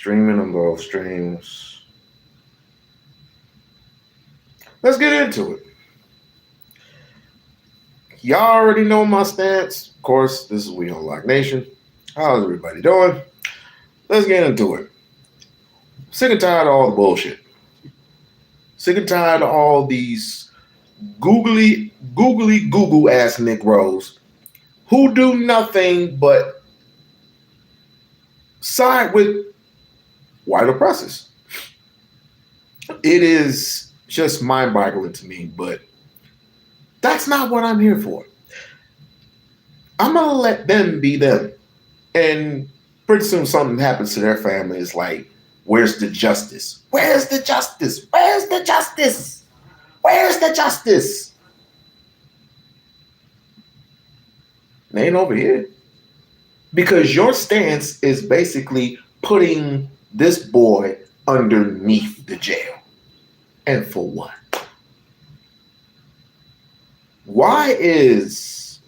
Streaming on both streams. Let's get into it. Y'all already know my stance. Of course, this is We-On-Loc Nation. How's everybody doing? Let's get into it. Sick and tired of all the bullshit. Sick and tired of all these googly Google ass Negroes who do nothing but side with white oppressors. It is just mind-boggling to me, but that's not what I'm here for. I'm gonna let them be them. And pretty soon something happens to their family. It's like, where's the justice? Where's the justice? Where's the justice? Where's the justice? It ain't over here. Because your stance is basically putting this boy underneath the jail. And for what? Why is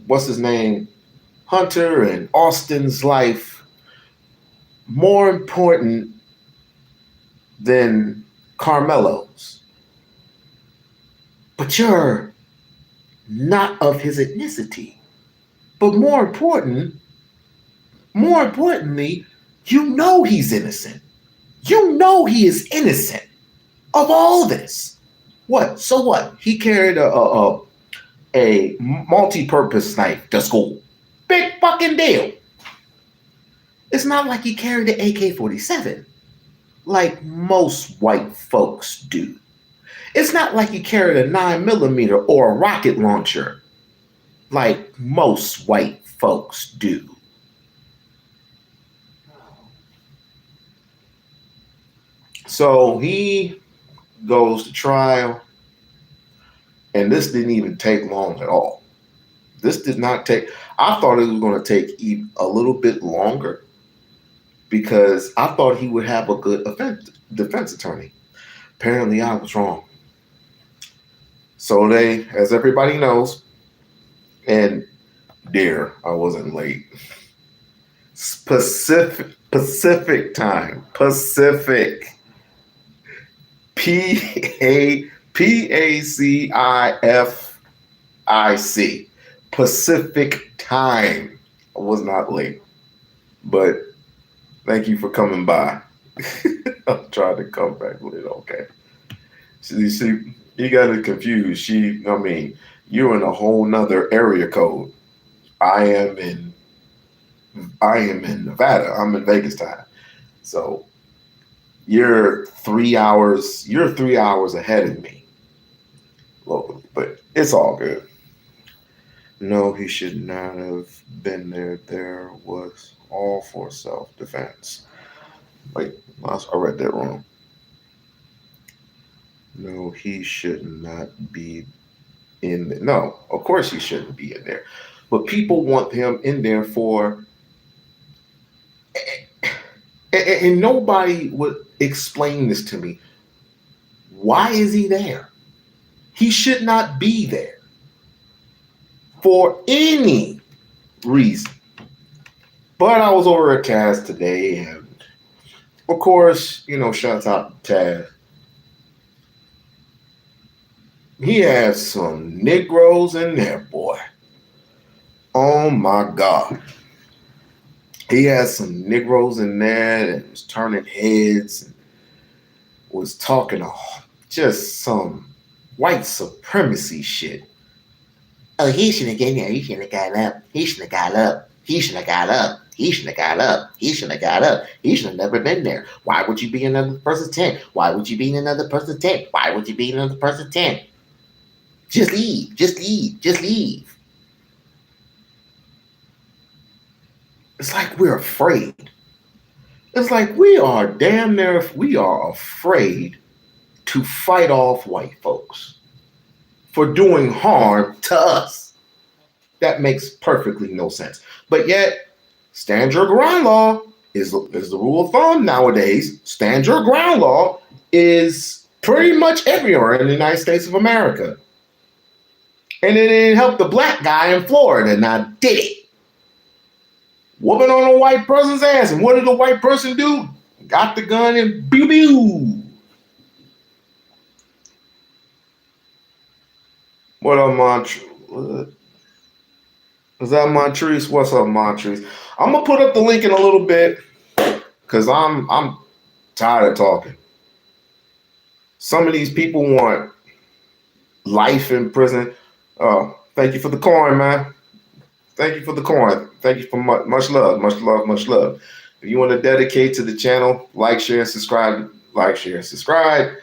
what's his name? Hunter and Austin's life more important than Carmelo's? But you're not of his ethnicity. But more importantly, you know he's innocent. You know he is innocent of all this. What? So what? He carried a multi-purpose knife to school. Big fucking deal. It's not like he carried an AK-47 like most white folks do. It's not like he carried a 9mm or a rocket launcher like most white folks do. So he goes to trial, and this didn't even take long at all. This did not take, I thought it was going to take a little bit longer because I thought he would have a good defense attorney. Apparently, I was wrong. So they, as everybody knows, and dear, I wasn't late. Pacific time. Pacific. PACIFIC. Pacific time. I was not late. But thank you for coming by. I'm trying to come back late. Okay. See, you got it confused. You're in a whole nother area code. I am in Nevada. I'm in Vegas time. So you're 3 hours ahead of me locally, but it's all good. No, he should not have been there. There was all for self-defense. Wait, I read that wrong. No, he should not be in there. No, of course he shouldn't be in there. But people want him in there for, and nobody would explain this to me. Why is he there? He should not be there for any reason. But I was over at Taz today, and of course, shouts out to Taz. He has some Negroes in there, boy. Oh my God. He has some Negroes in there that was turning heads and was talking just some white supremacy shit. Oh, he shouldn't have got there. He shouldn't have got up. He shouldn't have got up. He shouldn't have got up. He shouldn't have got up. He shouldn't have got up. He should have never been there. Why would you be in another person's tent? Why would you be in another person's tent? Why would you be in another person's tent? Just leave. Just leave. Just leave. It's like we're afraid. It's like we are afraid to fight off white folks for doing harm to us. That makes perfectly no sense. But yet, stand your ground law is the rule of thumb nowadays. Stand your ground law is pretty much everywhere in the United States of America. And it didn't help the black guy in Florida, and I did it. whooping on a white person's ass. And what did the white person do? Got the gun and pew pew. What up, Montrese? Is that Montrese? What's up, Montrese? I'm gonna put up the link in a little bit because I'm tired of talking. Some of these people want life in prison. Thank you for the coin, man. Thank you for the coin. Thank you for much love, much love, much love. If you want to dedicate to the channel, like, share, subscribe, like, share, subscribe.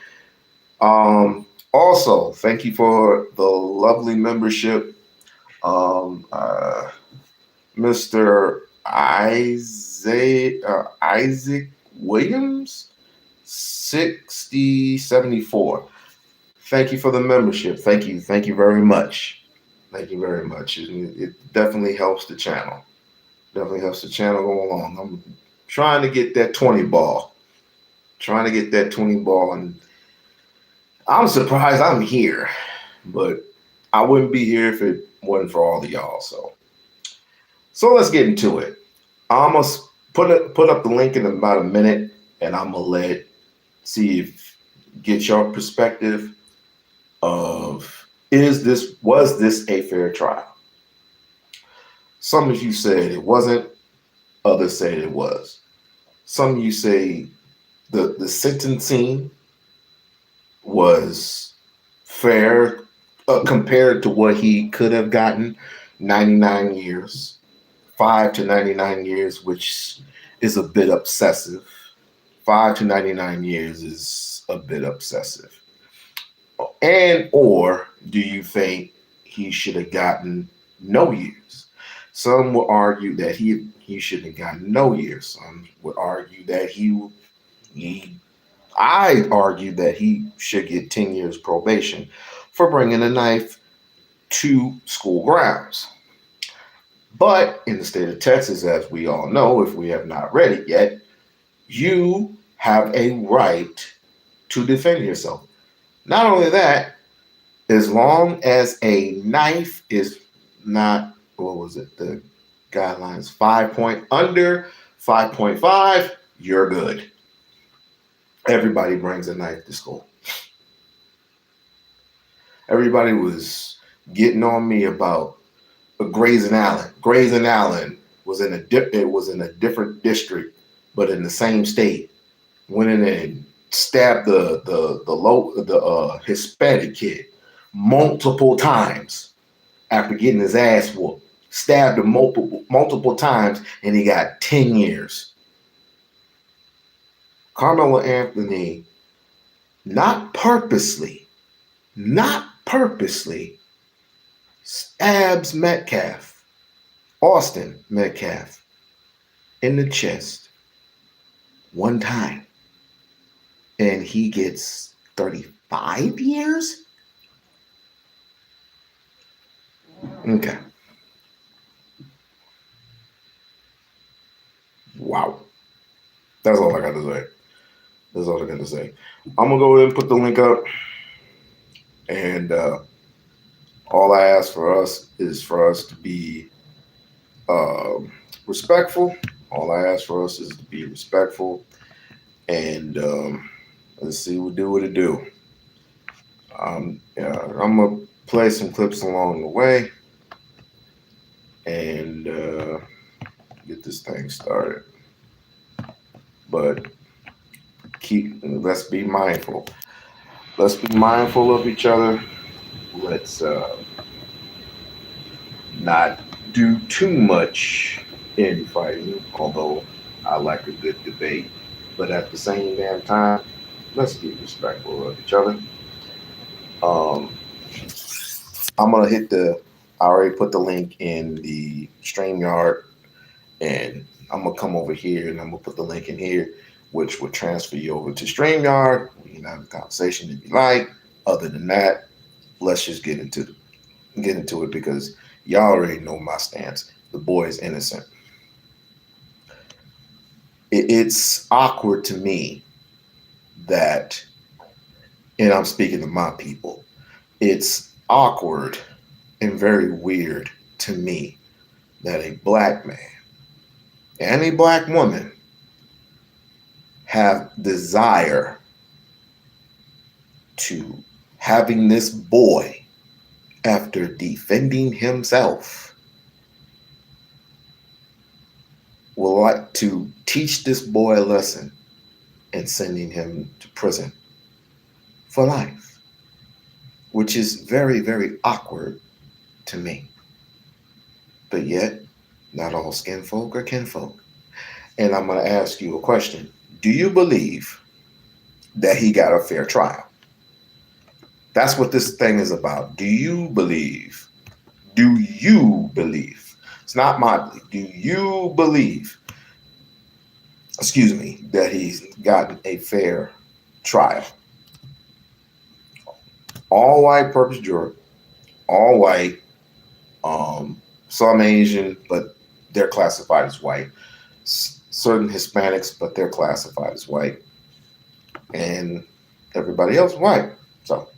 Also, thank you for the lovely membership. Mr. Isaac Williams, 6074. Thank you for the membership. Thank you very much. Thank you very much. It definitely helps the channel. Definitely helps the channel go along. I'm trying to get that 20 ball. And I'm surprised I'm here, but I wouldn't be here if it wasn't for all of y'all. So let's get into it. I'm gonna put up the link in about a minute, and I'm gonna get your perspective of was this a fair trial? Some of you said it wasn't, others said it was. Some of you say the sentencing was fair compared to what he could have gotten, 99 years, 5 to 99 years, which is a bit obsessive. 5 to 99 years is a bit obsessive. Or do you think he should have gotten no years? Some would argue that he should have gotten no years. Some would argue that I argue that he should get 10 years probation for bringing a knife to school grounds. But in the state of Texas, as we all know, if we have not read it yet, you have a right to defend yourself. Not only that, as long as a knife is not, what was it, the guidelines, under 5.5, you're good. Everybody brings a knife to school. Everybody was getting on me about Grayson Allen. Grayson Allen was in a different district, but in the same state. Went in and stabbed the Hispanic kid multiple times after getting his ass whooped. Stabbed him multiple times, and he got 10 years. Carmelo Anthony, not purposely, stabs Austin Metcalf, in the chest one time, and he gets 35 years? Okay. Wow. That's all I got to say. I'm going to go ahead and put the link up. And all I ask for us is for us to be respectful. All I ask for us is to be respectful. And let's see what it do. I'm going to play some clips along the way and get this thing started. But let's be mindful. Let's be mindful of each other. Let's not do too much infighting, although I like a good debate. But at the same damn time, let's be respectful of each other. I'm going to I already put the link in the StreamYard, and I'm going to come over here and I'm going to put the link in here, which will transfer you over to StreamYard. We can have a conversation if you like. Other than that, let's just get into it because y'all already know my stance. The boy is innocent. It's awkward to me that, and I'm speaking to my people, it's awkward and very weird to me that a black man any black woman have desire to having this boy after defending himself will like to teach this boy a lesson and sending him to prison for life, which is very, very awkward to me. But yet, not all skin folk are kinfolk. And I'm going to ask you a question. Do you believe that he got a fair trial? That's what this thing is about. Do you believe? Do you believe? It's not my belief. Do you believe, excuse me, that he's gotten a fair trial? All white purpose jury, all white, some Asian, but they're classified as white. Certain Hispanics, but they're classified as white. And everybody else white. So,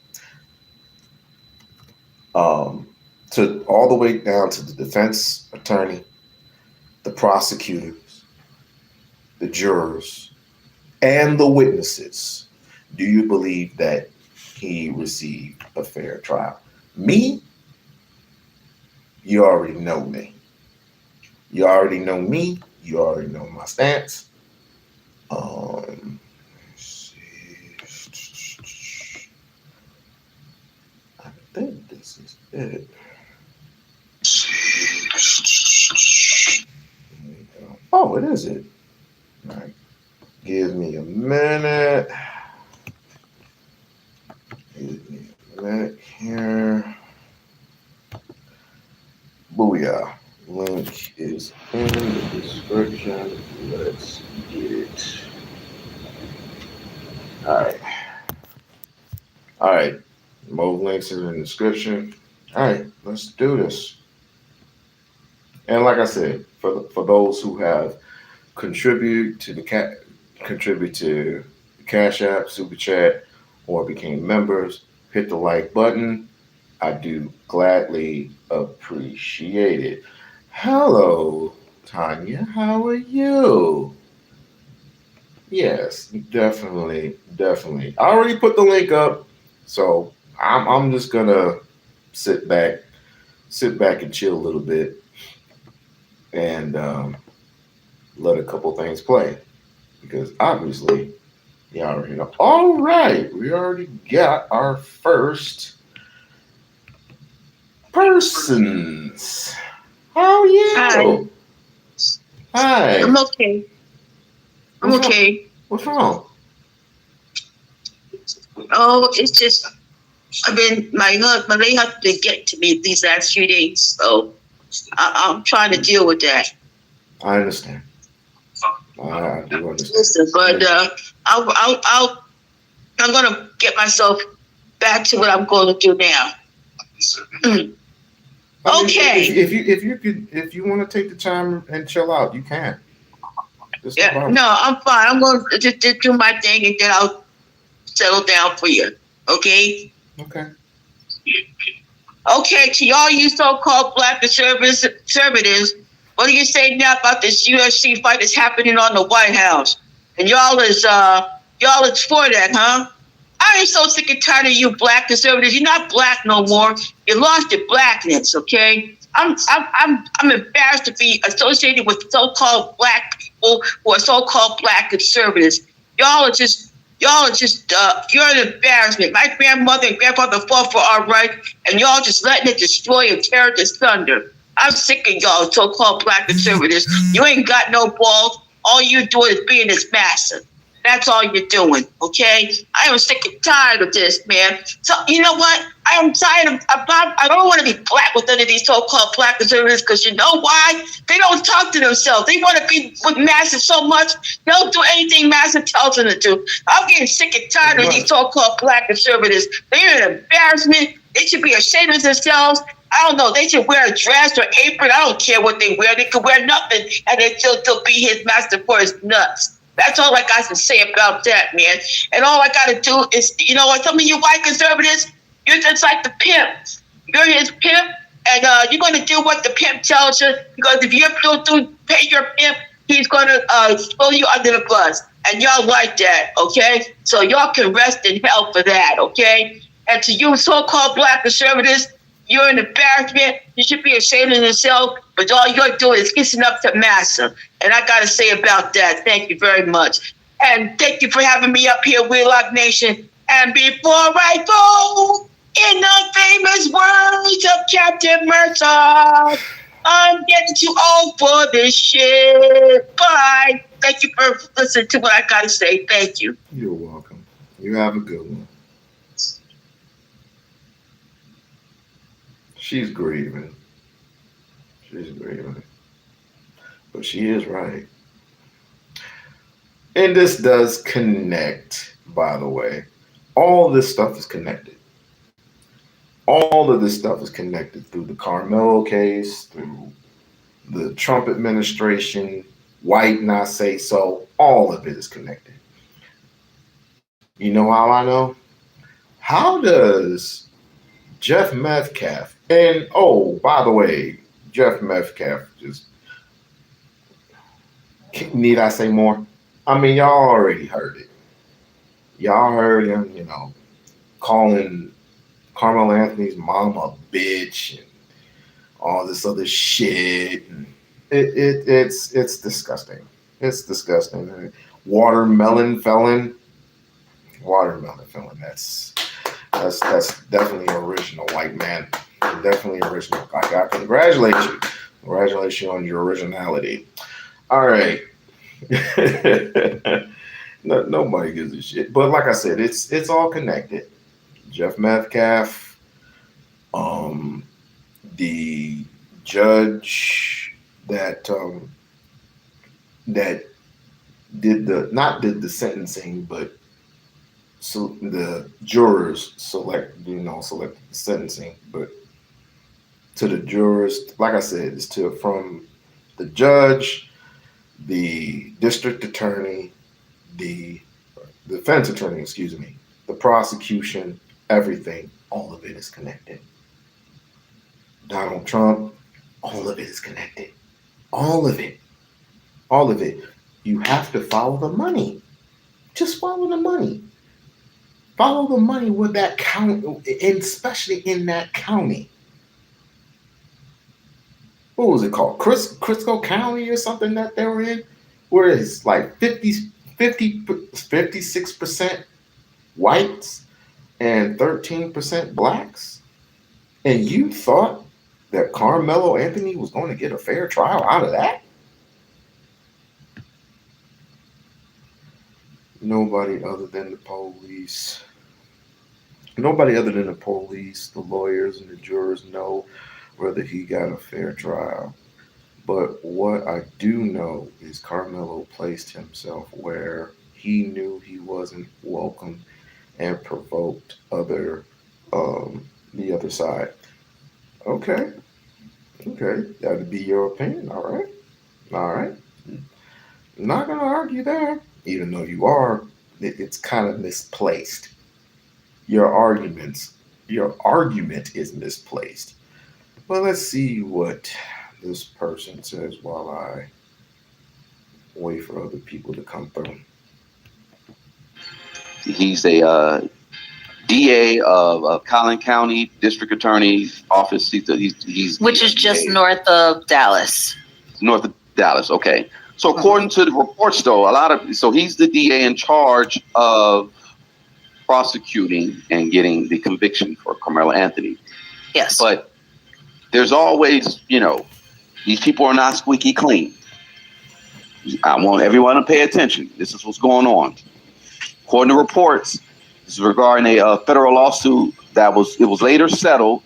to all the way down to the defense attorney, the prosecutors, the jurors, and the witnesses. Do you believe that he received a fair trial? Me? You already know me. You already know me. You already know my stance. Let's see. I think this is it. Oh, it is it. All right. Give me a minute. Give me a minute here. Booyah. Link is in the description. Let's get it. All right. All right. More links are in the description. All right. Let's do this. And like I said, for those who have contributed to the Cash App, Super Chat, or became members, hit the like button. I do gladly appreciate it. Hello, Tanya. How are you? Yes, definitely, definitely. I already put the link up, so I'm just gonna sit back and chill a little bit, and let a couple things play, because obviously, you already know. All right, we already got our first persons. How are you? Hi. I'm okay. What's wrong? Oh, it's just I've been my lady has to get to me these last few days, so I'm trying to deal with that. I understand. I do understand. Listen, but I'm gonna get myself back to what I'm going to do now. Okay. If you want to take the time and chill out, you can. Yeah, no, I'm fine. I'm going to just do my thing, and then I'll settle down for you. Okay. Okay. Okay, to all you so-called black conservatives, what do you say now about this UFC fight that's happening on the White House? And y'all is for that, huh? I am so sick and tired of you black conservatives. You're not black no more. You lost your blackness, okay? I'm embarrassed to be associated with so-called black people who are so-called black conservatives. Y'all are just you're an embarrassment. My grandmother and grandfather fought for our right, and y'all just letting it destroy and tear it asunder. I'm sick of y'all so-called black conservatives. You ain't got no balls. All you doing is being this massive. That's all you're doing, okay? I am sick and tired of this, man. So, you know what? I am tired of, I don't want to be black with any of these so-called black conservatives, because you know why? They don't talk to themselves. They want to be with Massive so much, they'll do anything Massive tells them to do. I'm getting sick and tired of these so-called black conservatives. They're an embarrassment. They should be ashamed of themselves. I don't know. They should wear a dress or apron. I don't care what they wear. They could wear nothing, and they still be his master for his nuts. That's all I got to say about that, man. And all I got to do is, you know what, some of you white conservatives, you're just like the pimp. You're his pimp, and you're going to do what the pimp tells you, because if you don't pay your pimp, he's gonna throw you under the bus, and y'all like that, okay? So y'all can rest in hell for that, okay? And to you so-called black conservatives, you're an embarrassment. You should be ashamed of yourself, but all you're doing is kissing up to massa. And I gotta say about that, thank you very much. And thank you for having me up here, We-On-Loc Nation. And before I go, in the famous words of Captain Mercer, I'm getting too old for this shit. Bye. Thank you for listening to what I gotta say. Thank you. You're welcome. You have a good one. She's grieving. She's grieving. But she is right. And this does connect, by the way. All this stuff is connected. All of this stuff is connected through the Carmelo case, through the Trump administration, white not say so. All of it is connected. You know how I know? How does Jeff Metcalf, and oh, by the way, Jeff Metcalf, just need I say more? I mean, y'all already heard it. Y'all heard him, calling Carmelo Anthony's mom a bitch and all this other shit. And it's disgusting. It's disgusting. Watermelon felon. Watermelon felon. That's definitely original, white man. Definitely original. I congratulate you. Congratulate you on your originality. All right. No, nobody gives a shit. But like I said, it's all connected. Jeff Metcalf, the judge that that did the sentencing, but so the jurors selected the sentencing, but to the jurors, like I said, it's from the judge, the district attorney, the defense attorney, excuse me, the prosecution, everything, all of it is connected. Donald Trump, all of it is connected. All of it. All of it. You have to follow the money. Just follow the money. Follow the money with that county, especially in that county. What was it called? Crisco County or something that they were in? Where it's like 56% whites and 13% blacks. And you thought that Carmelo Anthony was going to get a fair trial out of that? Nobody other than the police. Nobody other than the police, the lawyers, and the jurors know whether he got a fair trial. But what I do know is Carmelo placed himself where he knew he wasn't welcome and provoked the other side. Okay. That'd be your opinion. All right. I'm not gonna argue there, even though you are. It's kind of misplaced. Your argument is misplaced. Well, let's see what this person says while I wait for other people to come through. He's a DA of Collin County District Attorney's Office. He's which is just north of Dallas. North of Dallas, okay. So according to the reports, though, so he's the DA in charge of prosecuting and getting the conviction for Carmelo Anthony. Yes. But there's always, these people are not squeaky clean. I want everyone to pay attention. This is what's going on. According to reports, this is regarding a federal lawsuit it was later settled.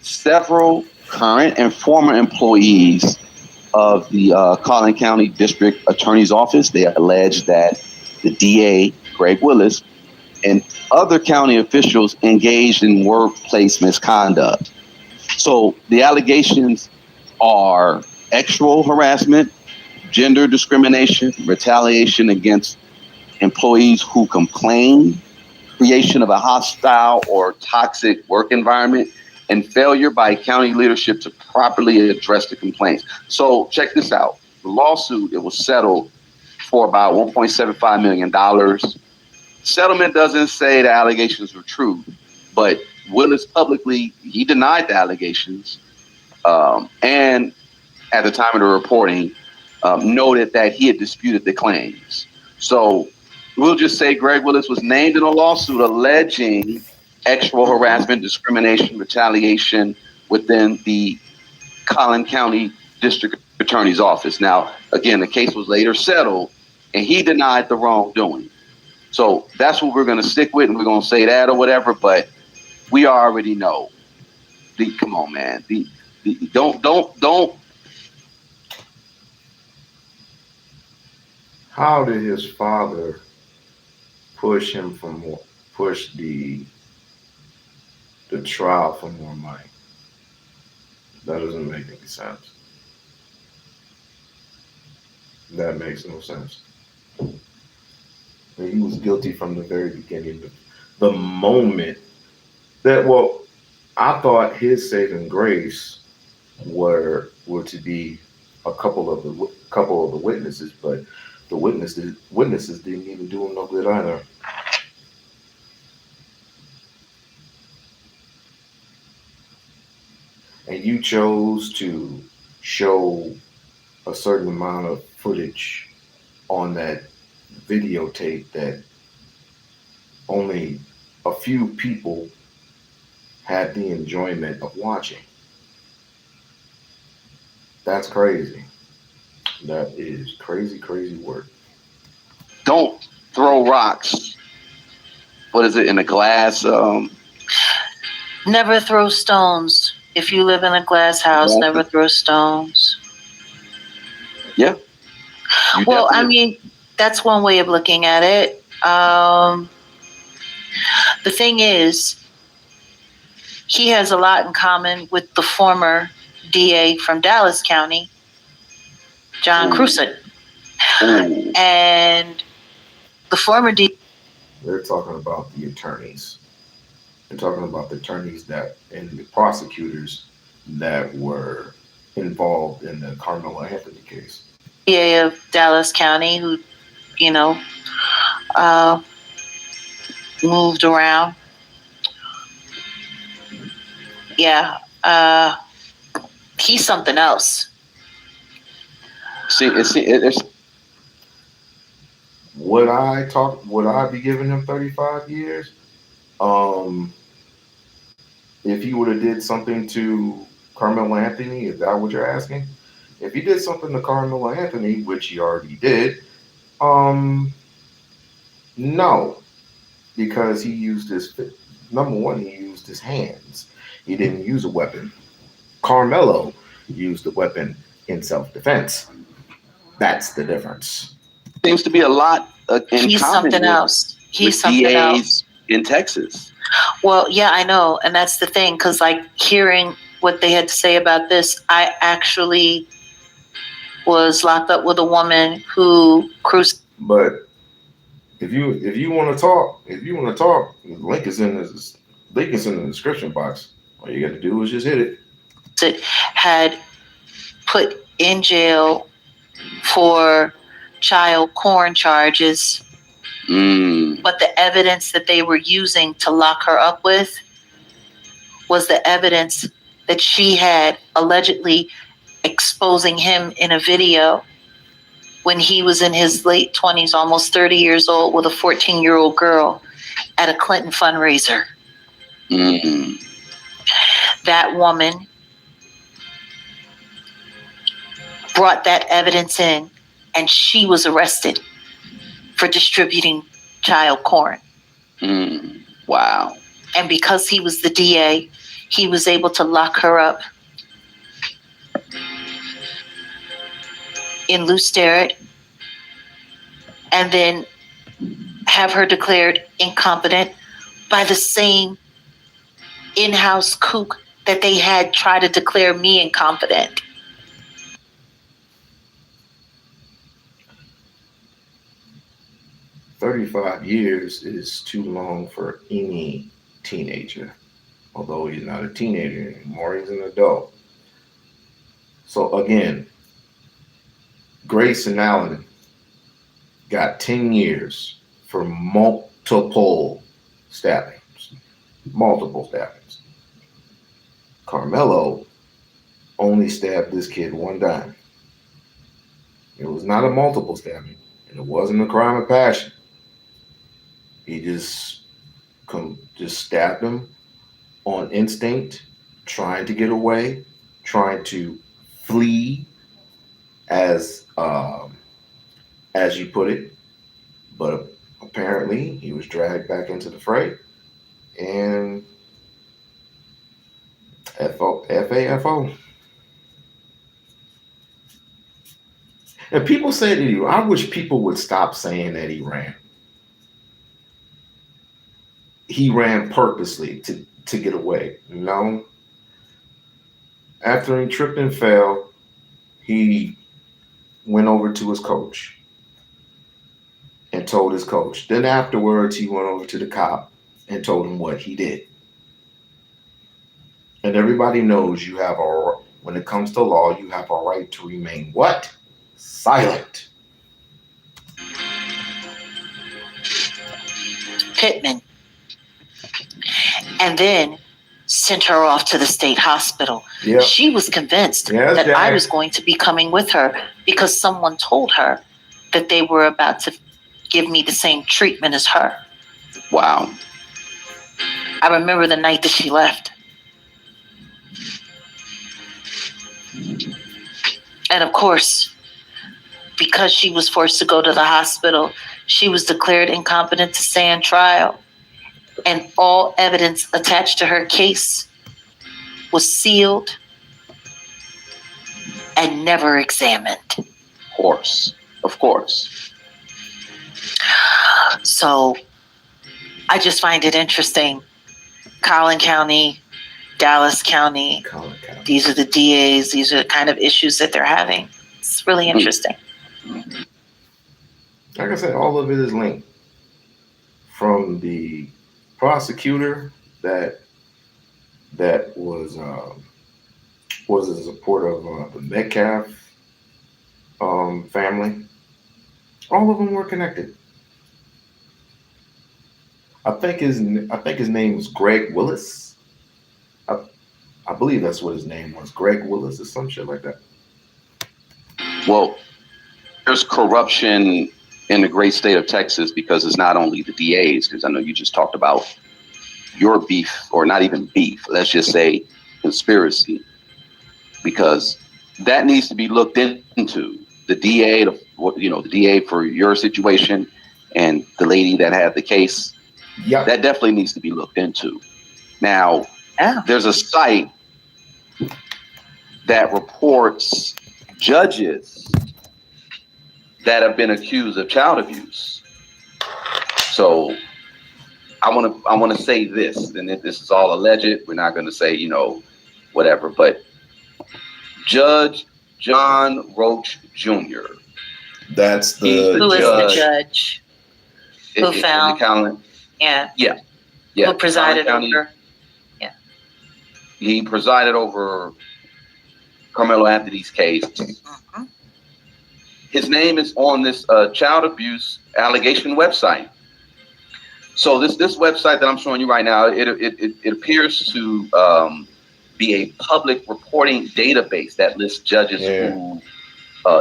Several current and former employees of the Collin County District Attorney's Office, they allege that the DA, Greg Willis, and other county officials engaged in workplace misconduct. So the allegations are sexual harassment, gender discrimination, retaliation against employees who complain, creation of a hostile or toxic work environment, and failure by county leadership to properly address the complaints. So check this out. the lawsuit, it was settled for about $1.75 million. Settlement doesn't say the allegations were true, but Willis publicly, he denied the allegations, and at the time of the reporting, noted that he had disputed the claims. So we'll just say Greg Willis was named in a lawsuit alleging sexual harassment, discrimination, retaliation within the Collin County District Attorney's Office. Now, again, the case was later settled, and he denied the wrongdoing. So that's what we're going to stick with, and we're going to say that or whatever. But we already know. Come on, man. Don't. How did his father push the trial for more money? That doesn't make any sense. That makes no sense. He was guilty from the very beginning. The moment that, well, I thought his saving grace were to be a couple of the witnesses, but the witnesses didn't even do him no good either. And you chose to show a certain amount of footage on that videotape that only a few people had the enjoyment of watching. That's crazy. That is crazy, crazy work. Don't throw rocks. What is it, in a glass? Never throw stones. If you live in a glass house, never throw stones. Yeah. Well, I mean, that's one way of looking at it. The thing is, he has a lot in common with the former DA from Dallas County, John Cruzan. And the former DA. They're talking about the attorneys. They're talking about the attorneys and the prosecutors that were involved in the Carmelo Anthony case. DA of Dallas County, who, moved around. Yeah, he's something else. Would I be giving him 35 years? If he would have did something to Carmelo Anthony, is that what you're asking? If he did something to Carmelo Anthony, which he already did, no, because he used number one, he used his hands. He didn't use a weapon. Carmelo used the weapon in self-defense. That's the difference. Seems to be a lot in He's common something else. He's something DAs else in Texas. Well, yeah, I know. And that's the thing, because hearing what they had to say about this, I actually was locked up with a woman who cruised. But if you want to talk, the link is in the description box. All you got to do is just hit it. Had put in jail for child porn charges. But the evidence that they were using to lock her up with was the evidence that she had allegedly exposing him in a video when he was in his late 20s, almost 30 years old, with a 14-year-old girl at a Clinton fundraiser. That woman brought that evidence in, and she was arrested for distributing child porn. Wow. And because he was the DA, he was able to lock her up in Lew Sterrett and then have her declared incompetent by the same in-house kook that they had tried to declare me incompetent. $35 years is too long for any teenager. Although he's not a teenager anymore, he's an adult. So again, Grace and Allen got 10 years for multiple stabbings. Multiple stabbings. Carmelo only stabbed this kid one time. It was not a multiple stabbing, and it wasn't a crime of passion. He just stabbed him on instinct, trying to get away, trying to flee, as you put it. But apparently, he was dragged back into the fray, and FAFO. And people say to you, I wish people would stop saying that he ran. He ran purposely to get away. No. After he tripped and fell, he went over to his coach and told his coach. Then afterwards, he went over to the cop and told him what he did. And everybody knows when it comes to law, you have a right to remain what? Silent. Pittman. And then sent her off to the state hospital. Yep. She was convinced that I was going to be coming with her because someone told her that they were about to give me the same treatment as her. Wow. I remember the night that she left. And of course, because she was forced to go to the hospital, she was declared incompetent to stand trial. And all evidence attached to her case was sealed and never examined. Of course. So I just find it interesting. Collin County, Dallas County, these are the DAs, these are the kind of issues that they're having. It's really interesting. Like I said, all of it is linked. From the prosecutor that was in support of the Metcalf family. All of them were connected. I think his name was Greg Willis. I believe that's what his name was, Greg Willis or some shit like that. Well, there's corruption in the great state of Texas because it's not only the DAs, because I know you just talked about your beef, or not even beef, let's just say conspiracy, because that needs to be looked into. The DA, the DA for your situation and the lady that had the case, that definitely needs to be looked into. Now, there's a site that reports judges that have been accused of child abuse. So I want to say this, and this is all alleged. We're not going to say, whatever, but Judge John Roach Jr. That's who is the judge who found who presided over. He presided over Carmelo Anthony's case. Mm-hmm. His name is on this child abuse allegation website. So this website that I'm showing you right now, it appears to be a public reporting database that lists judges who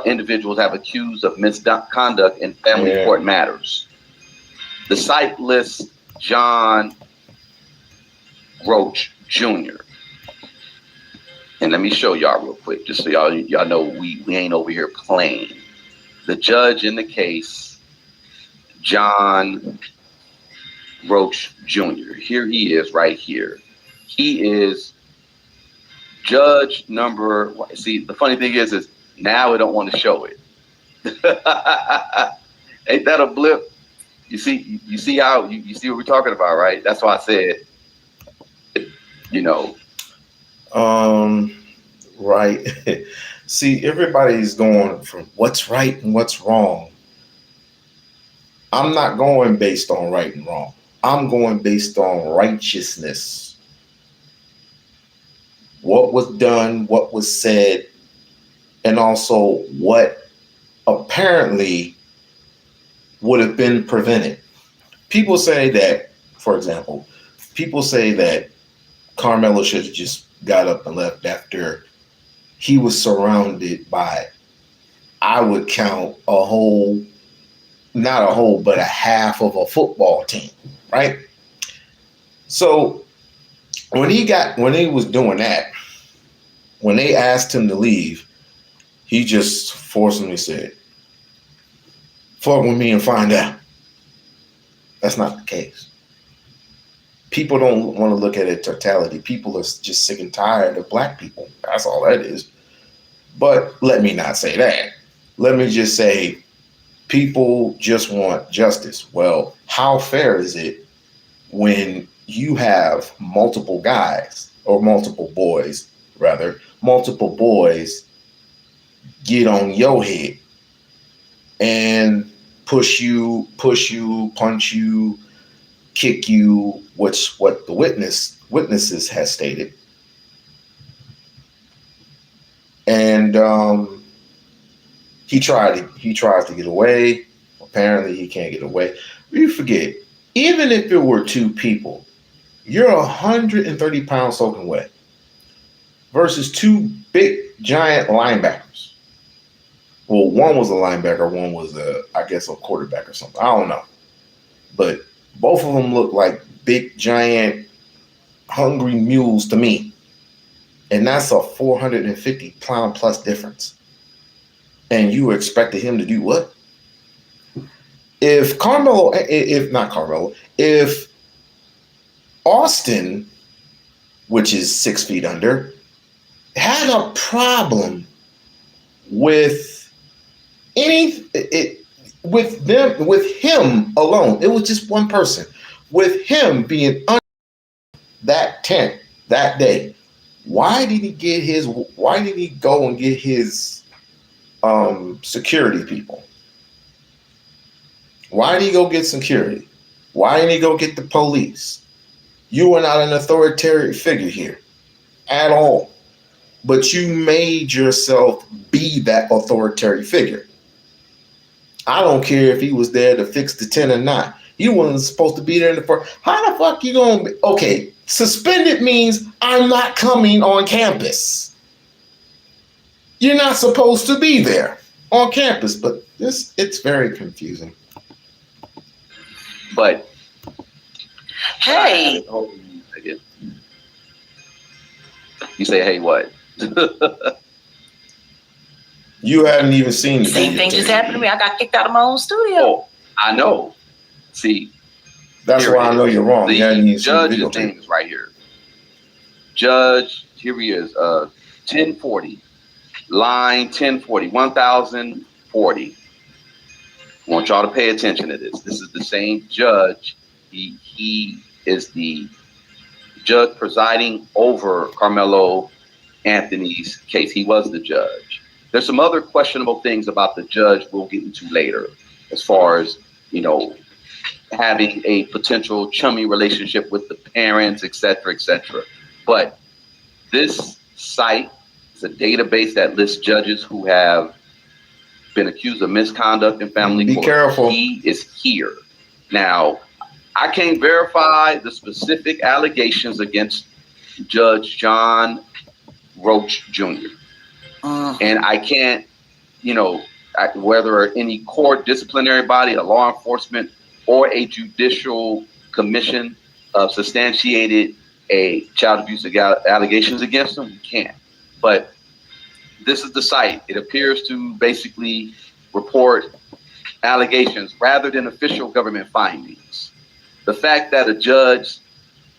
individuals have accused of misconduct in family court matters. The site lists John Roach Jr. And let me show y'all real quick, just so y'all know we ain't over here playing. The judge in the case, John Roach Jr. Here he is right here. He is judge number. See, the funny thing is now we don't want to show it. Ain't that a blip? You see how you see what we're talking about, right? That's why I said, Right. See, everybody's going from what's right and what's wrong. I'm not going based on right and wrong. I'm going based on righteousness. What was done, what was said, and also what apparently would have been prevented. People say that, for example, people say that Carmelo should have just got up and left after he was surrounded by, I would count a whole, not a whole, but a half of a football team, right? So when he was doing that, when they asked him to leave, he just forcibly said, fuck with me and find out. That's not the case. People don't want to look at it totality. People are just sick and tired of black people. That's all that is. But let me not say that. Let me just say people just want justice. Well, how fair is it when you have multiple guys, or multiple boys, rather, multiple boys get on your head and push you, punch you, kick you, which what the witnesses has stated. And he tries to get away. Apparently he can't get away. You forget, even if it were two people, you're 130 pounds soaking wet versus two big giant linebackers. Well, one was a linebacker, one was I guess a quarterback or something. I don't know. But both of them look like big giant hungry mules to me. And that's a 450 pound plus difference. And you expected him to do what? If Austin, which is 6 feet under, had a problem with with him alone, it was just one person, with him being under that tent that day, why did he go and get his security people? Why did he go get security? Why didn't he go get the police? You are not an authoritarian figure here at all. But you made yourself be that authoritarian figure. I don't care if he was there to fix the tent or not. He wasn't supposed to be there in the first. How the fuck you gonna be? Okay, suspended means I'm not coming on campus. You're not supposed to be there on campus, but it's very confusing. But hey, you say, hey, what? You haven't even seen the same thing just happened to me. I got kicked out of my own studio. Oh, I know. See, that's why I know you're wrong. The judge's name is right here. Judge, here he is. 1040, line 1040, 1040. I want y'all to pay attention to this. This is the same judge. He is the judge presiding over Carmelo Anthony's case. He was the judge. There's some other questionable things about the judge we'll get into later, as far as, having a potential chummy relationship with the parents, et cetera, et cetera. But this site is a database that lists judges who have been accused of misconduct in family court. Be careful. He is here. Now, I can't verify the specific allegations against Judge John Roach Jr. And I can't, whether any court, disciplinary body, a law enforcement, or a judicial commission substantiated a child abuse allegations against him, we can't. But this is the site. It appears to basically report allegations rather than official government findings. The fact that a judge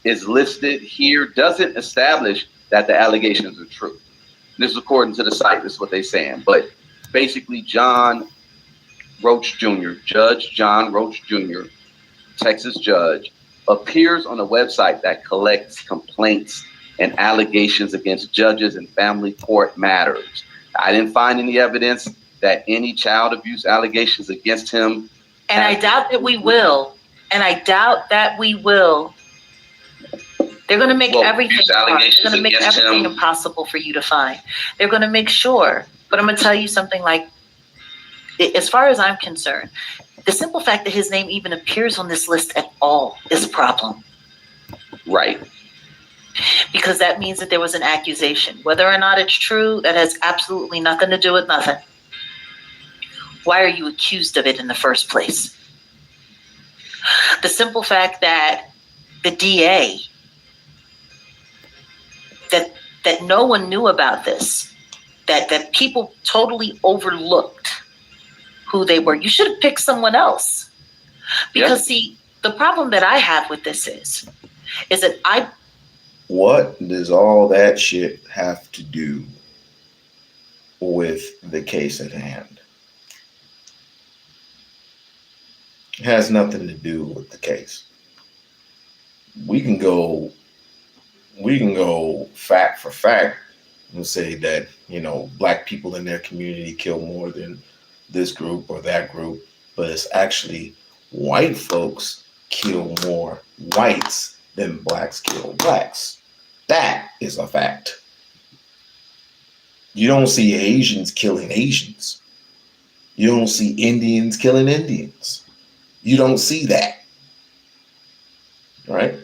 is listed here doesn't establish that the allegations are true. This is according to the site. This is what they're saying. But basically, John Roach Jr., Judge John Roach Jr., Texas judge, appears on a website that collects complaints and allegations against judges in family court matters. I didn't find any evidence that any child abuse allegations against him. And I doubt that we will. They're going to make everything hard. They're going to make everything impossible for you to find. They're going to make sure. But I'm going to tell you something, like, As far as I'm concerned, the simple fact that his name even appears on this list at all is a problem. Right. Because that means that there was an accusation. Whether or not it's true, that has absolutely nothing to do with nothing. Why are you accused of it in the first place? The simple fact that the DA, that no one knew about this, that people totally overlooked who they were. You should have picked someone else. Because see, the problem that I have with this is that what does all that shit have to do with the case at hand? It has nothing to do with the case. We can go fact for fact and say that, black people in their community kill more than this group or that group, but it's actually white folks kill more whites than blacks kill blacks. That is a fact. You don't see Asians killing Asians. You don't see Indians killing Indians. You don't see that. Right?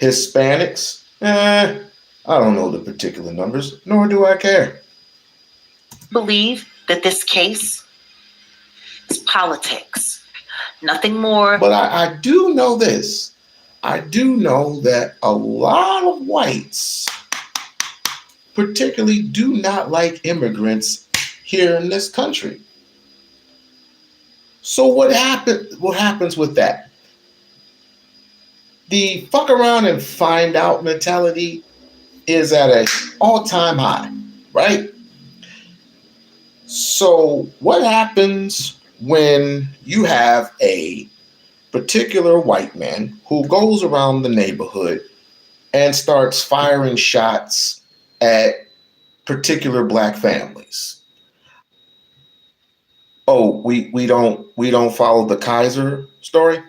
Hispanics, I don't know the particular numbers, nor do I care. Believe that this case is politics, nothing more. But I do know this. I do know that a lot of whites particularly do not like immigrants here in this country. So what happens with that? The fuck around and find out mentality is at an all-time high, right? So what happens when you have a particular white man who goes around the neighborhood and starts firing shots at particular black families? Oh, we don't follow the Kaiser story.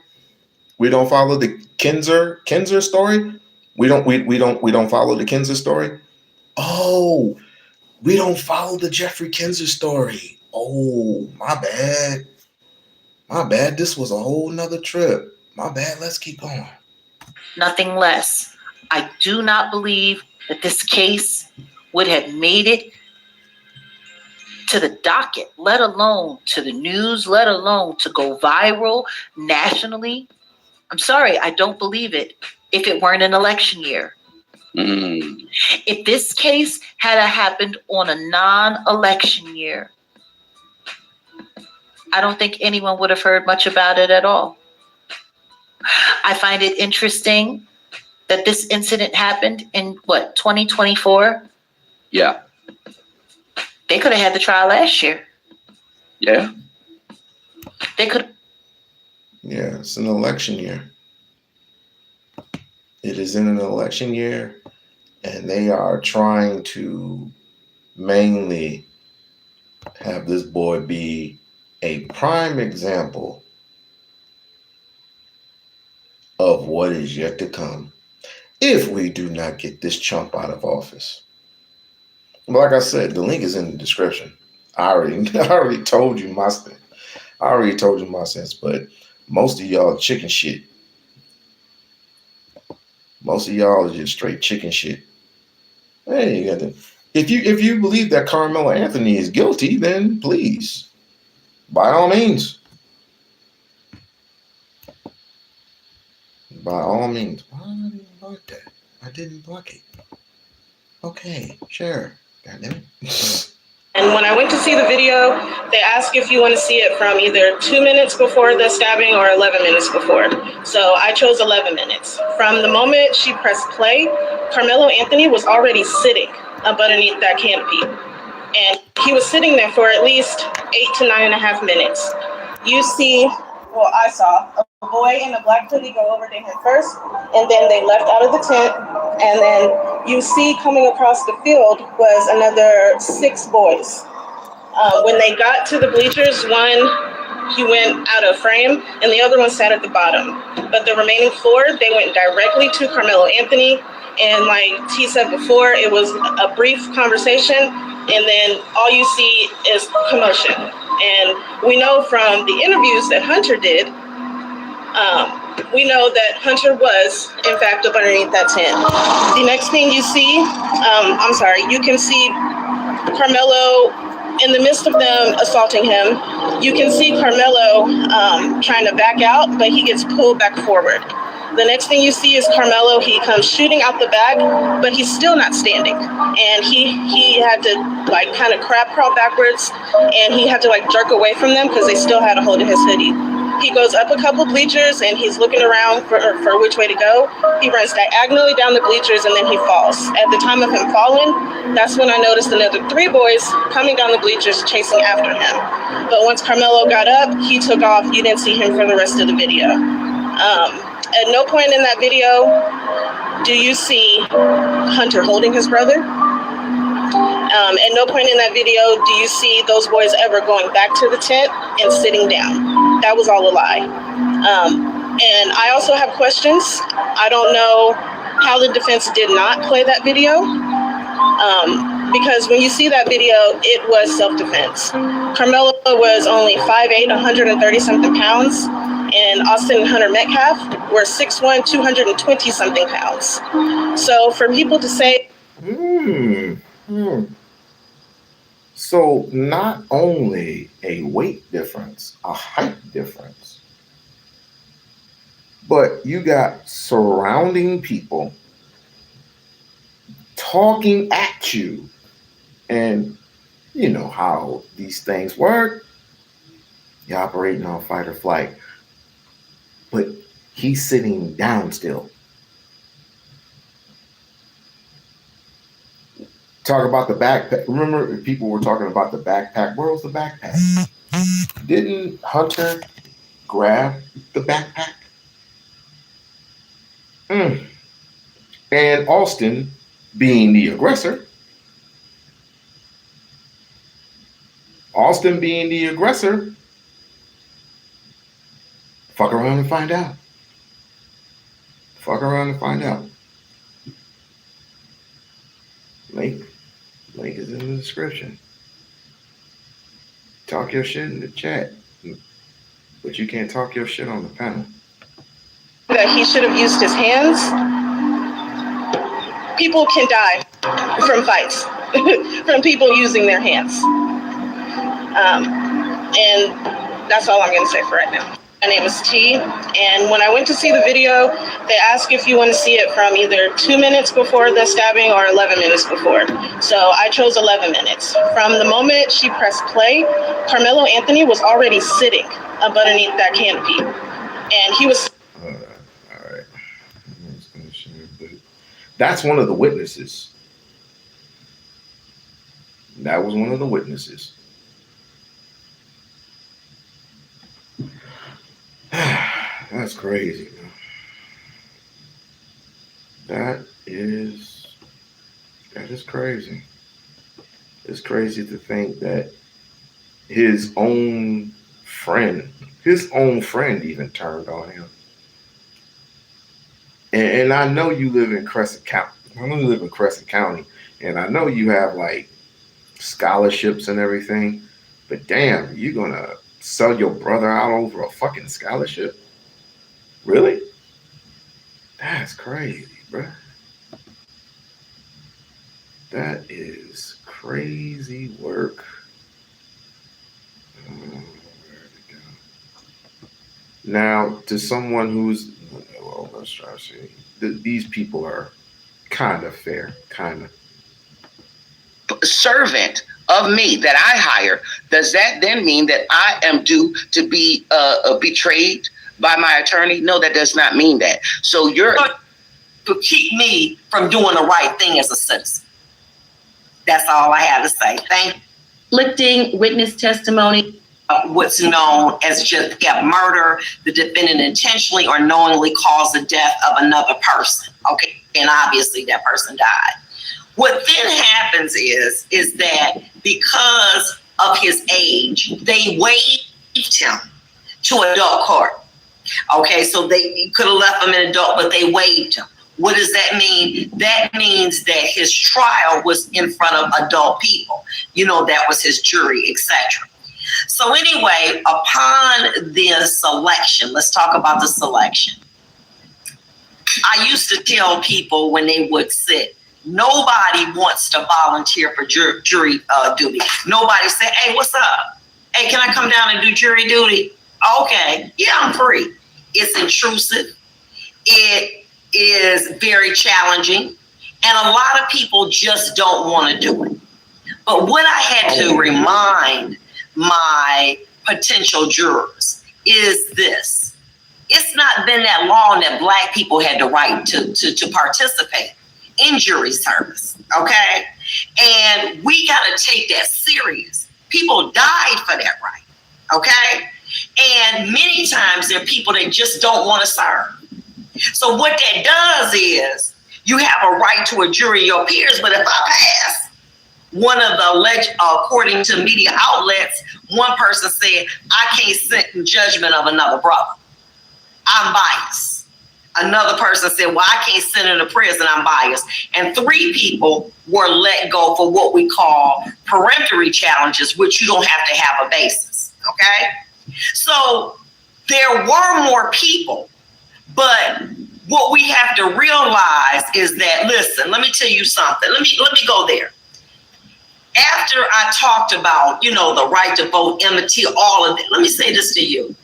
We don't follow the Kinzer story. We don't follow the Kinzer story. Oh, we don't follow the Jeffrey Kinzer story. Oh, my bad. My bad. This was a whole nother trip. My bad. Let's keep going. Nothing less. I do not believe that this case would have made it to the docket, let alone to the news, let alone to go viral nationally. I'm sorry, I don't believe it if it weren't an election year. If this case had happened on a non-election year, I don't think anyone would have heard much about it at all. I find it interesting that this incident happened in 2024? Yeah. They could have had the trial last year. Yeah. They could. Yeah, it's an election year. It is in an election year, and they are trying to mainly have this boy be a prime example of what is yet to come if we do not get this chump out of office. Like I said, the link is in the description. I already told you my stance. But most of y'all chicken shit. Most of y'all are just straight chicken shit. Hey, you got to. If you believe that Carmelo Anthony is guilty, then please, by all means. By all means. Why I didn't block that? I didn't block it. Okay, sure. God damn it. And when I went to see the video, they ask if you want to see it from either 2 minutes before the stabbing or 11 minutes before. So I chose 11 minutes. From the moment she pressed play, Carmelo Anthony was already sitting up underneath that canopy. And he was sitting there for at least 8 to 9.5 minutes. You see, well, I saw a boy in a black hoodie go over to him first, and then they left out of the tent. And then you see coming across the field was another 6 boys. When they got to the bleachers, one, he went out of frame, and the other one sat at the bottom. But the remaining 4, they went directly to Carmelo Anthony. And like T said before, it was a brief conversation. and then all you see is commotion. And we know from the interviews that Hunter did, we know that Hunter was, in fact, up underneath that tent. The next thing you see, you can see Carmelo in the midst of them assaulting him. You can see Carmelo trying to back out, but he gets pulled back forward. The next thing you see is Carmelo. He comes shooting out the back, but he's still not standing. And he had to like kind of crab crawl backwards, and he had to like jerk away from them because they still had a hold of his hoodie. He goes up a couple bleachers and he's looking around for which way to go. He runs diagonally down the bleachers and then he falls. At the time of him falling, that's when I noticed another 3 boys coming down the bleachers chasing after him. But once Carmelo got up, he took off. You didn't see him for the rest of the video. At no point in that video do you see Hunter holding his brother. At no point in that video do you see those boys ever going back to the tent and sitting down. That was all a lie. And I also have questions. I don't know how the defense did not play that video. Because when you see that video, it was self-defense. Carmelo was only 5'8", 130-something pounds, and Austin and Hunter Metcalf were 6'1", 220-something pounds. So for people to say... So not only a weight difference, a height difference, but you got surrounding people talking at you. And you know how these things work. You're operating on fight or flight. But he's sitting down still. Talk about the backpack. Remember, people were talking about the backpack. Where was the backpack? Didn't Hunter grab the backpack? And Austin, being the aggressor, fuck around and find out. Link is in the description. Talk your shit in the chat, but you can't talk your shit on the panel. That he should have used his hands. People can die from fights, from people using their hands. And that's all I'm going to say for right now. My name is T, and when I went to see the video, they asked if you want to see it from either 2 minutes before the stabbing or 11 minutes before. So I chose 11 minutes. From the moment she pressed play, Carmelo Anthony was already sitting up underneath that canopy, and he was... All right. That's one of the witnesses. That was one of the witnesses. That's crazy, man. That is crazy. It's crazy to think that his own friend even turned on him. And I know you live in Crescent County. And I know you have like scholarships and everything, but damn, you're gonna sell your brother out over a fucking scholarship? Really? That's crazy, bro. That is crazy work. Where'd it go? Now, to someone who's, well, let's try to see. These people are kind of fair, kind of. Servant of me that I hire, does that then mean that I am due to be betrayed by my attorney? No, that does not mean that. So you're to keep me from doing the right thing as a citizen. That's all I have to say. Thank you. Conflicting witness testimony. What's known as just murder, the defendant intentionally or knowingly caused the death of another person. Okay, and obviously that person died. What then happens is that because of his age, they waived him to adult court. Okay, so they could have left him in adult, but they waived him. What does that mean? That means that his trial was in front of adult people. That was his jury, etc. So anyway, upon the selection, let's talk about the selection. I used to tell people when they would sit, nobody wants to volunteer for jury duty. Nobody said, hey, what's up? Hey, can I come down and do jury duty? Okay, yeah, I'm free. It's intrusive. It is very challenging. And a lot of people just don't want to do it. But what I had to remind my potential jurors is this. It's not been that long that Black people had the right to participate in jury service, okay? And we got to take that serious. People died for that right, okay? And many times there are people that just don't want to serve. So what that does is you have a right to a jury of your peers, but if I pass one of the, according to media outlets, one person said, I can't sit in judgment of another brother. I'm biased. Another person said, well, I can't sit in a prison, I'm biased. And 3 people were let go for what we call peremptory challenges, which you don't have to have a basis, okay? So there were more people, but what we have to realize is that, listen, let me tell you something. Let me go there. After I talked about, the right to vote, enmity, all of it, let me say this to you.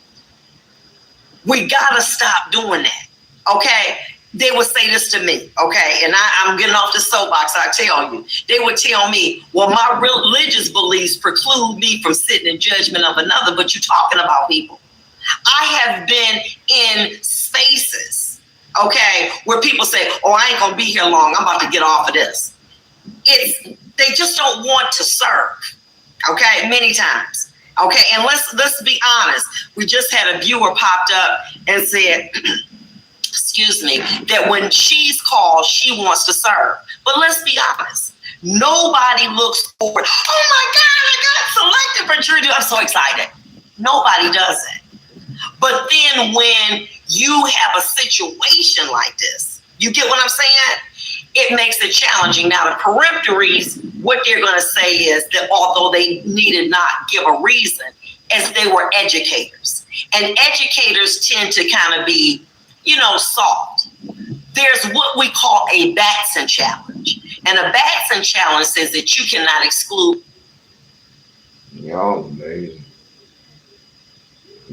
We gotta stop doing that, okay? They would say this to me, okay? And I'm getting off the soapbox, I tell you. They would tell me, well, my religious beliefs preclude me from sitting in judgment of another, but you're talking about people. I have been in spaces, okay, where people say, oh, I ain't gonna be here long, I'm about to get off of this. They just don't want to serve, okay, many times. Okay, and let's be honest. We just had a viewer popped up and said, excuse me, that when she's called, she wants to serve. But let's be honest. Nobody looks forward. Oh my God, I got selected for jury duty. I'm so excited. Nobody does it. But then when you have a situation like this, you get what I'm saying? It makes it challenging. Now, the peremptories, what they're going to say is that although they needed not give a reason, as they were educators. And educators tend to kind of be, soft. There's what we call a Batson challenge. And a Batson challenge says that you cannot exclude. Y'all amazing.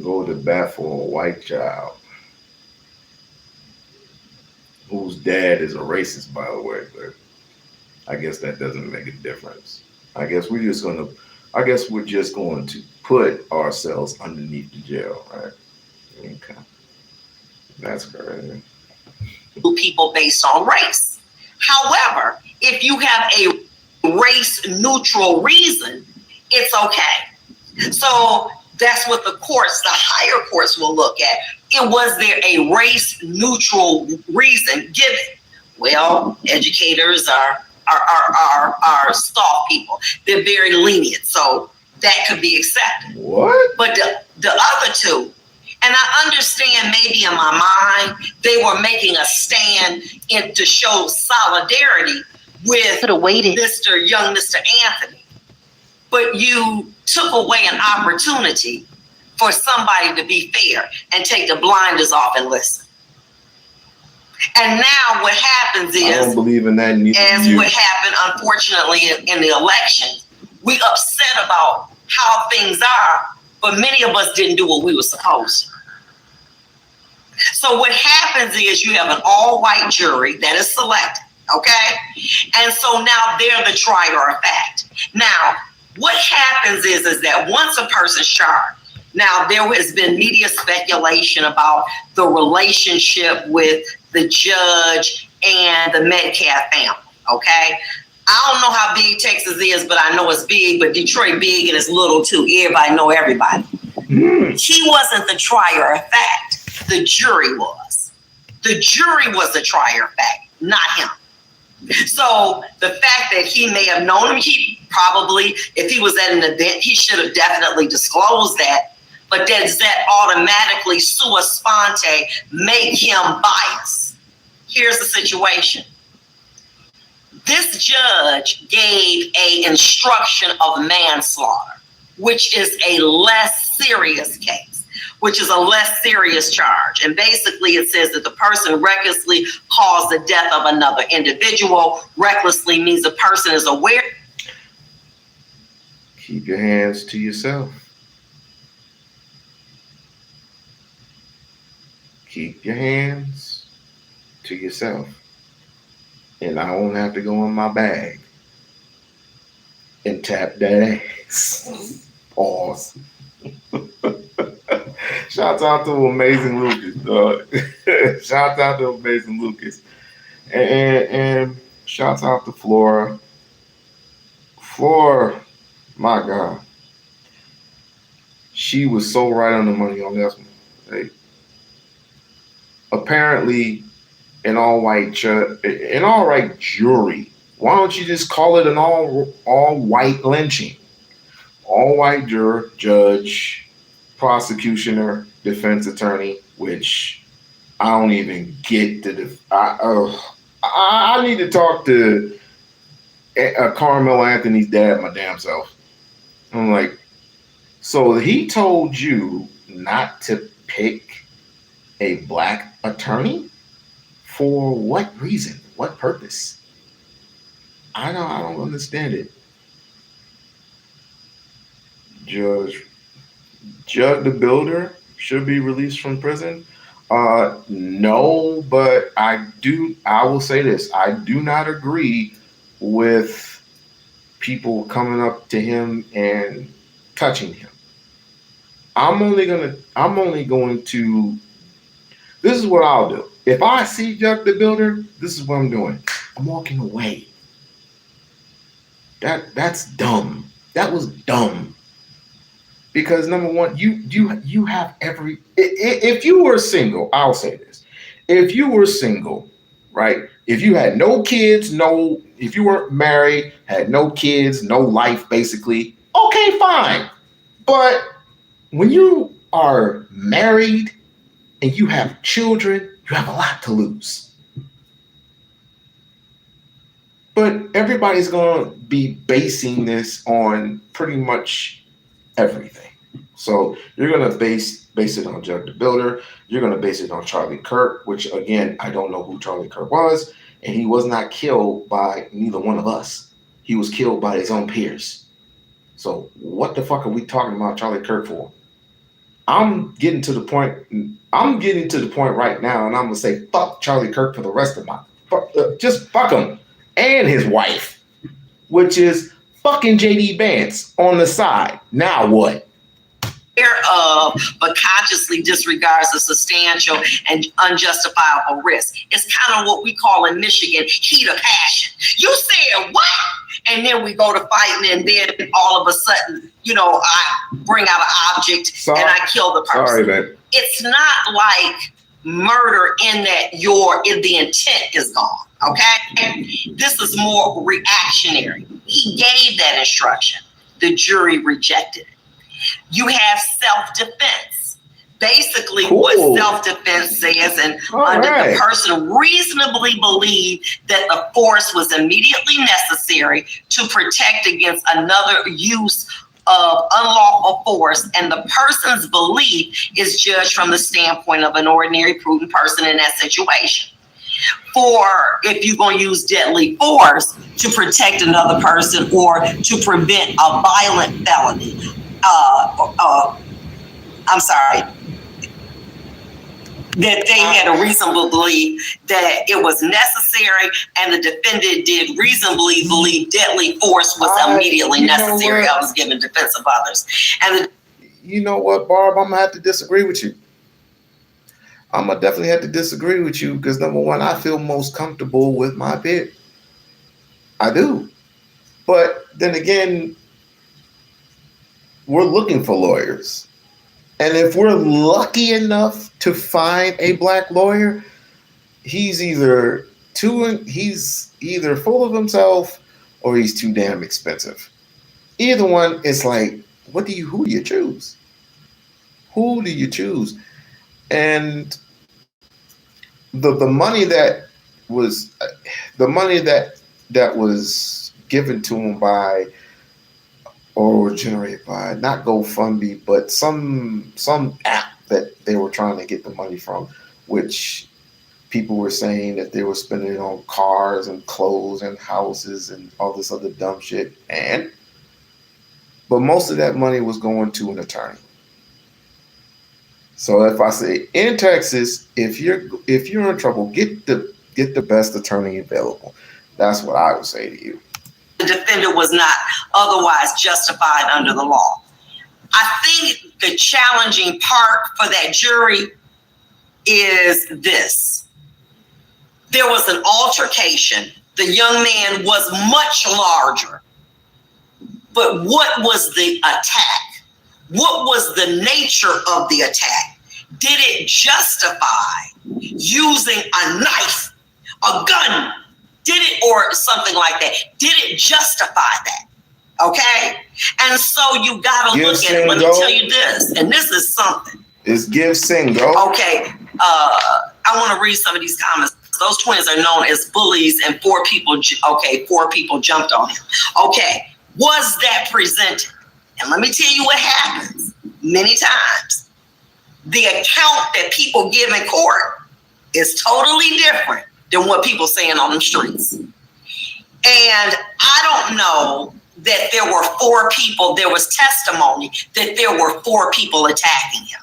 Go to bat for a white child whose dad is a racist, by the way, but I guess that doesn't make a difference. I guess we're just going to put ourselves underneath the jail, right? Okay. That's crazy. People based on race. However, if you have a race neutral reason, it's okay. So that's what the higher courts will look at. Was there a race neutral reason given? Well, educators are soft people. They're very lenient, so that could be accepted. What? But the other two, and I understand maybe in my mind they were making a stand to show solidarity with Mr. Anthony, but you took away an opportunity for somebody to be fair and take the blinders off and listen. And now what happens is, I don't believe in that. What happened, unfortunately, in the election, we upset about how things are, but many of us didn't do what we were supposed to. So what happens is you have an all-white jury that is selected, okay? And so now they're the trier of fact. Now, what happens is that once a person's charged, now there has been media speculation about the relationship with the judge and the Metcalf family, okay? I don't know how big Texas is, but I know it's big, but Detroit big and it's little too. Everybody know everybody. He wasn't the trier of fact. The jury was. The jury was the trier of fact, not him. So the fact that he may have known him, he probably, if he was at an event, he should have definitely disclosed that. But does that automatically sua sponte make him biased? Here's the situation. This judge gave an instruction of manslaughter, which is a less serious case, which is a less serious charge. And basically it says that the person recklessly caused the death of another individual. Recklessly means the person is aware. Keep your hands to yourself. Keep your hands to yourself. And I won't have to go in my bag and tap that ass. Pause. Shout out to Amazing Lucas, dog. Shout out to Amazing Lucas. And shout out to Flora. Flora, my God. She was so right on the money on this one. Like, apparently, an all-white jury. Why don't you just call it an all-white lynching? All-white juror, judge, prosecutioner, defense attorney, which I don't even get to. I need to talk to Carmelo Anthony's dad, my damn self. I'm like, so he told you not to pick a black attorney? For what reason? What purpose? I don't understand it. Judge the Builder should be released from prison. No, but I will say this. I do not agree with people coming up to him and touching him. I'm only going to, this is what I'll do. If I see Judge the Builder, this is what I'm doing. I'm walking away. That's dumb. That was dumb. Because number one, you have every, if you were single, I'll say this. If you were single, right? If you had no kids, if you weren't married, had no kids, no life, basically, okay, fine. But when you are married and you have children, you have a lot to lose. But everybody's going to be basing this on pretty much everything. So you're going to base it on Judge the Builder. You're going to base it on Charlie Kirk, which, again, I don't know who Charlie Kirk was. And he was not killed by neither one of us. He was killed by his own peers. So what the fuck are we talking about Charlie Kirk for? I'm getting to the point right now, and I'm going to say fuck Charlie Kirk for the rest of my... just fuck him. And his wife, which is fucking J.D. Vance on the side. Now what? But consciously disregards the substantial and unjustifiable risk. It's kind of what we call in Michigan heat of passion. You said what? And then we go to fighting, and then all of a sudden, I bring out an object and I kill the person. Sorry, man. It's not like murder in that the intent is gone. Okay? This is more reactionary. He gave that instruction. The jury rejected it. You have self-defense. Basically, what self-defense says, and the person reasonably believed that the force was immediately necessary to protect against another use of unlawful force, and the person's belief is judged from the standpoint of an ordinary, prudent person in that situation. For if you're going to use deadly force to protect another person or to prevent a violent felony, that they had a reasonable belief that it was necessary, and the defendant did reasonably believe deadly force was immediately necessary. I was giving defense of others. And you know what, Barb? I'm going to have to disagree with you. I'm going to definitely have to disagree with you because, number one, I feel most comfortable with my bid. I do. But then again, we're looking for lawyers. And if we're lucky enough to find a black lawyer, he's either full of himself or he's too damn expensive. Either one, it's like, who do you choose? Who do you choose? And the money that was the money that was given to him by or generated by not GoFundMe, but some app that they were trying to get the money from, which people were saying that they were spending it on cars and clothes and houses and all this other dumb shit. But most of that money was going to an attorney. So if I say in Texas, if you're in trouble, get the best attorney available. That's what I would say to you. The defendant was not otherwise justified under the law. I think the challenging part for that jury is this. There was an altercation. The young man was much larger. But what was the attack? What was the nature of the attack? Did it justify using a knife, a gun? Did it, or something like that? Did it justify that? Okay? And so you got to look at it. Let me tell you this, and this is something. It's give single. Okay. I want to read some of these comments. Those twins are known as bullies, and four people jumped on him. Okay. Was that presented? And let me tell you what happens many times. The account that people give in court is totally different than what people saying on the streets. And I don't know that there were four people, there was testimony that there were four people attacking him.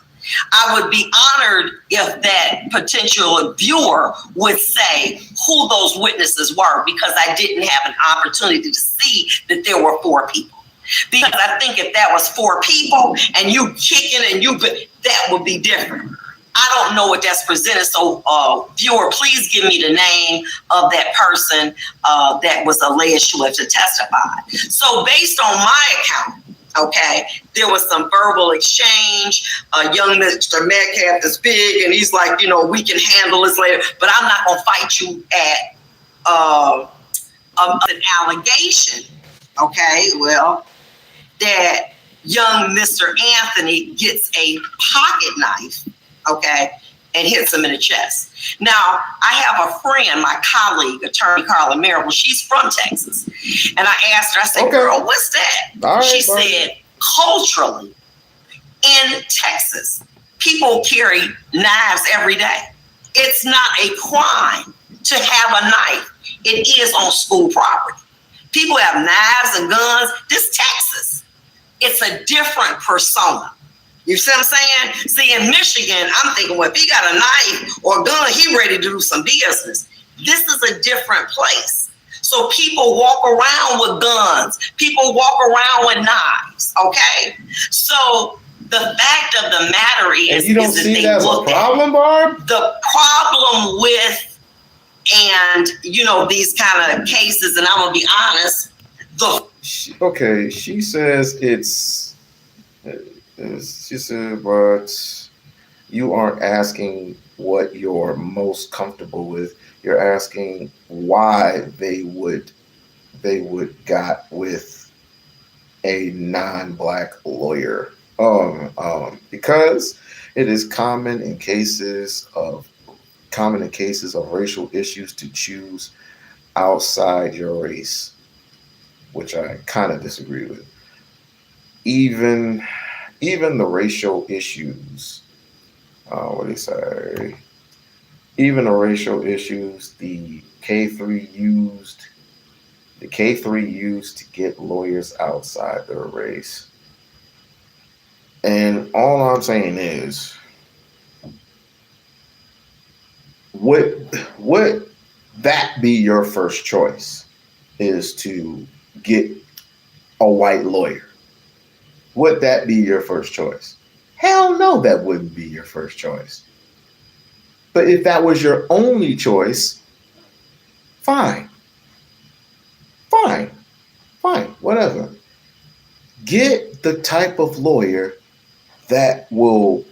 I would be honored if that potential viewer would say who those witnesses were, because I didn't have an opportunity to see that there were four people. Because I think if that was four people and you kicking and that would be different. I don't know what that's presented. So viewer, please give me the name of that person that was alleged to have testified. So based on my account, okay, there was some verbal exchange. Young Mr. Metcalf is big, and he's like, we can handle this later, but I'm not going to fight you at an allegation, okay, well, that young Mr. Anthony gets a pocket knife, okay, and hits him in the chest. Now, I have a friend, my colleague, attorney Carla Marable. She's from Texas. And I asked her, I said, girl, what's that? She said, culturally, in Texas, people carry knives every day. It's not a crime to have a knife. It is on school property. People have knives and guns. This Texas, it's a different persona. You see what I'm saying? See, in Michigan, I'm thinking, well, if he got a knife or a gun, he ready to do some business. This is a different place. So people walk around with guns. People walk around with knives, okay? So the fact of the matter is, and you don't see that as a problem, Barb? The problem with, and, these kind of cases, and I'm going to be honest, she says she said, but you aren't asking what you're most comfortable with. You're asking why they would got with a non-black lawyer. Because it is common in cases of racial issues to choose outside your race, which I kind of disagree with. Even the racial issues, even the racial issues the K3 used to get lawyers outside their race. And all I'm saying is, would that be your first choice, is to get a white lawyer? Would that be your first choice? Hell no, that wouldn't be your first choice. But if that was your only choice, fine, whatever. Get the type of lawyer that would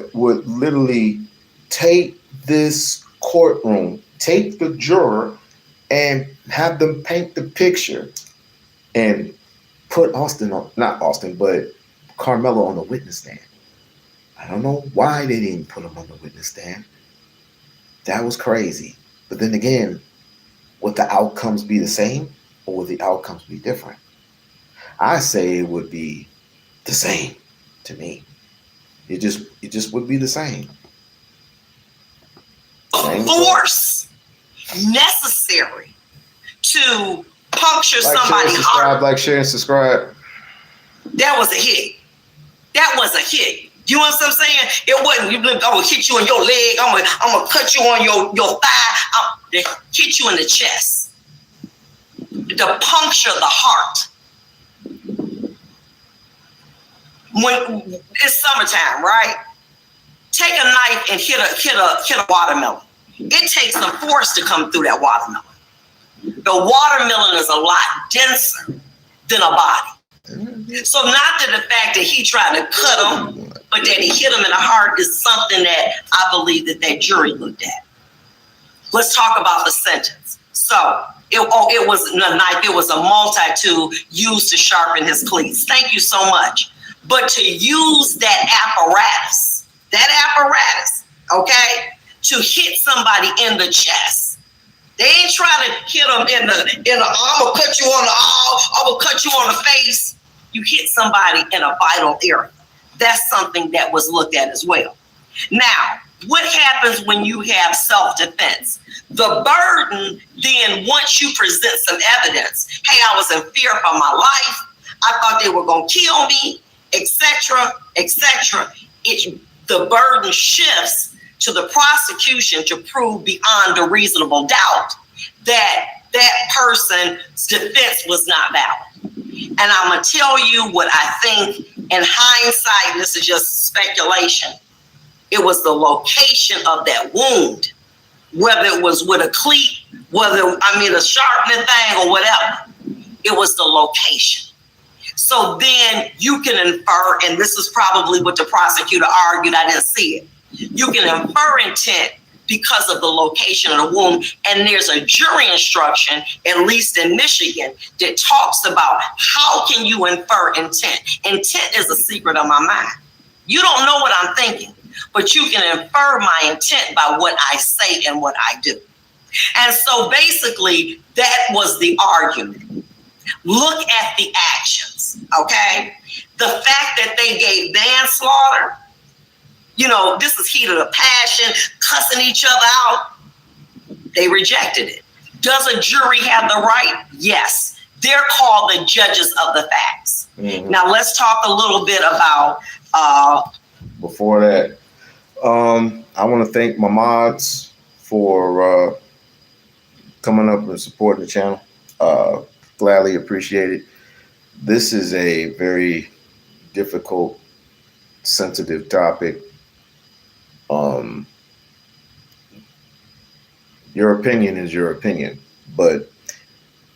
literally take this courtroom, take the juror, and have them paint the picture and put Carmelo on the witness stand. I don't know why they didn't put him on the witness stand. That was crazy. But then again, would the outcomes be the same or would the outcomes be different? I say it would be the same to me. It just would be the same. Force necessary to puncture Like, somebody's share, heart. like, share, and subscribe. That was a hit. That was a hit. You know what I'm saying? It wasn't, I'm gonna hit you in your leg, I'm gonna cut you on your thigh, I'm gonna hit you in the chest. To puncture the heart. When it's summertime, right? Take a knife and hit a watermelon. It takes some force to come through that watermelon. The watermelon is a lot denser than a body. So not that the fact that he tried to cut him, but that he hit him in the heart is something that I believe that jury looked at. Let's talk about the sentence. So it wasn't a knife, it was a multi-tool used to sharpen his cleats. Thank you so much. But to use that apparatus, okay, to hit somebody in the chest. They ain't trying to hit them in the I'm gonna cut you on the I'm gonna cut you on the face. You hit somebody in a vital area. That's something that was looked at as well. Now, what happens when you have self-defense? The burden then, once you present some evidence, hey, I was in fear for my life, I thought they were gonna kill me, etc., etc. The burden shifts to the prosecution to prove beyond a reasonable doubt that that person's defense was not valid. And I'm going to tell you what I think in hindsight, this is just speculation. It was the location of that wound, whether it was with a cleat, a sharpening thing or whatever. It was the location. So then you can infer, and this is probably what the prosecutor argued, I didn't see it. You can infer intent because of the location of the wound. And there's a jury instruction, at least in Michigan, that talks about how can you infer intent. Intent is a secret of my mind. You don't know what I'm thinking, but you can infer my intent by what I say and what I do. And so basically, that was the argument. Look at the actions, okay? The fact that they gave manslaughter, this is heat of the passion, cussing each other out. They rejected it. Does a jury have the right? Yes. They're called the judges of the facts. Mm-hmm. Now let's talk a little bit about... Before that, I want to thank my mods for coming up and supporting the channel. Gladly appreciate it. This is a very difficult, sensitive topic. Your opinion is your opinion, but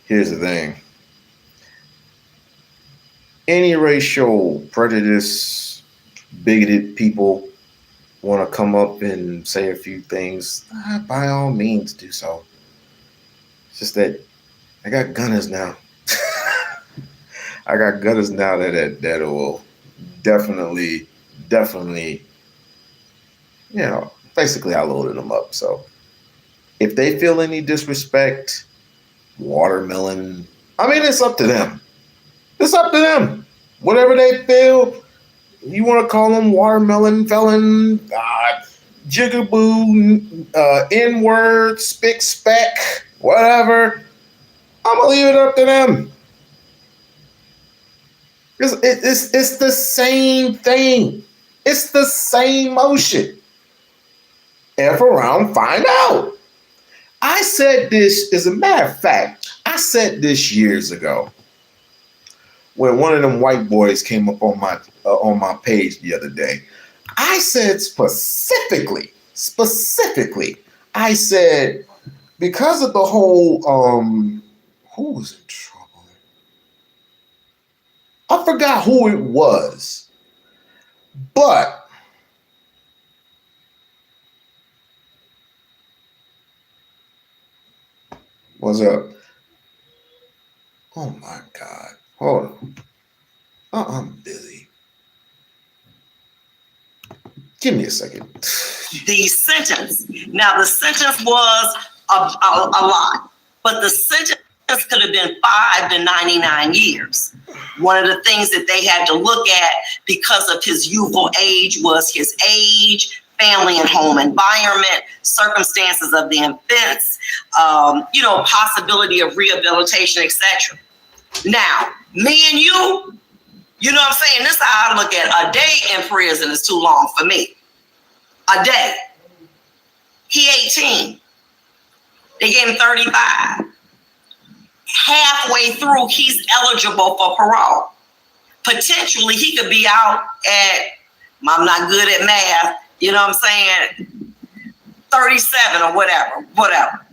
here's the thing. Any racial prejudice, bigoted people want to come up and say a few things, by all means do so. It's just that I got gunners now. I got gunners now that will definitely, basically I loaded them up. So if they feel any disrespect, watermelon, it's up to them. It's up to them. Whatever they feel, you want to call them watermelon, felon, jigaboo, N-word, spick, speck, whatever. I'm going to leave it up to them. It's the same thing. It's the same motion. F around, find out. I said this, as a matter of fact, I said this years ago when one of them white boys came up on my page the other day. I said specifically, I said, because of the whole, who was in trouble? I forgot who it was, but what's up? Oh my God. Hold on. I'm busy. Give me a second. The sentence. Now, the sentence was a lot, but the sentence could have been 5 to 99 years. One of the things that they had to look at because of his youthful age was his age, family and home environment, circumstances of the offense, possibility of rehabilitation, etc. Now, me and you, you know what I'm saying? This is how I look at it. A day in prison is too long for me. A day. He 18. They gave him 35. Halfway through, he's eligible for parole. Potentially, he could be out at, I'm not good at math, you know what I'm saying, 37 or whatever.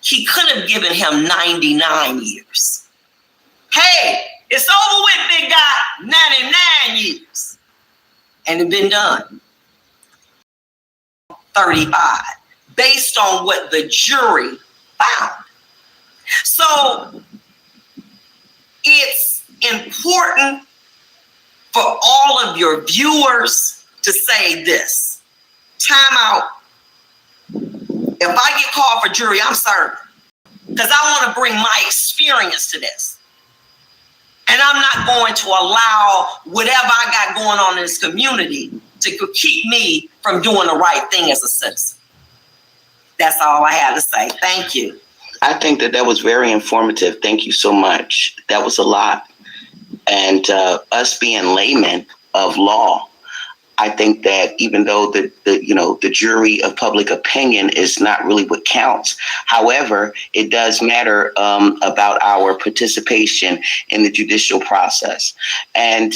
He could have given him 99 years. Hey, it's over with, big guy, 99 years. And it been done. 35, based on what the jury found. So it's important for all of your viewers to say this. Time out. If I get called for jury, I'm serving. Because I want to bring my experience to this. And I'm not going to allow whatever I got going on in this community to keep me from doing the right thing as a citizen. That's all I have to say. Thank you. I think that was very informative. Thank you so much. That was a lot. And us being laymen of law, I think that even though the jury of public opinion is not really what counts, however, it does matter about our participation in the judicial process, and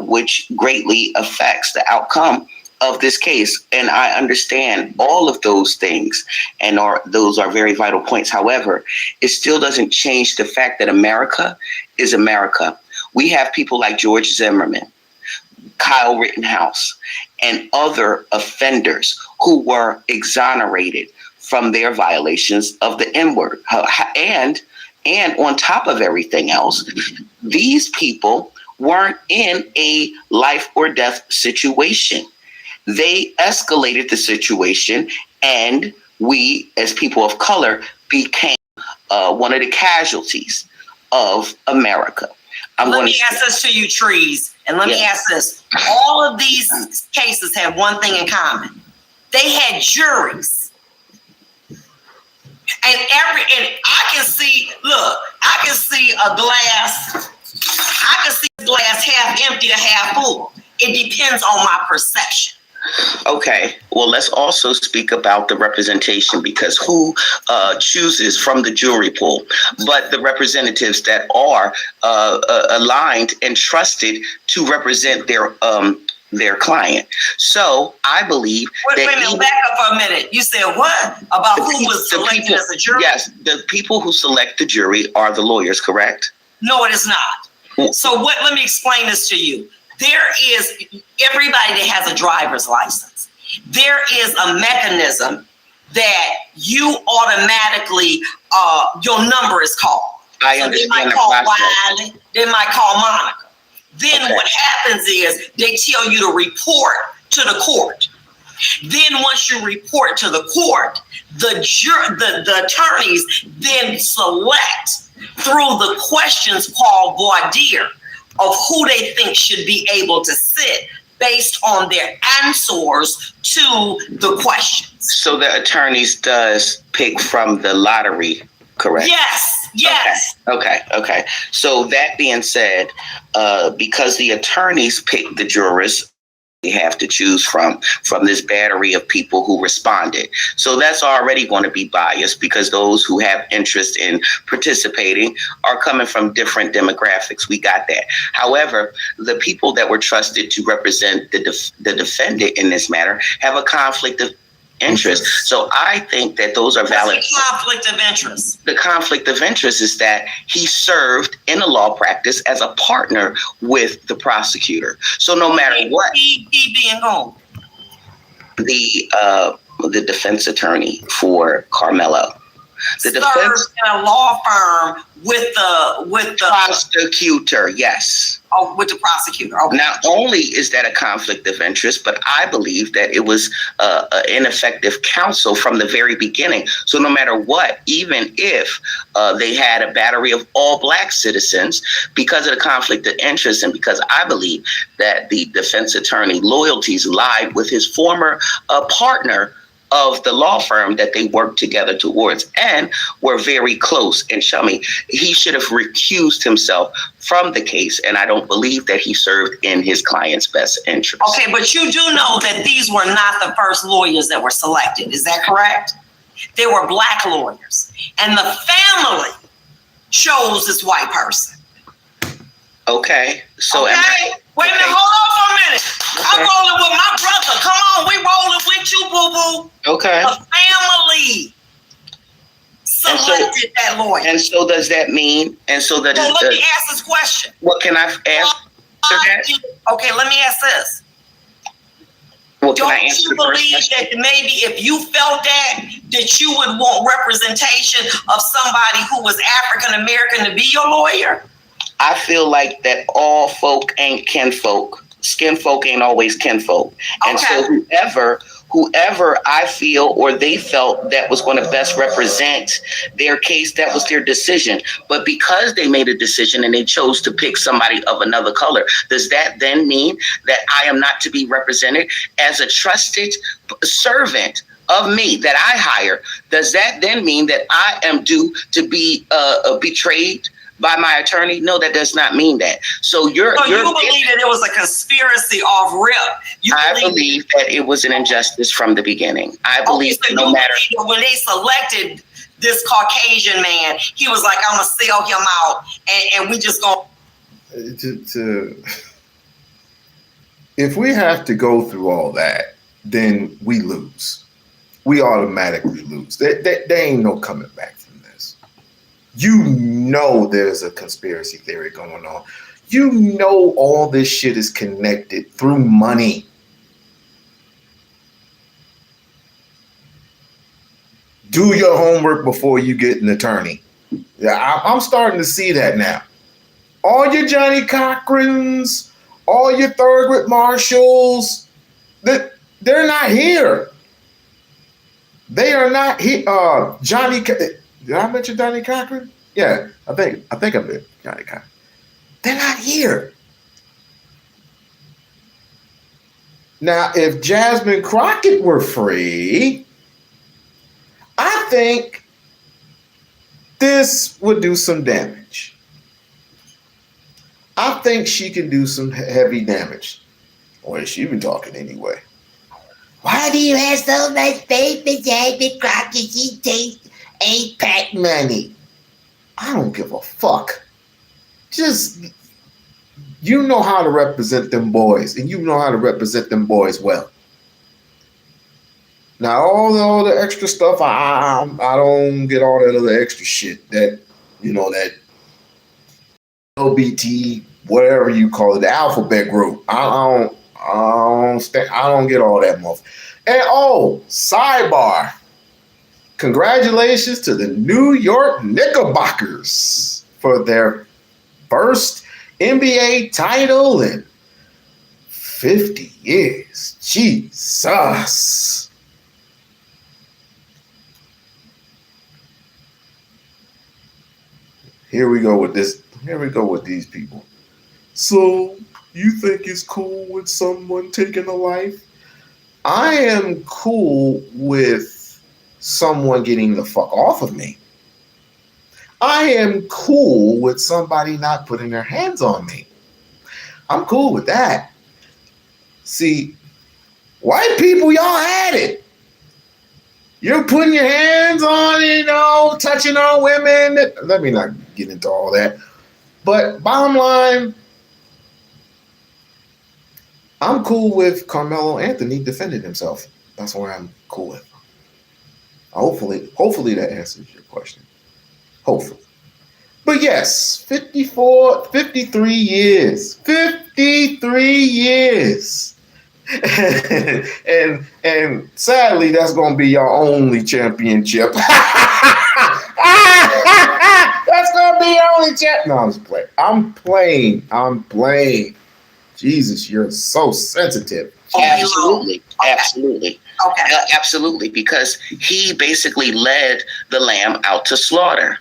which greatly affects the outcome of this case. And I understand all of those things, and those are very vital points. However, it still doesn't change the fact that America is America. We have people like George Zimmerman, Kyle Rittenhouse, and other offenders who were exonerated from their violations of the N-word. And on top of everything else, these people weren't in a life or death situation. They escalated the situation, and we, as people of color, became one of the casualties of America. Let me ask this to you, Trees, and let me ask this. All of these cases have one thing in common. They had juries. And I can see a glass half empty or half full. It depends on my perception. Okay, well, let's also speak about the representation, because who chooses from the jury pool but the representatives that are aligned and trusted to represent their client. So I believe Wait a minute, back up for a minute. You said what? About who was selected as a jury? Yes, the people who select the jury are the lawyers, correct? No, it is not. So let me explain this to you. There is everybody that has a driver's license. There is a mechanism that you automatically, your number is called. I understand. They might call Wiley, they might call Monica. Then what happens is they tell you to report to the court. Then once you report to the court, the attorneys then select through the questions called voir dire of who they think should be able to sit based on their answers to the questions. So the attorneys does pick from the lottery, correct? Yes. Okay. So that being said, because the attorneys pick the jurors, we have to choose from this battery of people who responded. So that's already going to be biased, because those who have interest in participating are coming from different demographics. We got that. However, the people that were trusted to represent the defendant in this matter have a conflict of interest. So I think that those are valid. What's the conflict of interest? The conflict of interest is that he served in a law practice as a partner with the prosecutor. So no matter what, he being who? The defense attorney for Carmelo. The served defense in a law firm with the prosecutor, yes. Oh, with the prosecutor. Okay. Not only is that a conflict of interest, but I believe that it was ineffective counsel from the very beginning. So no matter what, even if they had a battery of all black citizens, because of the conflict of interest and because I believe that the defense attorney loyalties lied with his former partner of the law firm that they worked together towards and were very close. And Shami, he should have recused himself from the case. And I don't believe that he served in his client's best interest. Okay, but you do know that these were not the first lawyers that were selected. Is that correct? They were black lawyers. And the family chose this white person. Okay. So wait a minute, hold on for a minute. Okay. I'm rolling with my brother. Come on, we rolling with you, boo-boo. Okay. The family selected that lawyer. And so does that mean, Well, let me ask this question. What can I ask? Okay, let me ask this. Well, can I Don't answer you the first believe question? that maybe if you felt that you would want representation of somebody who was African American to be your lawyer? I feel like that all folk ain't kinfolk. Skin folk ain't always kinfolk. And so whoever I feel or they felt that was going to best represent their case, that was their decision. But because they made a decision and they chose to pick somebody of another color, does that then mean that I am not to be represented as a trusted servant of me that I hire? Does that then mean that I am due to be betrayed by my attorney? No, that does not mean that. So you believe that it was a conspiracy off rip. I believe that it was an injustice from the beginning. I believe no matter when they selected this Caucasian man, he was like, I'm gonna sell him out, and we just gonna. If we have to go through all that, then we lose. We automatically lose. There ain't no coming back from this. You know there's a conspiracy theory going on. You know all this shit is connected through money. Do your homework before you get an attorney. Yeah, I'm starting to see that now. All your Johnny Cochrans, all your Thurgood Marshalls, they're not here. They are not here. Did I mention Johnny Cochran? Yeah, I think I mentioned Johnny Cochran. They're not here. Now, if Jasmine Crockett were free, I think this would do some damage. I think she can do some heavy damage. Or is she even talking anyway? Why do you have so much faith in Jasmine Crockett? She takes APAC money. I don't give a fuck. Just, you know how to represent them boys, and you know how to represent them boys well. Now, all the extra stuff, I don't get all that other extra shit that, that LBT, whatever you call it, the alphabet group. I don't get all that muff. And sidebar. Congratulations to the New York Knickerbockers for their first NBA title in 50 years. Jesus. Here we go with this. Here we go with these people. So, you think it's cool with someone taking a life? I am cool with someone getting the fuck off of me. I am cool with somebody not putting their hands on me. I'm cool with that. See, white people, y'all had it. You're putting your hands on, touching on women. Let me not get into all that. But bottom line, I'm cool with Carmelo Anthony defending himself. That's what I'm cool with. Hopefully that answers your question. Hopefully. But yes, 53 years. 53 years and sadly, that's gonna be your only championship. That's gonna be your only champ. No, I'm just playing. I'm playing. Jesus, you're so sensitive. Absolutely. Absolutely, because he basically led the lamb out to slaughter.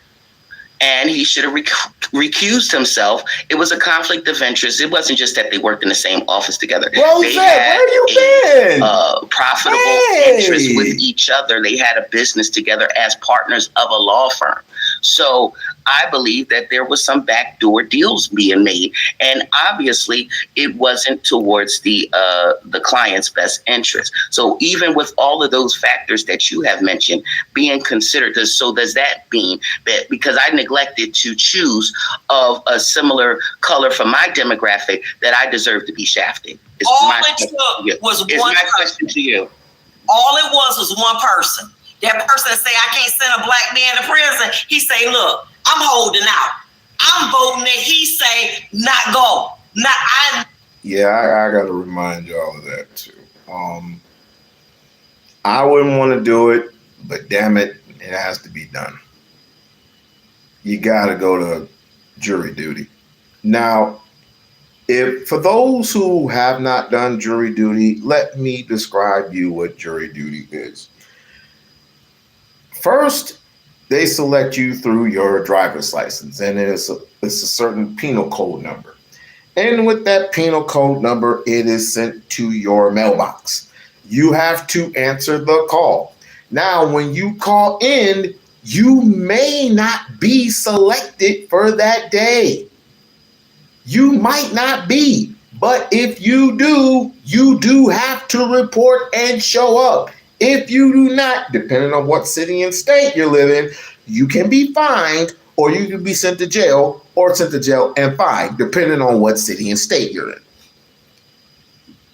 And he should have recused himself. It was a conflict of interest. It wasn't just that they worked in the same office together. Rose, they had where you been? Profitable interest with each other. They had a business together as partners of a law firm. So I believe that there was some backdoor deals being made, and obviously it wasn't towards the client's best interest. So even with all of those factors that you have mentioned being considered, so does that mean that because I neglected to choose of a similar color for my demographic that I deserve to be shafted? All it took was one question to you. All it was one person. That person say, I can't send a black man to prison. He say, look, I'm holding out. I'm voting that he say, not go. Not I. Yeah, I got to remind y'all of that too. I wouldn't want to do it, but damn it, it has to be done. You got to go to jury duty. Now, if for those who have not done jury duty, let me describe you what jury duty is. First, they select you through your driver's license, and it's a certain penal code number. And with that penal code number, it is sent to your mailbox. You have to answer the call. Now, when you call in, you may not be selected for that day. You might not be, but if you do have to report and show up. If you do not, depending on what city and state you live in, you can be fined or you can be sent to jail and fined, depending on what city and state you're in.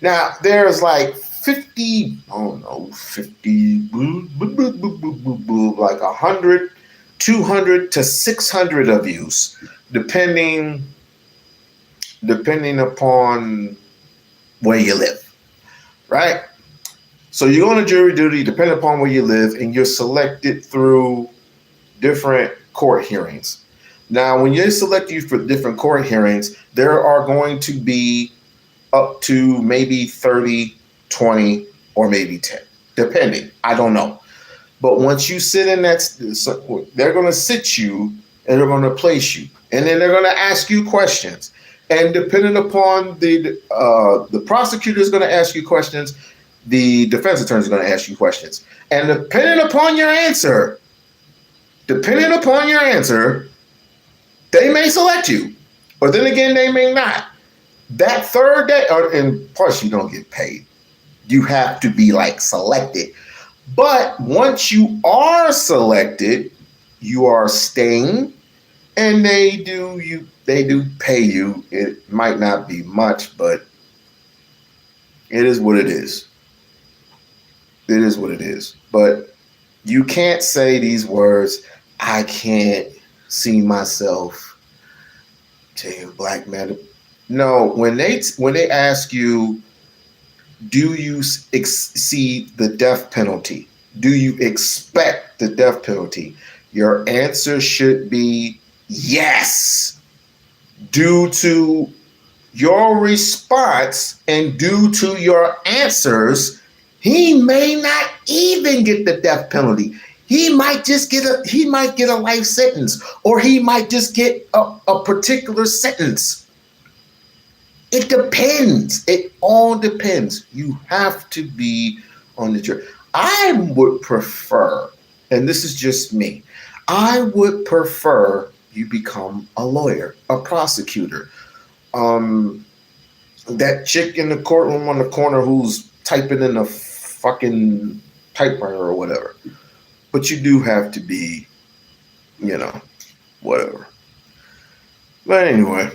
Now, there's like 50, like 100, 200 to 600 of you, depending upon where you live, right? So you go on jury duty, depending upon where you live, and you're selected through different court hearings. Now, when they select you for different court hearings, there are going to be up to maybe 30, 20, or maybe 10, depending. I don't know. But once you sit in that, they're going to sit you and they're going to place you. And then they're going to ask you questions. And depending upon the prosecutor is going to ask you questions, the defense attorney is going to ask you questions. And depending upon your answer, they may select you. But then again, they may not. That third day, and plus you don't get paid. You have to be like selected. But once you are selected, you are staying, and they do pay you. It might not be much, but it is what it is. It is what it is. But you can't say these words, I can't see myself taking a black man. No, when they ask you, do you see the death penalty? Do you expect the death penalty? Your answer should be yes. Due to your response and due to your answers, he may not even get the death penalty. He might get a life sentence, or he might just get a particular sentence. It depends. It all depends. You have to be on the jury. I would prefer, and this is just me, I would prefer you become a lawyer, a prosecutor. That chick in the courtroom on the corner who's typing in a fucking typewriter or whatever. But you do have to be, whatever. But anyway,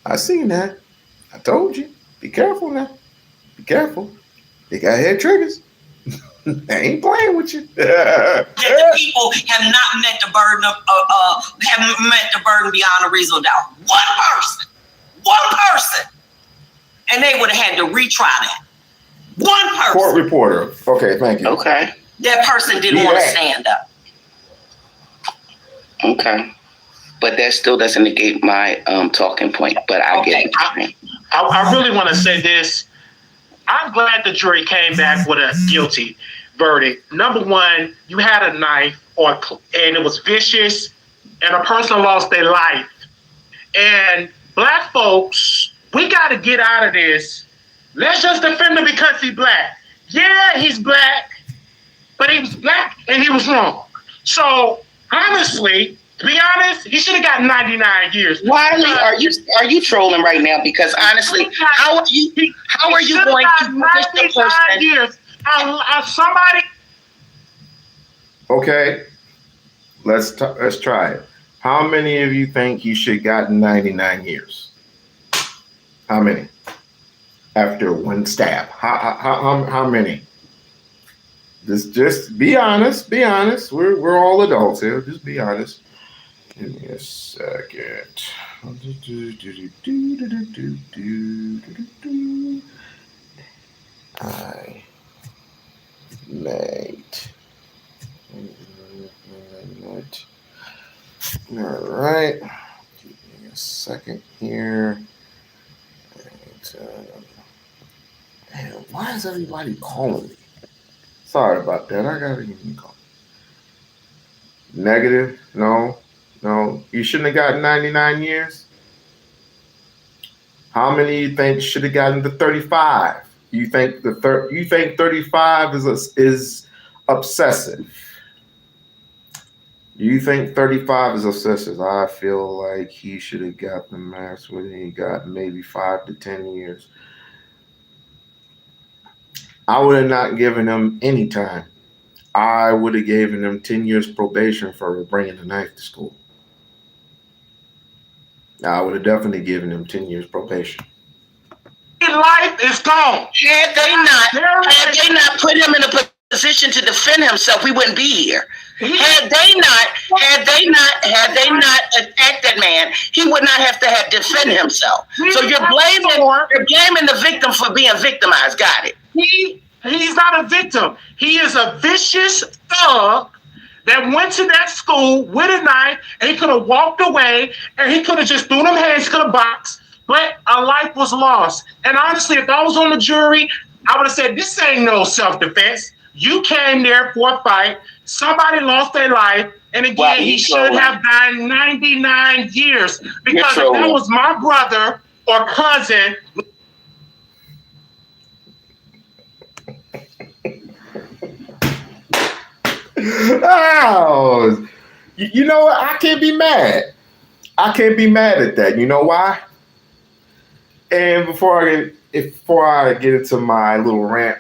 I seen that. I told you. Be careful now. Be careful. They got head triggers. They ain't playing with you. That the people have not met the burden beyond a reasonable doubt. One person, and they would have had to retry that. One person. Court reporter. Okay, thank you. Okay. That person didn't want to stand up. Okay. But that still doesn't negate my talking point. But I get it. I really want to say this. I'm glad the jury came back with a guilty verdict. Number one, you had a knife, and it was vicious, and a person lost their life. And black folks, we got to get out of this. Let's just defend him because he's black. Yeah, he's black, but he was black and he was wrong. So honestly, to be honest, he should have got 99 years. Wiley, are you trolling right now? Because honestly, how are you going to punish the person? Years. Somebody. Okay, let's try it. How many of you think he should have gotten 99 years? How many? After one stab, how many? Just be honest. Be honest. We're all adults here. Just be honest. Give me a second. I mate. All right. Give me a second here. Man, why is everybody calling me? Sorry about that. I gotta give you a call. Negative? No. You shouldn't have gotten 99 years. How many you think should have gotten the 35? You think 35 is obsessive? You think 35 is obsessive? I feel like he should have got the max when he got maybe 5 to 10 years. I would have not given him any time. I would have given him 10 years probation for bringing a knife to school. I would have definitely given him 10 years probation. Life is gone. Had they not put him in a position to defend himself, we wouldn't be here. Had they not attacked that man, he would not have to have defend himself. So you're blaming the victim for being victimized. Got it. He's not a victim. He is a vicious thug that went to that school with a knife, and he could have walked away, and he could have just threw them hands, could have boxed, but a life was lost. And honestly, if I was on the jury, I would have said, this ain't no self-defense. You came there for a fight. Somebody lost their life. And again, he should have died 99 years. Because if that was my brother or cousin. Oh, you know what? I can't be mad. I can't be mad at that. You know why? And before I get into my little rant,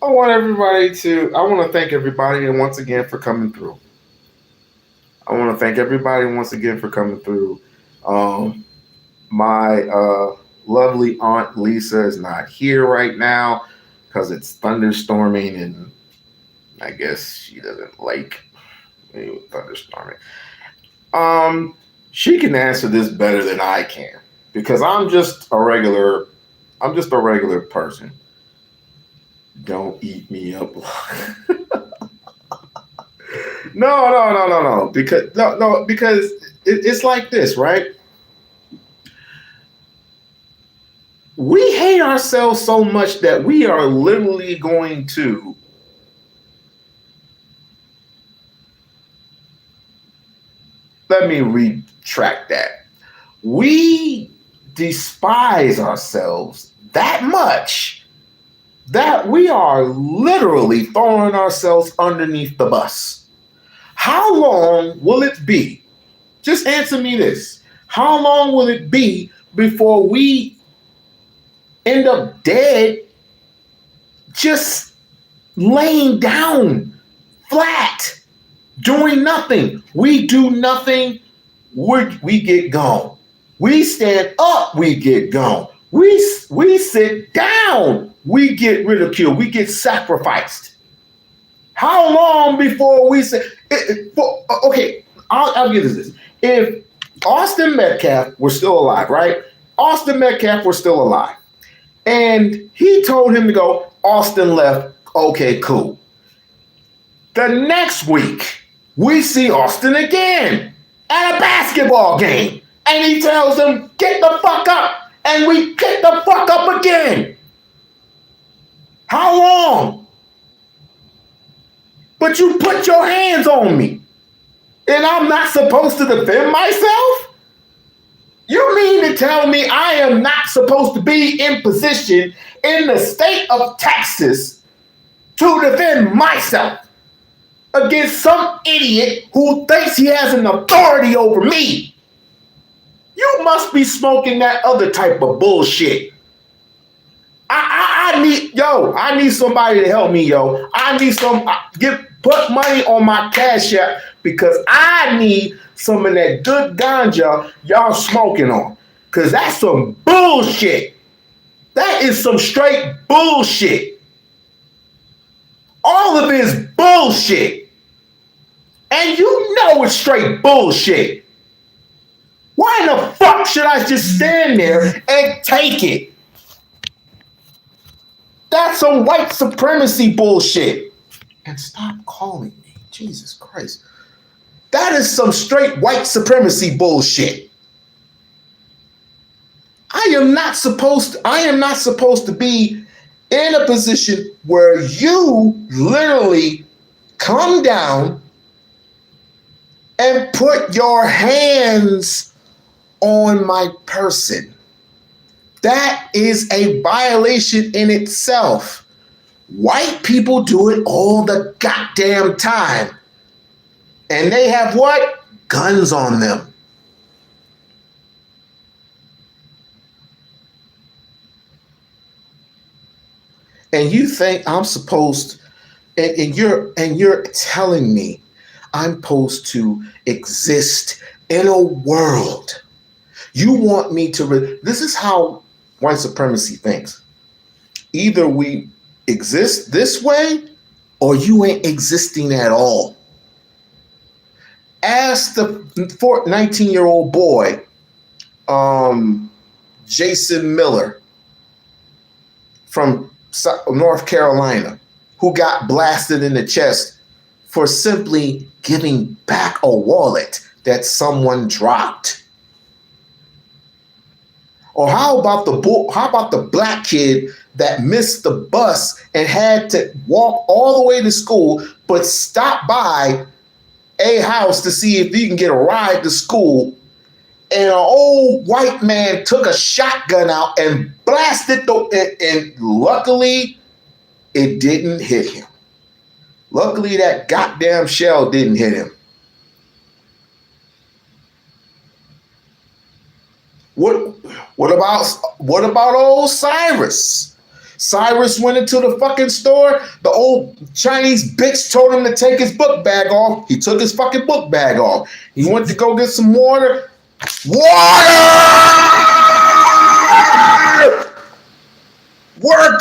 I want to thank everybody and once again for coming through. My lovely Aunt Lisa is not here right now because it's thunderstorming and I guess she doesn't like thunderstorming. She can answer this better than I can because I'm just a regular person. Don't eat me up. No. Because it's like this, right? We hate ourselves so much that we are literally going to let me retract that. We despise ourselves that much that we are literally throwing ourselves underneath the bus. How long will it be? Just answer me this. How long will it be before we end up dead, just laying down flat, doing nothing? We do nothing, we get gone. We stand up, we get gone. We sit down, we get ridiculed, we get sacrificed. How long before we say, okay, I'll give this. If Austin Metcalf were still alive, right? Austin Metcalf were still alive. And he told him to go. Austin left. Okay, cool. The next week, we see Austin again at a basketball game. And he tells him, get the fuck up. And we get the fuck up again. How long? But you put your hands on me. And I'm not supposed to defend myself? You mean to tell me I am not supposed to be in position in the state of Texas to defend myself against some idiot who thinks he has an authority over me? You must be smoking that other type of bullshit. I need somebody to help me, yo. I need put money on my Cash App because I need some of that good ganja y'all smoking on. Because that's some bullshit. That is some straight bullshit. All of it is bullshit. And you know it's straight bullshit. Why in the fuck should I just stand there and take it? That's some white supremacy bullshit. And stop calling me. Jesus Christ. That is some straight white supremacy bullshit. I am not supposed to be in a position where you literally come down and put your hands on my person. That is a violation in itself. White people do it all the goddamn time. And they have what? Guns on them. And you think I'm supposed, and you're telling me I'm supposed to exist in a world. You want me to, this is how white supremacy thinks. Either we exist this way or you ain't existing at all. Ask the 19-year-old boy, Jason Miller from North Carolina, who got blasted in the chest for simply giving back a wallet that someone dropped. Or how about the black kid that missed the bus and had to walk all the way to school, but stop by a house to see if he can get a ride to school, and an old white man took a shotgun out and blasted and luckily it didn't hit him. Luckily that goddamn shell didn't hit him. What about old Cyrus? Cyrus went into the fucking store. The old Chinese bitch told him to take his book bag off. He took his fucking book bag off. He went to go get some water. Water! We're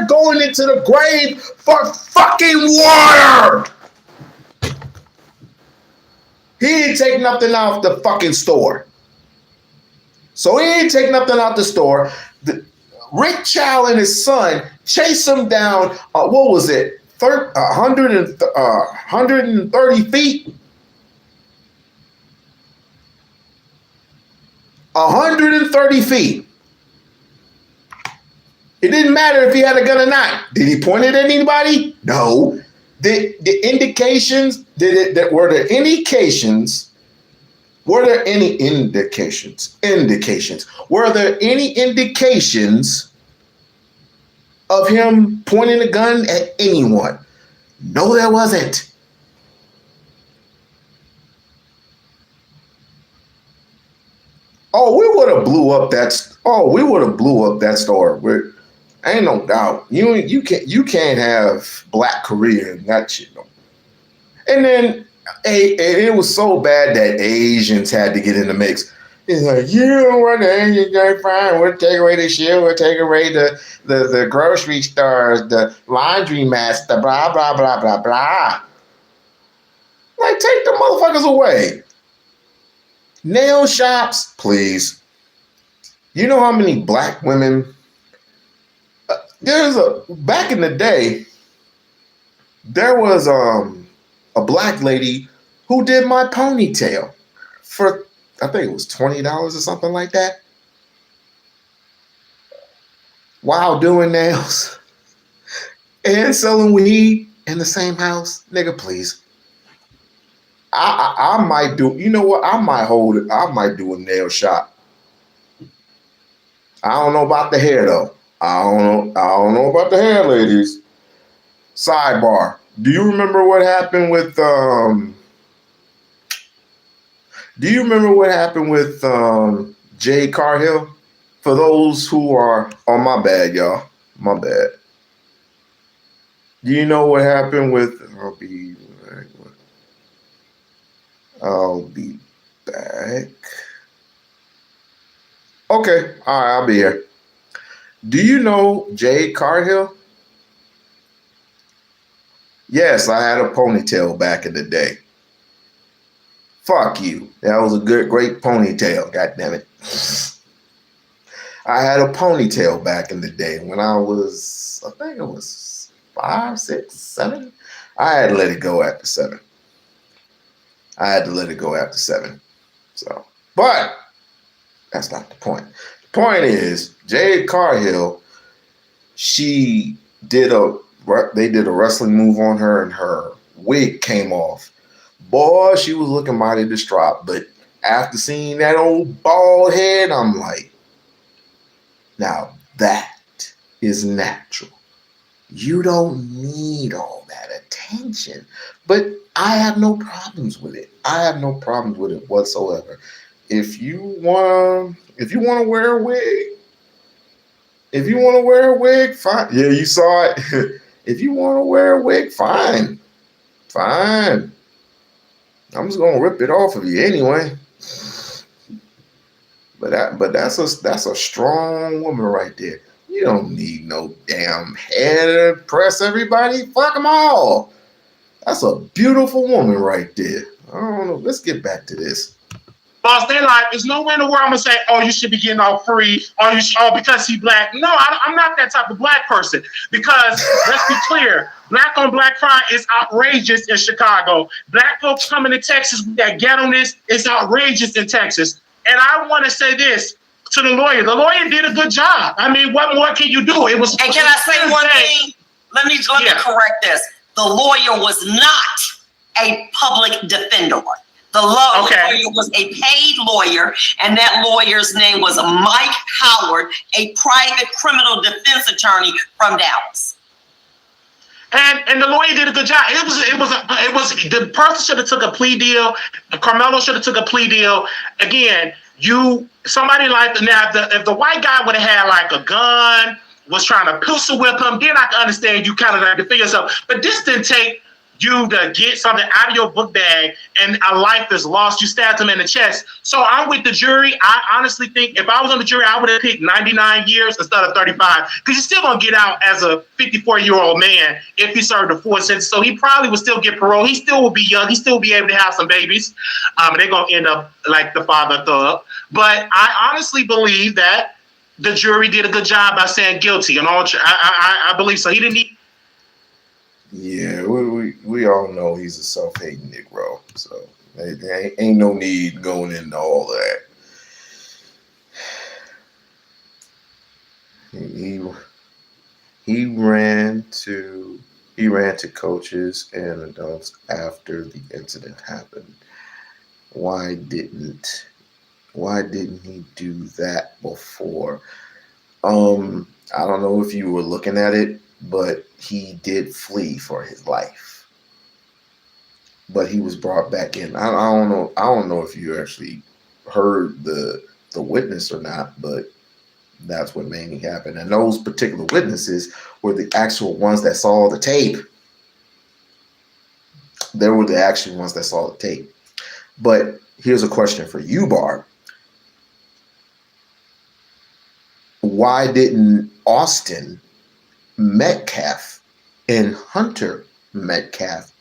going into the grave for fucking water. He didn't take nothing out the fucking store. So he didn't take nothing out the store. Rick Chow and his son chased him down, what was it, 130 feet? 130 feet. It didn't matter if he had a gun or not. Did he point it at anybody? No. Were there any indications of him pointing a gun at anyone? No, there wasn't. We would have blew up that store. Ain't no doubt. You can't have Black Korea and that shit. No. And then it was so bad that Asians had to get in the mix. It's like, you know what, the Asians are fine. We'll take away the shit. We'll take away the grocery stores, the laundry mats, the blah, blah, blah, blah, blah. Like, take the motherfuckers away. Nail shops, please. You know how many black women back in the day, there was a black lady who did my ponytail for, I think it was $20 or something like that, while doing nails and selling weed in the same house. Nigga, please. I might do, you know what? I might do a nail shop. I don't know about the hair though. I don't know about the hair, ladies. Sidebar. Do you remember what happened with Jay Carhill? For those who are, oh my bad, y'all. My bad. Do you know what happened with I'll be back. Okay, all right, I'll be here. Do you know Jay Carhill? Yes, I had a ponytail back in the day. Fuck you. That was a great ponytail. God damn it. I had a ponytail back in the day when I was, I think it was 5, 6, 7. I had to let it go after 7. So, but that's not the point. The point is, Jade Carhill, they did a wrestling move on her and her wig came off. Boy, she was looking mighty distraught. But after seeing that old bald head, I'm like, now that is natural. You don't need all that attention. But I have no problems with it. Whatsoever. If you want to wear a wig, fine. Yeah, you saw it. If you want to wear a wig, fine. I'm just gonna rip it off of you anyway. But that's a strong woman right there. You don't need no damn hair to impress everybody. Fuck them all. That's a beautiful woman right there. I don't know. Let's get back to this. Boss, they like, there's nowhere in the world I'm gonna say, oh, you should be getting off free, or because he's black. No, I'm not that type of black person. Because let's be clear, black on black crime is outrageous in Chicago. Black folks coming to Texas with that ghetto-ness is outrageous in Texas. And I want to say this to the lawyer. The lawyer did a good job. I mean, what more can you do? It was. And can I say one thing? Let me correct this. The lawyer was not a public defender. The lawyer was a paid lawyer, and that lawyer's name was Mike Howard, a private criminal defense attorney from Dallas. And the lawyer did a good job. It was the person should have took a plea deal. Carmelo should have took a plea deal. Again, somebody like if the white guy would have had like a gun, was trying to pistol whip him, then I can understand you kind of like to figure yourself. But this didn't take you to get something out of your book bag and a life is lost. You stabbed him in the chest. So I'm with the jury. I honestly think if I was on the jury, I would have picked 99 years instead of 35, because you're still going to get out as a 54-year-old man if he served a 4 sentence. So he probably would still get parole. He still will be young. He still will be able to have some babies. They're going to end up like the father thug. But I honestly believe that the jury did a good job by saying guilty. And I believe so. He didn't need. Yeah, we all know he's a self-hating Negro, so there ain't no need going into all that. He ran to coaches and adults after the incident happened. Why didn't he do that before? I don't know if you were looking at it, but he did flee for his life. But he was brought back in. I don't know if you actually heard the witness or not, but that's what mainly happened. And those particular witnesses were the actual ones that saw the tape. They were the actual ones that saw the tape. But here's a question for you, Barb. Why didn't Austin Metcalf and Hunter Metcalf,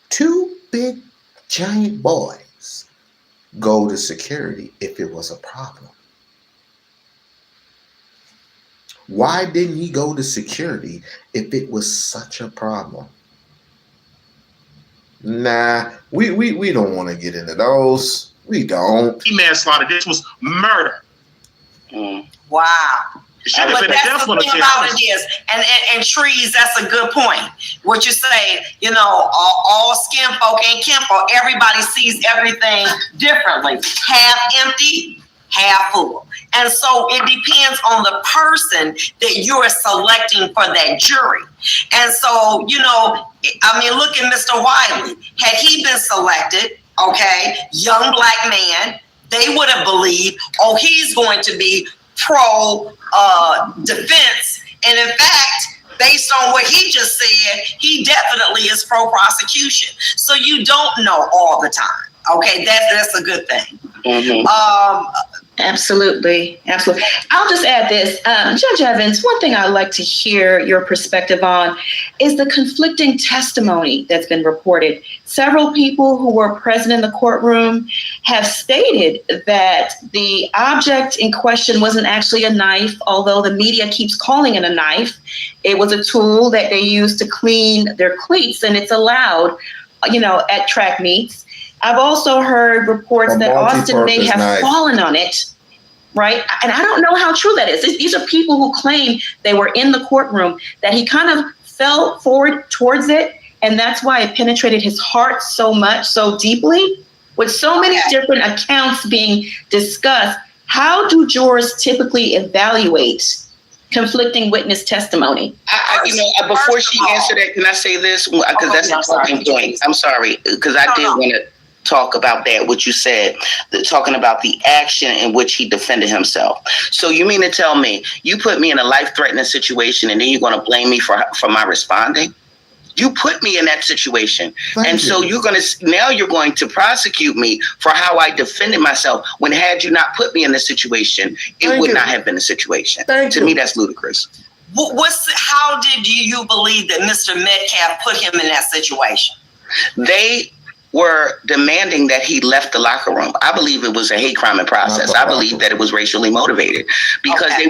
two big giant boys, go to security if it was a problem? Why didn't he go to security if it was such a problem? Nah, we don't want to get into those. We don't. Manslaughter. This was murder. Wow. Should have But been a that's death the penalty. thing about it is, and trees, that's a good point. What you say, you know, all skin folk ain't kin folk. Everybody sees everything differently. Half empty, half full. And so it depends on the person that you're selecting for that jury. And so, you know, I mean, look at Mr. Wiley. Had he been selected, okay, young black man, they would have believed, oh, he's going to be pro defense. And in fact, based on what he just said, he definitely is pro prosecution. So you don't know all the time. Okay, that's a good thing. Absolutely. I'll just add this. Judge Evans, one thing I'd like to hear your perspective on is the conflicting testimony that's been reported. Several people who were present in the courtroom have stated that the object in question wasn't actually a knife, although the media keeps calling it a knife. It was a tool that they used to clean their cleats, and it's allowed, you know, at track meets. I've also heard reports that Austin may have fallen on it, right? And I don't know how true that is. These are people who claim they were in the courtroom, that he kind of fell forward towards it, and that's why it penetrated his heart so much, so deeply. With so many different accounts being discussed, how do jurors typically evaluate conflicting witness testimony? Before she answered that, can I say this? Because that's a talking point. I'm sorry, because I did want to talk about that, what you said, talking about the action in which he defended himself. So you mean to tell me you put me in a life-threatening situation and then you're going to blame me for my responding? You put me in that situation. So you're going to prosecute me for how I defended myself, when had you not put me in this situation, it would not have been a situation. To me, that's ludicrous. How did you believe that Mr. Metcalf put him in that situation? They were demanding that he left the locker room. I believe it was a hate crime in process. I believe that it was racially motivated because they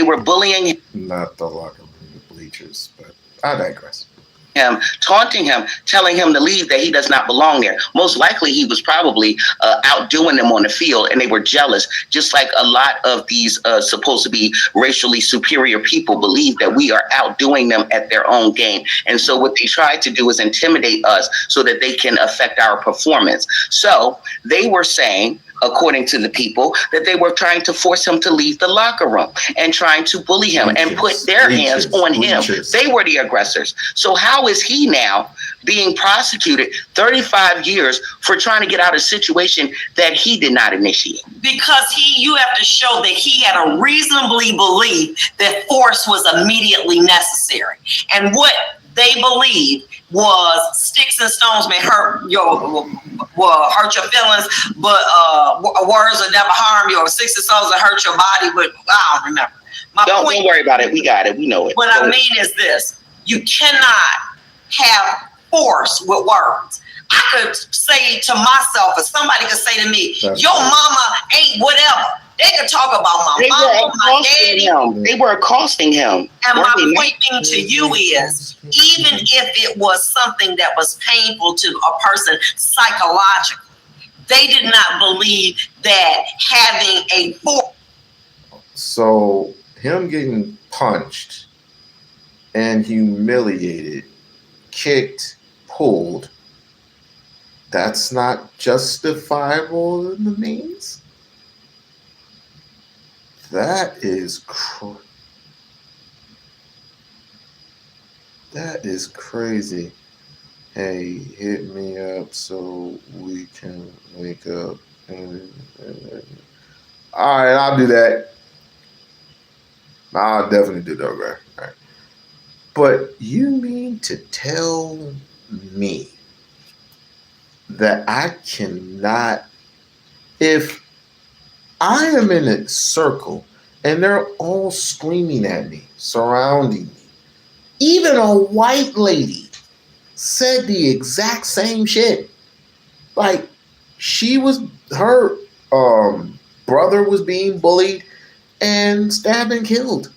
were bullying. Not the locker room, the bleachers, but I digress. Him, taunting him, telling him to leave, that he does not belong there. Most likely he was probably outdoing them on the field, and they were jealous, just like a lot of these supposed to be racially superior people believe that we are outdoing them at their own game. And so what they try to do is intimidate us so that they can affect our performance. So they were saying, according to the people, that they were trying to force him to leave the locker room and trying to bully him and put their hands on him. They were the aggressors. So how is he now being prosecuted 35 years for trying to get out of a situation that he did not initiate? Because you have to show that he had a reasonably belief that force was immediately necessary. And what they believed was sticks and stones may hurt your feelings, but words will never harm you. Or sticks and stones will hurt your body, but I don't remember. Don't worry about it. We got it. We know it. What I mean is this: you cannot have force with words. I could say to myself, or somebody could say to me, "Your mama ain't whatever." They could talk about my mama, my daddy. They were accosting him. And my point being to you is, even if it was something that was painful to a person psychologically, they did not believe that having a force. So him getting punched and humiliated, kicked, pulled, that's not justifiable in the means? That is crazy. Hey, hit me up so we can wake up. All right, I'll do that. I'll definitely do that, right? All right. But you mean to tell me that I cannot, if I am in a circle and they're all screaming at me, surrounding me, even a white lady said the exact same shit. Like, her brother was being bullied and stabbed and killed.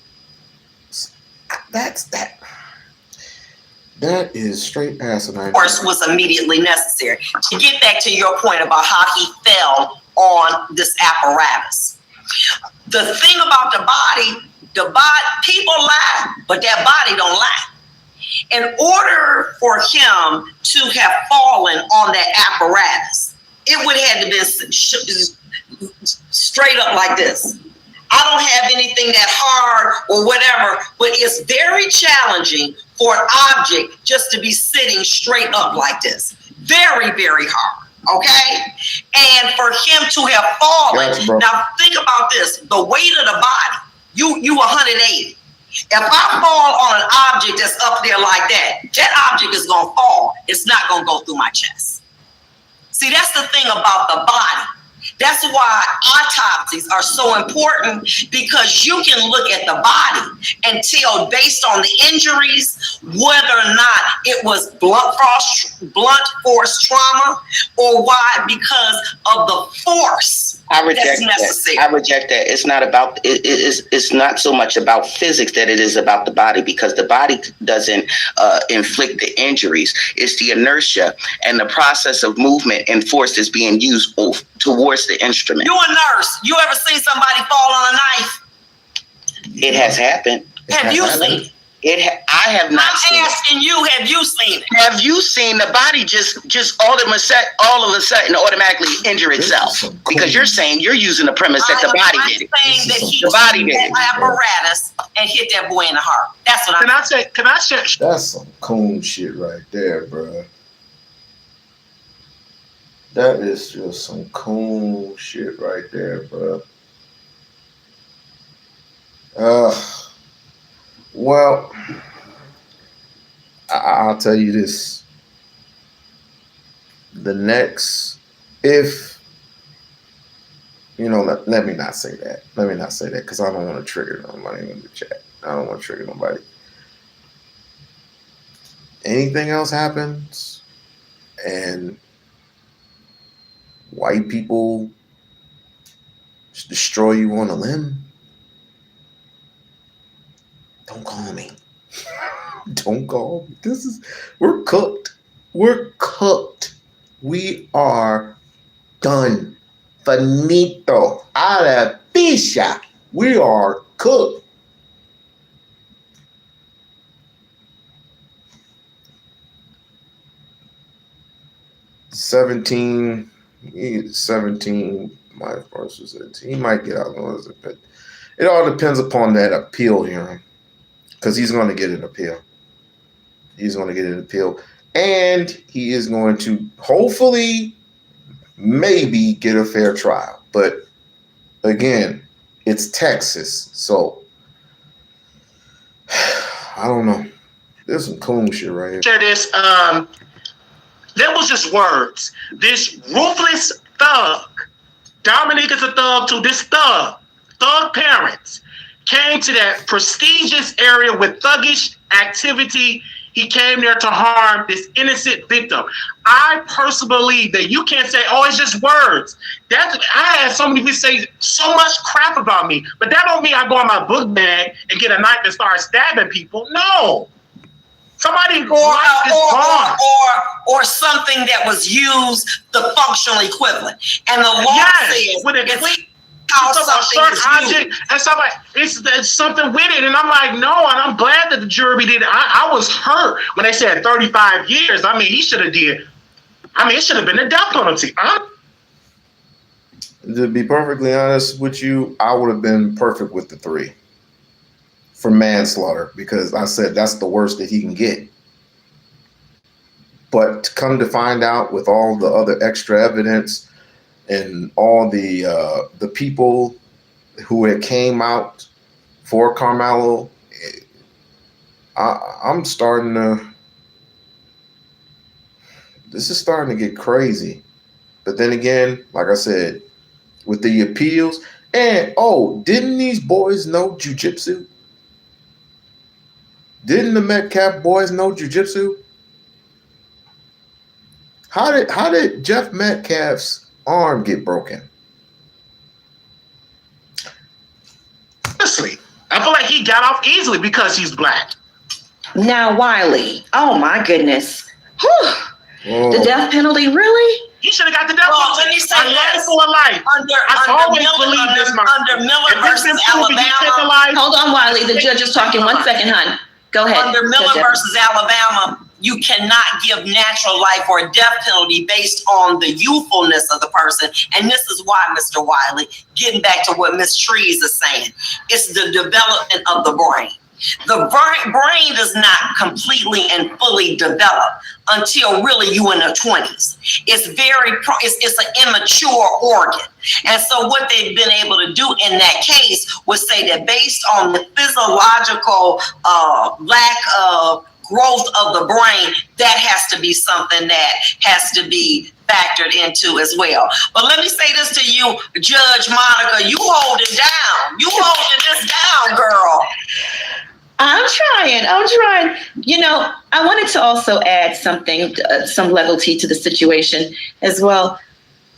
That is straight asinine. Force was immediately necessary. To get back to your point about how he fell on this apparatus. The thing about the body, people lie, but that body don't lie. In order for him to have fallen on that apparatus, it would have had to be straight up like this. I don't have anything that hard or whatever, but it's very challenging for an object just to be sitting straight up like this. Very, very hard. Okay? And for him to have fallen, Gotcha, now think about this, the weight of the body, you 180. If I fall on an object that's up there like that object is gonna fall. It's not gonna go through my chest. See, that's the thing about the body. That's why autopsies are so important, because you can look at the body and tell based on the injuries whether or not it was blunt force trauma or why, because of the force. I reject necessary. that. I reject that. It's not about it's not so much about physics that it is about the body, because the body doesn't inflict the injuries. It's the inertia and the process of movement and force that's being used towards the instrument. You a nurse. You ever seen somebody fall on a knife? It has happened. Have you seen it? I have not. I'm asking you, have you seen it? Have you seen the body just all of a sudden automatically injure itself? Because you're saying you're using the premise that the body did it. I'm saying that he the body did that it. apparatus and hit that boy in the heart. That's what Can I say? That's some coon shit right there, bro. That is just some cool shit right there, bro. Well, I'll tell you this. The next, if, let me not say that. Let me not say that, because I don't want to trigger nobody in the chat. I don't want to trigger nobody. Anything else happens, and white people destroy you on a limb, don't call me. Don't call me. We're cooked. We're cooked. We are done. Finito. A la ficha. We are cooked. $17, my versus it. He might get out, but it all depends upon that appeal hearing, because he's going to get an appeal. He's going to get an appeal, and he is going to hopefully maybe get a fair trial. But again, it's Texas, so I don't know. There's some cool shit right here. Share this. That was just words. This ruthless thug, Dominique is a thug too. This thug parents came to that prestigious area with thuggish activity. He came there to harm this innocent victim. I personally believe that you can't say, "Oh, it's just words." I had so many people say so much crap about me, but that don't mean I go in my book bag and get a knife and start stabbing people. No. Somebody or something that was used, the functional equivalent. And the law says when it's something with it. And I'm like, no, and I'm glad that the jury did it. I was hurt when they said 35 years. I mean, he should have did. I mean, it should have been a death penalty. To be perfectly honest with you, I would have been perfect with the 3. For manslaughter, because I said that's the worst that he can get. But to come to find out, with all the other extra evidence and all the people who had came out for Carmelo, I'm starting to. This is starting to get crazy. But then again, like I said, with the appeals, and didn't these boys know jiu-jitsu? Didn't the Metcalf boys know jiu-jitsu? How did Jeff Metcalf's arm get broken? Honestly, I feel like he got off easily because he's black. Now, Wiley. Oh my goodness. Whew. Oh. The death penalty, really? He should have got the death Well, let penalty. me say A life this. for a life. I've always believed this, Mark. Under Miller If it's been versus proven you take a Alabama, life, Hold on, Wiley. The judge is talking. 1 second, hon. Go ahead. under Miller Judge Evans. versus Alabama, you cannot give natural life or a death penalty based on the youthfulness of the person. And this is why, Mr. Wiley, getting back to what Ms. Trees is saying, it's the development of the brain. The brain does not completely and fully develop until really you in the 20s. It's it's an immature organ. And so what they've been able to do in that case was say that based on the physiological lack of growth of the brain, that has to be something that has to be factored into as well. But let me say this to you, Judge Monica, you hold it down. You holding this down, girl. I'm trying. You know, I wanted to also add something, some levity to the situation as well.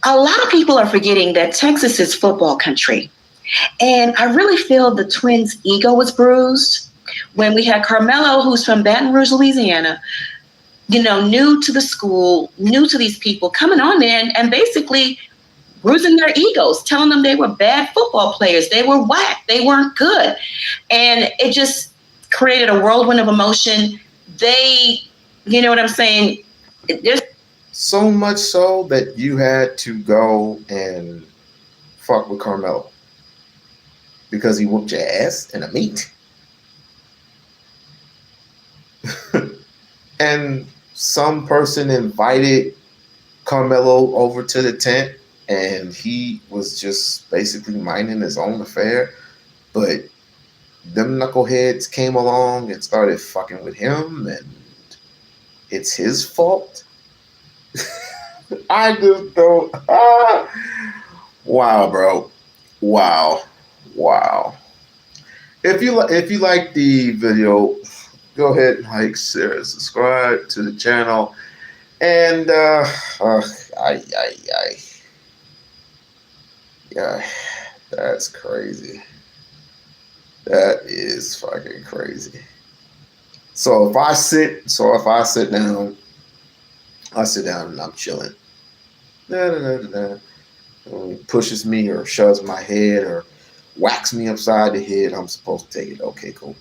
A lot of people are forgetting that Texas is football country. And I really feel the Twins' ego was bruised when we had Carmelo, who's from Baton Rouge, Louisiana, you know, new to the school, new to these people, coming on there and basically bruising their egos, telling them they were bad football players. They were whack. They weren't good. And it just created a whirlwind of emotion. You know what I'm saying? There's So much so that you had to go and fuck with Carmelo because he whooped your ass in a meet. And some person invited Carmelo over to the tent and he was just basically minding his own affair. But them knuckleheads came along and started fucking with him, and it's his fault. I just don't. Wow, bro. Wow. If you like the video, go ahead and like, share, subscribe to the channel, and yeah, that's crazy. That is fucking crazy. So if I sit down, and I'm chilling. He pushes me or shoves my head or whacks me upside the head, I'm supposed to take it. Okay, cool.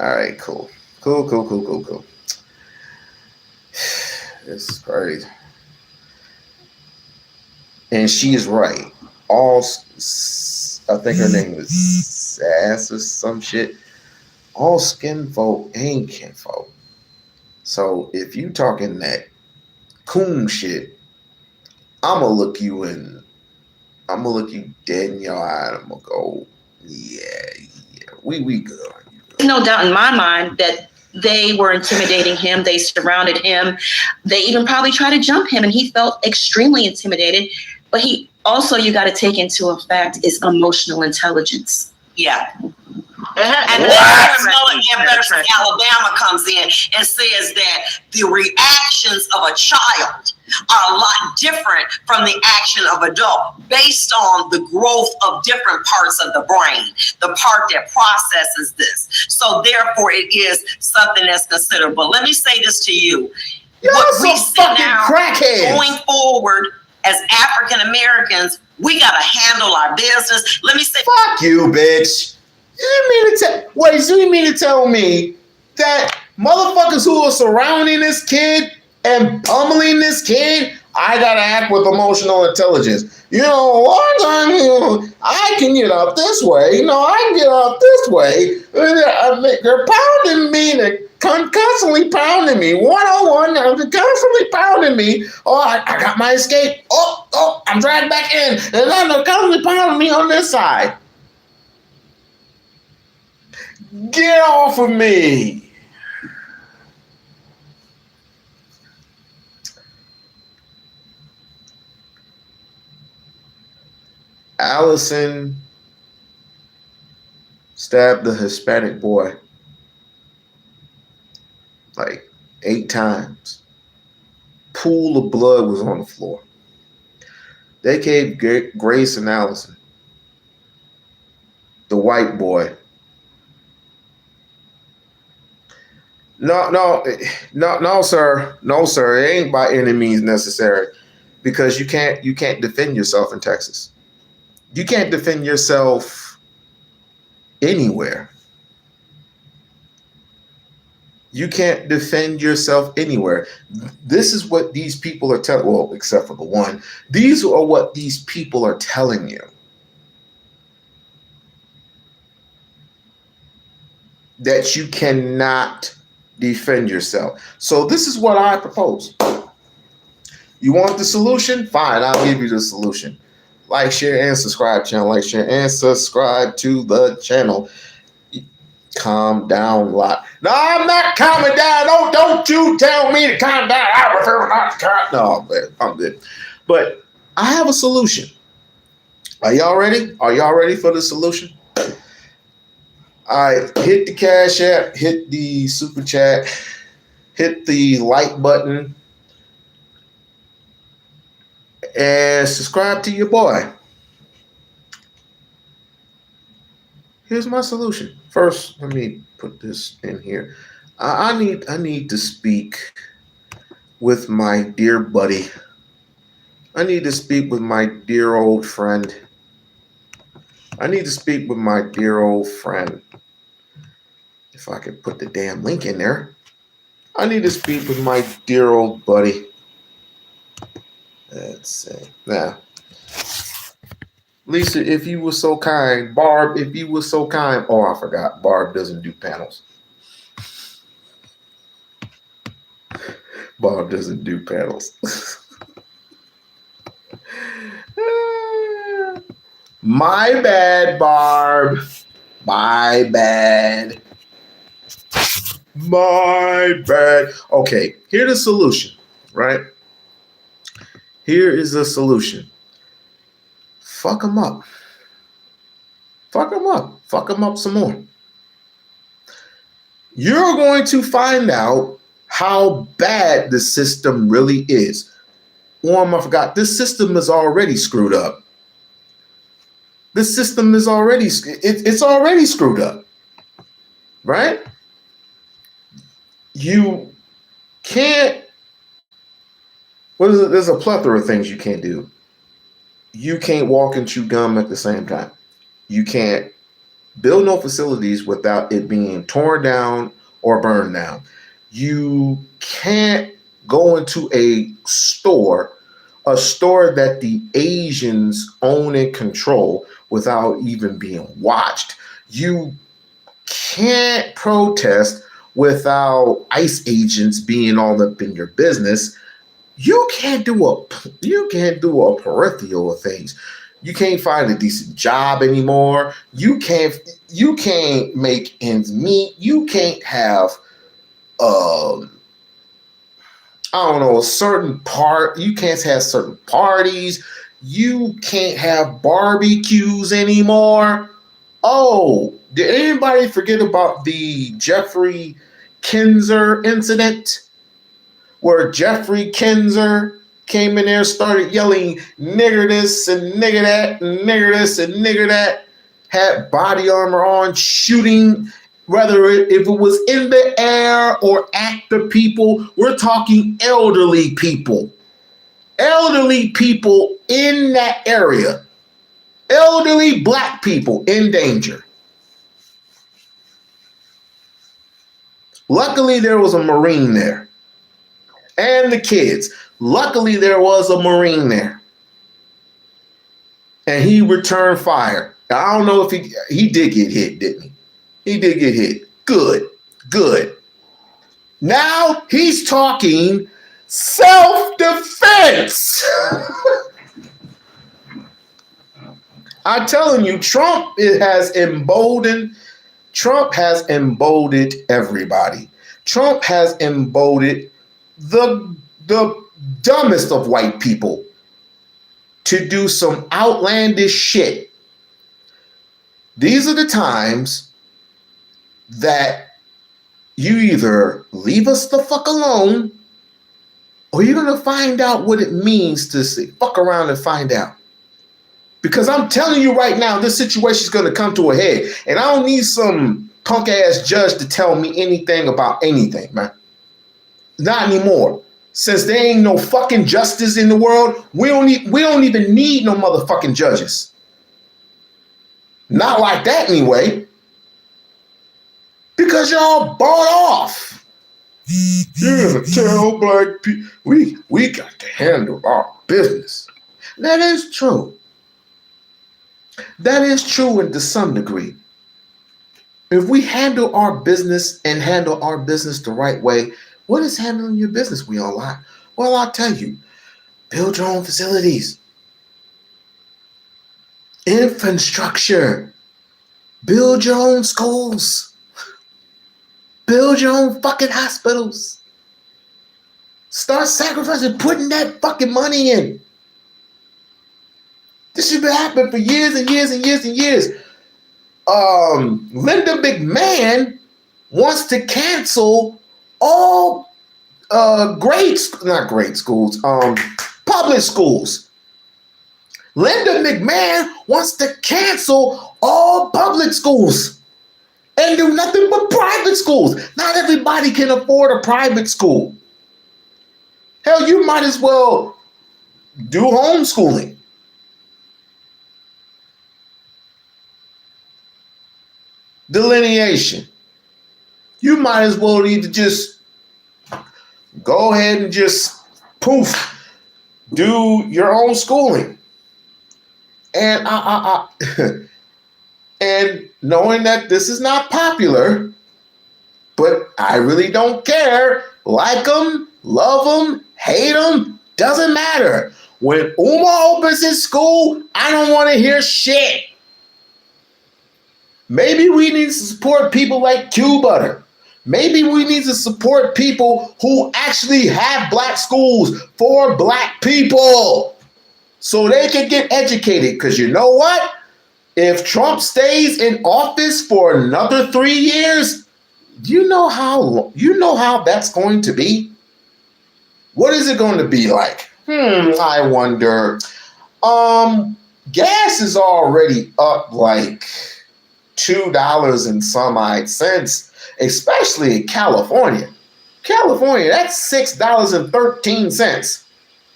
All right, cool. This is crazy. And she is right. I think her name was Sass or some shit. All skin folk ain't kinfolk. So if you talking that coon shit, I'ma look you dead in your eye and I'm gonna go, yeah, we good. no doubt in my mind that they were intimidating him. They surrounded him. They even probably tried to jump him, and he felt extremely intimidated. But he also, you got to take into effect, is emotional intelligence. Yeah. And then Miller versus Alabama comes in and says that the reactions of a child are a lot different from the action of adult based on the growth of different parts of the brain, the part that processes this. So therefore, it is something that's considered. But let me say this to you. What we see now going forward as African Americans, we got to handle our business. Let me say, fuck you, bitch. You mean to tell me that motherfuckers who are surrounding this kid and pummeling this kid, I gotta act with emotional intelligence? You know, I can get up this way. You know, I can get up this way. They're pounding me. They're constantly pounding me. 101, they're constantly pounding me. Oh, I got my escape. Oh, I'm dragged back in. And then they're constantly pounding me on this side. Get off of me. Allison stabbed the Hispanic boy like 8 times. Pool of blood was on the floor. They gave Grace and Allison, the white boy, No, sir. No, sir. It ain't by any means necessary, because you can't defend yourself in Texas. You can't defend yourself anywhere. You can't defend yourself anywhere. This is what these people are telling. Well, except for the one. These are what these people are telling you. That you cannot defend yourself. So this is what I propose. You want the solution? Fine, I'll give you the solution. Like, share, and subscribe channel. Like, share, and subscribe to the channel. Calm down, lot. No, I'm not calming down. Don't you tell me to calm down. I prefer not to calm. No, I'm good. But I have a solution. Are y'all ready? Are y'all ready for the solution? All right, hit the Cash App, hit the Super Chat, hit the like button, and subscribe to your boy. Here's my solution. First, let me put this in here. I need to speak with my dear buddy. I need to speak with my dear old friend. I need to speak with my dear old friend. If I could put the damn link in there. I need to speak with my dear old buddy. Let's see. Now, Lisa, if you were so kind. Barb, if you were so kind. Oh, I forgot. Barb doesn't do panels. Barb doesn't do panels. My bad, Barb. My bad. My bad. Okay, here's the solution, right? Here is the solution. Fuck them up. Fuck them up. Fuck them up some more. You're going to find out how bad the system really is. I forgot. This system is already screwed up. This system is already, it's already screwed up. Right? You can't, what is it? There's a plethora of things you can't do. You can't walk and chew gum at the same time. You can't build no facilities without it being torn down or burned down. You can't go into a store that the Asians own and control without even being watched. You can't protest without ICE agents being all up in your business. You can't do a peripheral of things. You can't find a decent job anymore. You can't make ends meet. You can't have you can't have certain parties. You can't have barbecues anymore. Oh, did anybody forget about the Jeffrey Kinzer incident? Where Jeffrey Kinzer came in there, started yelling nigger this and nigger that and nigger this and nigger that, had body armor on, shooting, whether if it was in the air or at the people. We're talking elderly people. Elderly people in that area. Elderly black people in danger. Luckily, there was a Marine there. And the kids. Luckily, there was a Marine there. And he returned fire. I don't know if he did get hit, didn't he? He did get hit. Good. Now he's talking self-defense. I'm telling you, Trump has emboldened everybody. Trump has emboldened the dumbest of white people to do some outlandish shit. These are the times that you either leave us the fuck alone or you're going to find out what it means to say, fuck around and find out. Because I'm telling you right now, this situation is going to come to a head. And I don't need some punk ass judge to tell me anything about anything, man. Not anymore. Since there ain't no fucking justice in the world, we don't even need no motherfucking judges. Not like that anyway. Because y'all bought off. You're gonna tell black people we got to handle our business. That is true. That is true to some degree. If we handle our business and handle our business the right way, what is handling your business, We-On-Loc? Well, I'll tell you. Build your own facilities. Infrastructure. Build your own schools. Build your own fucking hospitals. Start sacrificing, putting that fucking money in. This should be happening for years and years and years and years. Linda McMahon wants to cancel all public schools. Linda McMahon wants to cancel all public schools and do nothing but private schools. Not everybody can afford a private school. Hell, you might as well do homeschooling. Delineation. You might as well either just go ahead and just do your own schooling. And and knowing that this is not popular, but I really don't care. Like them, love them, hate them, doesn't matter. When Uma opens his school, I don't want to hear shit. Maybe we need to support people like Q Butter. Maybe we need to support people who actually have black schools for black people so they can get educated. Because you know what? If Trump stays in office for another 3 years, you know how that's going to be? What is it going to be like? I wonder. Gas is already up like $2 and some odd cents, especially in California. California, that's $6.13.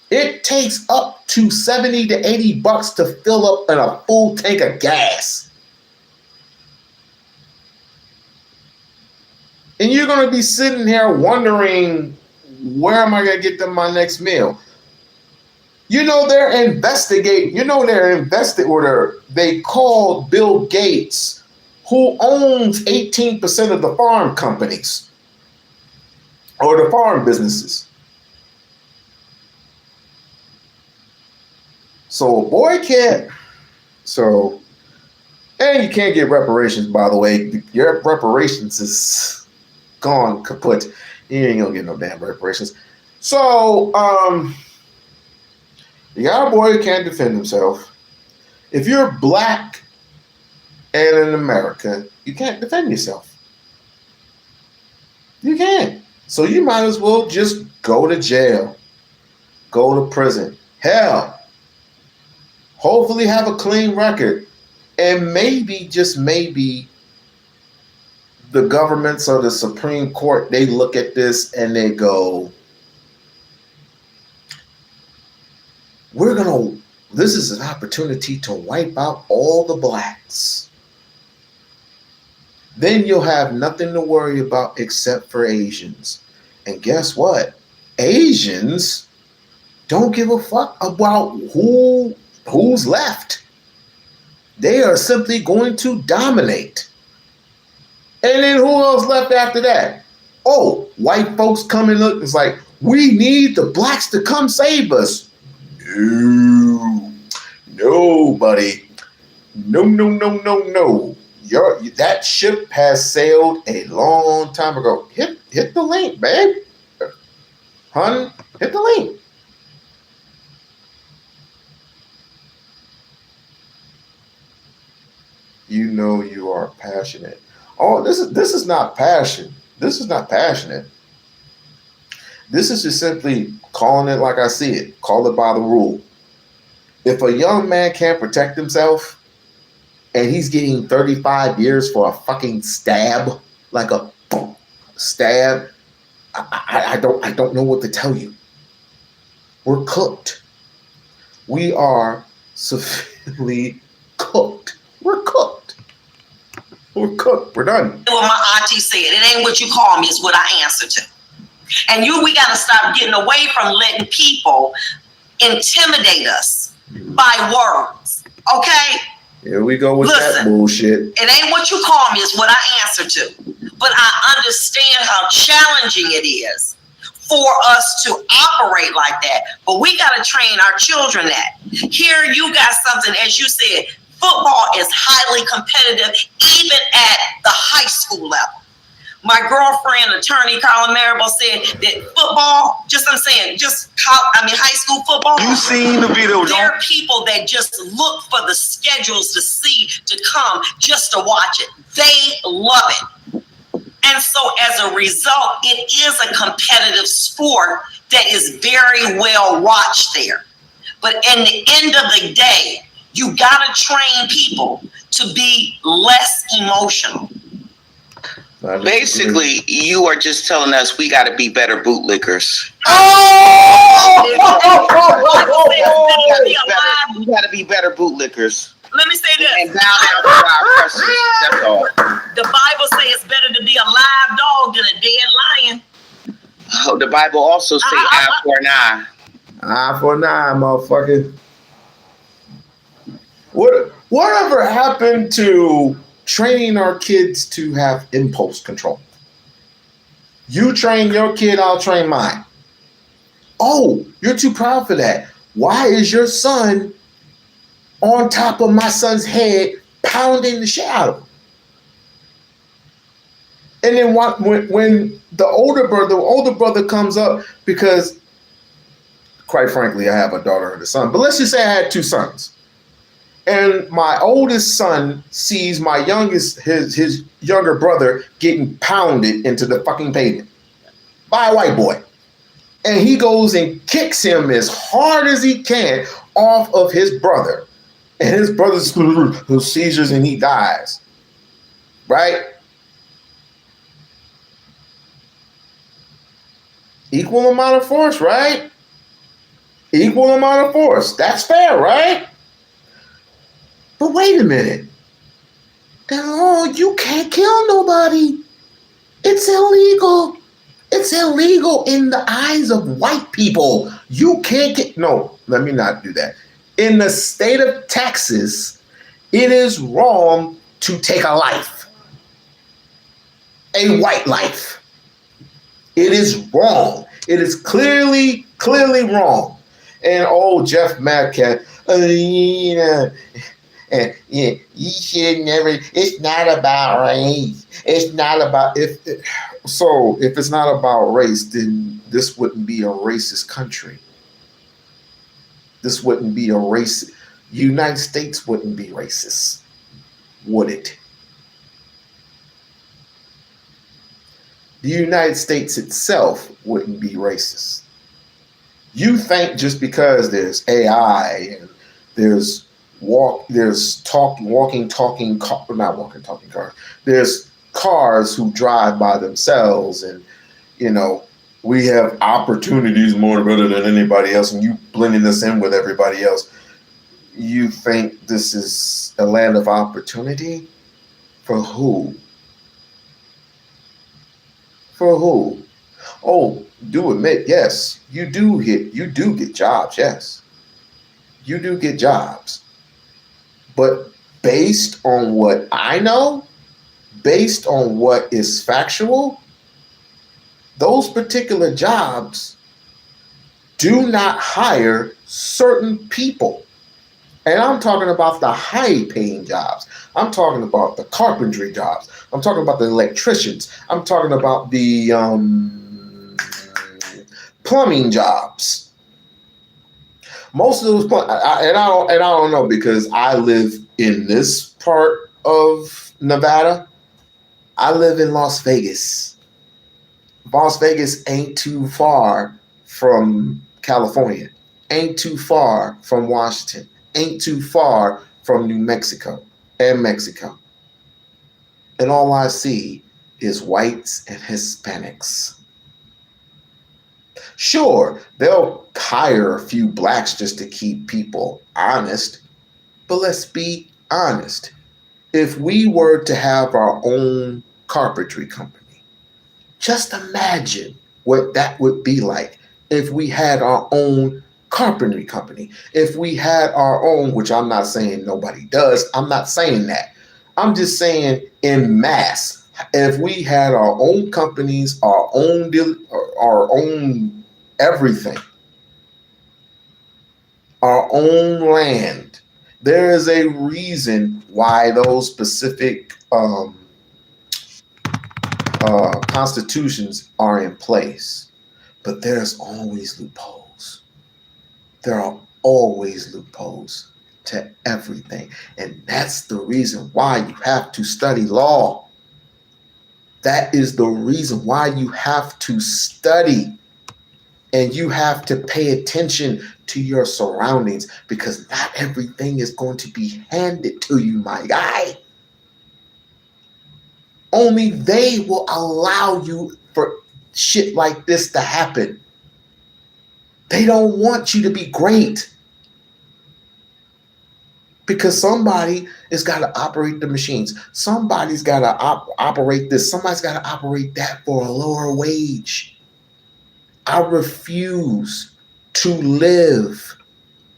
It takes up to $70 to $80 to fill up in a full tank of gas. And you're going to be sitting here wondering, where am I going to get them my next meal? You know, they called Bill Gates, who owns 18% of the farm companies or the farm businesses. So a boy can't. And you can't get reparations, by the way. Your reparations is gone kaput. You ain't gonna get no damn reparations. So, you got a boy who can't defend himself. If you're black and in America, you can't defend yourself. You can't. So you might as well just go to jail. Go to prison. Hell, hopefully have a clean record. And maybe, just maybe, the governments or the Supreme Court, they look at this and they go, this is an opportunity to wipe out all the blacks. Then you'll have nothing to worry about except for Asians. And guess what? Asians don't give a fuck about who's left. They are simply going to dominate. And then who else left after that? Oh, white folks come and look. It's like, we need the blacks to come save us. No, buddy. No. That ship has sailed a long time ago. Hit the link, babe. Hun, hit the link. You know you are passionate. Oh, this is not passion. This is not passionate. This is just simply calling it like I see it. Call it by the rule. If a young man can't protect himself and he's getting 35 years for a fucking stab, like a stab. I don't know what to tell you. We're cooked. We are sufficiently cooked. We're cooked. We're cooked. We're done. What my auntie said, it ain't what you call me, it's what I answer to. And we got to stop getting away from letting people intimidate us by words. Okay? Here we go with that bullshit. It ain't what you call me, it's what I answer to. But I understand how challenging it is for us to operate like that. But we got to train our children that. Here you got something, as you said, football is highly competitive, even at the high school level. My girlfriend, attorney Carla Marable, said that football, high school football. You seen the video, there are people that just look for the schedules to come just to watch it. They love it. And so as a result, it is a competitive sport that is very well watched there. But in the end of the day, you got to train people to be less emotional. Basically, you are just telling us we got to be better bootlickers. We got to be better bootlickers. Let me say this. And down after our pressures. That's all. The Bible says it's better to be a live dog than a dead lion. Oh, the Bible also say eye for an eye. Eye for an eye, motherfucker. Whatever happened to training our kids to have impulse control? You train your kid, I'll train mine. Oh, you're too proud for that. Why is your son on top of my son's head pounding the shit out of him? And then when the older brother comes up, because quite frankly, I have a daughter and a son, but let's just say I had two sons. And my oldest son sees my his younger brother getting pounded into the fucking pavement by a white boy. And he goes and kicks him as hard as he can off of his brother. And his brother's seizures and he dies. Right? Equal amount of force, right? Equal amount of force. That's fair, right? But wait a minute. You can't kill nobody. It's illegal. It's illegal in the eyes of white people. You can't get... No, let me not do that. In the state of Texas, it is wrong to take a life. A white life. It is wrong. It is clearly wrong. And Jeff Madcat, and you should never. It's not about race. It's not about if it's not about race, then this wouldn't be a racist country. This wouldn't be a racist. United States wouldn't be racist, would it? The United States itself wouldn't be racist. You think just because there's AI and there's there's cars who drive by themselves, and we have opportunities more better than anybody else, and you blending us in with everybody else. You think this is a land of opportunity? For who? For who? Oh, do admit, yes, you do get jobs, yes. You do get jobs. But based on what I know, based on what is factual, those particular jobs do not hire certain people. And I'm talking about the high-paying jobs. I'm talking about the carpentry jobs. I'm talking about the electricians. I'm talking about the plumbing jobs. Most of those, I don't know, because I live in this part of Nevada. I live in Las Vegas. Las Vegas ain't too far from California. Ain't too far from Washington. Ain't too far from New Mexico. and Mexico. And all I see is whites and Hispanics. Sure, they'll hire a few blacks just to keep people honest, but let's be honest. If we were to have our own carpentry company, just imagine what that would be like if we had our own carpentry company. If we had our own, which I'm not saying nobody does, I'm not saying that. I'm just saying in mass. If we had our own companies, our own everything, our own land, there is a reason why those specific constitutions are in place. But there's always loopholes. There are always loopholes to everything. And that's the reason why you have to study law. That is the reason why you have to study. And you have to pay attention to your surroundings, because not everything is going to be handed to you, my guy. Only they will allow you for shit like this to happen. They don't want you to be great, because somebody has got to operate the machines. Somebody's got to operate this. Somebody's got to operate that for a lower wage. I refuse to live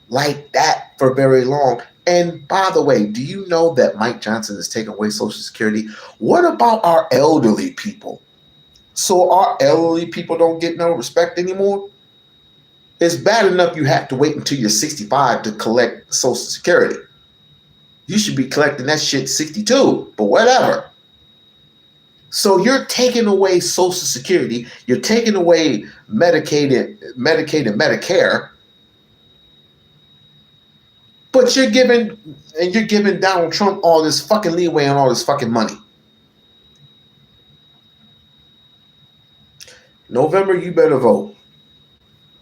like that for very long. And by the way, do you know that Mike Johnson is taking away Social Security? What about our elderly people? So our elderly people don't get no respect anymore? It's bad enough you have to wait until you're 65 to collect Social Security. You should be collecting that shit 62, but whatever. So you're taking away Social Security, you're taking away Medicaid and Medicare, but you're giving Donald Trump all this fucking leeway and all this fucking money. November, you better vote.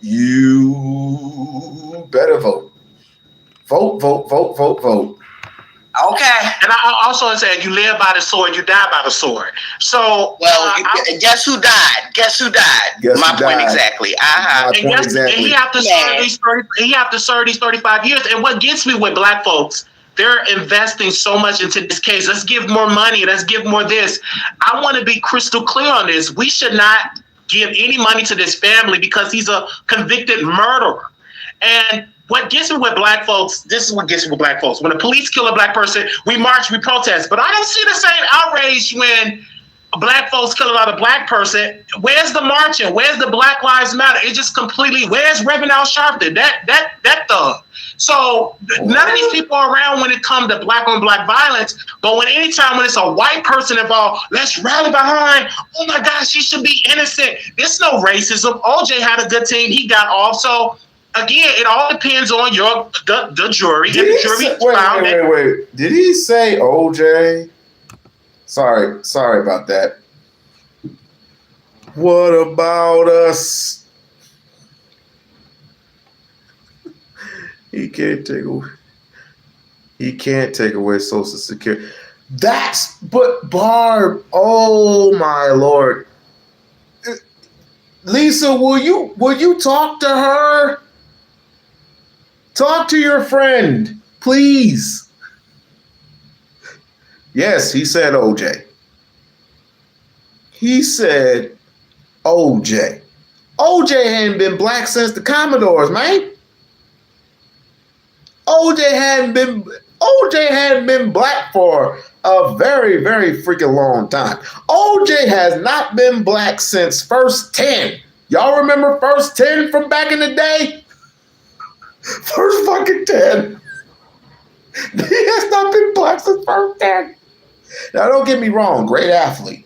You better vote. Vote, vote, vote, vote, vote. Okay. And I also said, you live by the sword, you die by the sword. So, guess who died? Guess who died? My point exactly. And he have to serve these 30. He have to serve these 35 years. And what gets me with black folks, they're investing so much into this case. Let's give more money. Let's give more this. I want to be crystal clear on this. We should not give any money to this family because he's a convicted murderer. And what gets me with black folks, this is what gets me with black folks. When the police kill a black person, we march, we protest. But I don't see the same outrage when black folks kill another black person. Where's the marching? Where's the Black Lives Matter? It just completely, where's Reverend Al Sharpton? That thug. So none of these people are around when it comes to black on black violence. But when it's a white person involved, let's rally behind, oh my gosh, she should be innocent. There's no racism. OJ had a good team. He got off. So again, it all depends on the jury. Wait. Did he say OJ? Sorry about that. What about us? He can't take away Social Security. But Barb, oh my Lord. Lisa, will you talk to her? Talk to your friend, please. Yes, he said OJ. He said OJ. OJ hadn't been black since the Commodores, man. OJ hadn't been black for a very, very freaking long time. OJ has not been black since First 10. Y'all remember First 10 from back in the day? First fucking 10. He has not been black since First 10. Now, don't get me wrong. Great athlete.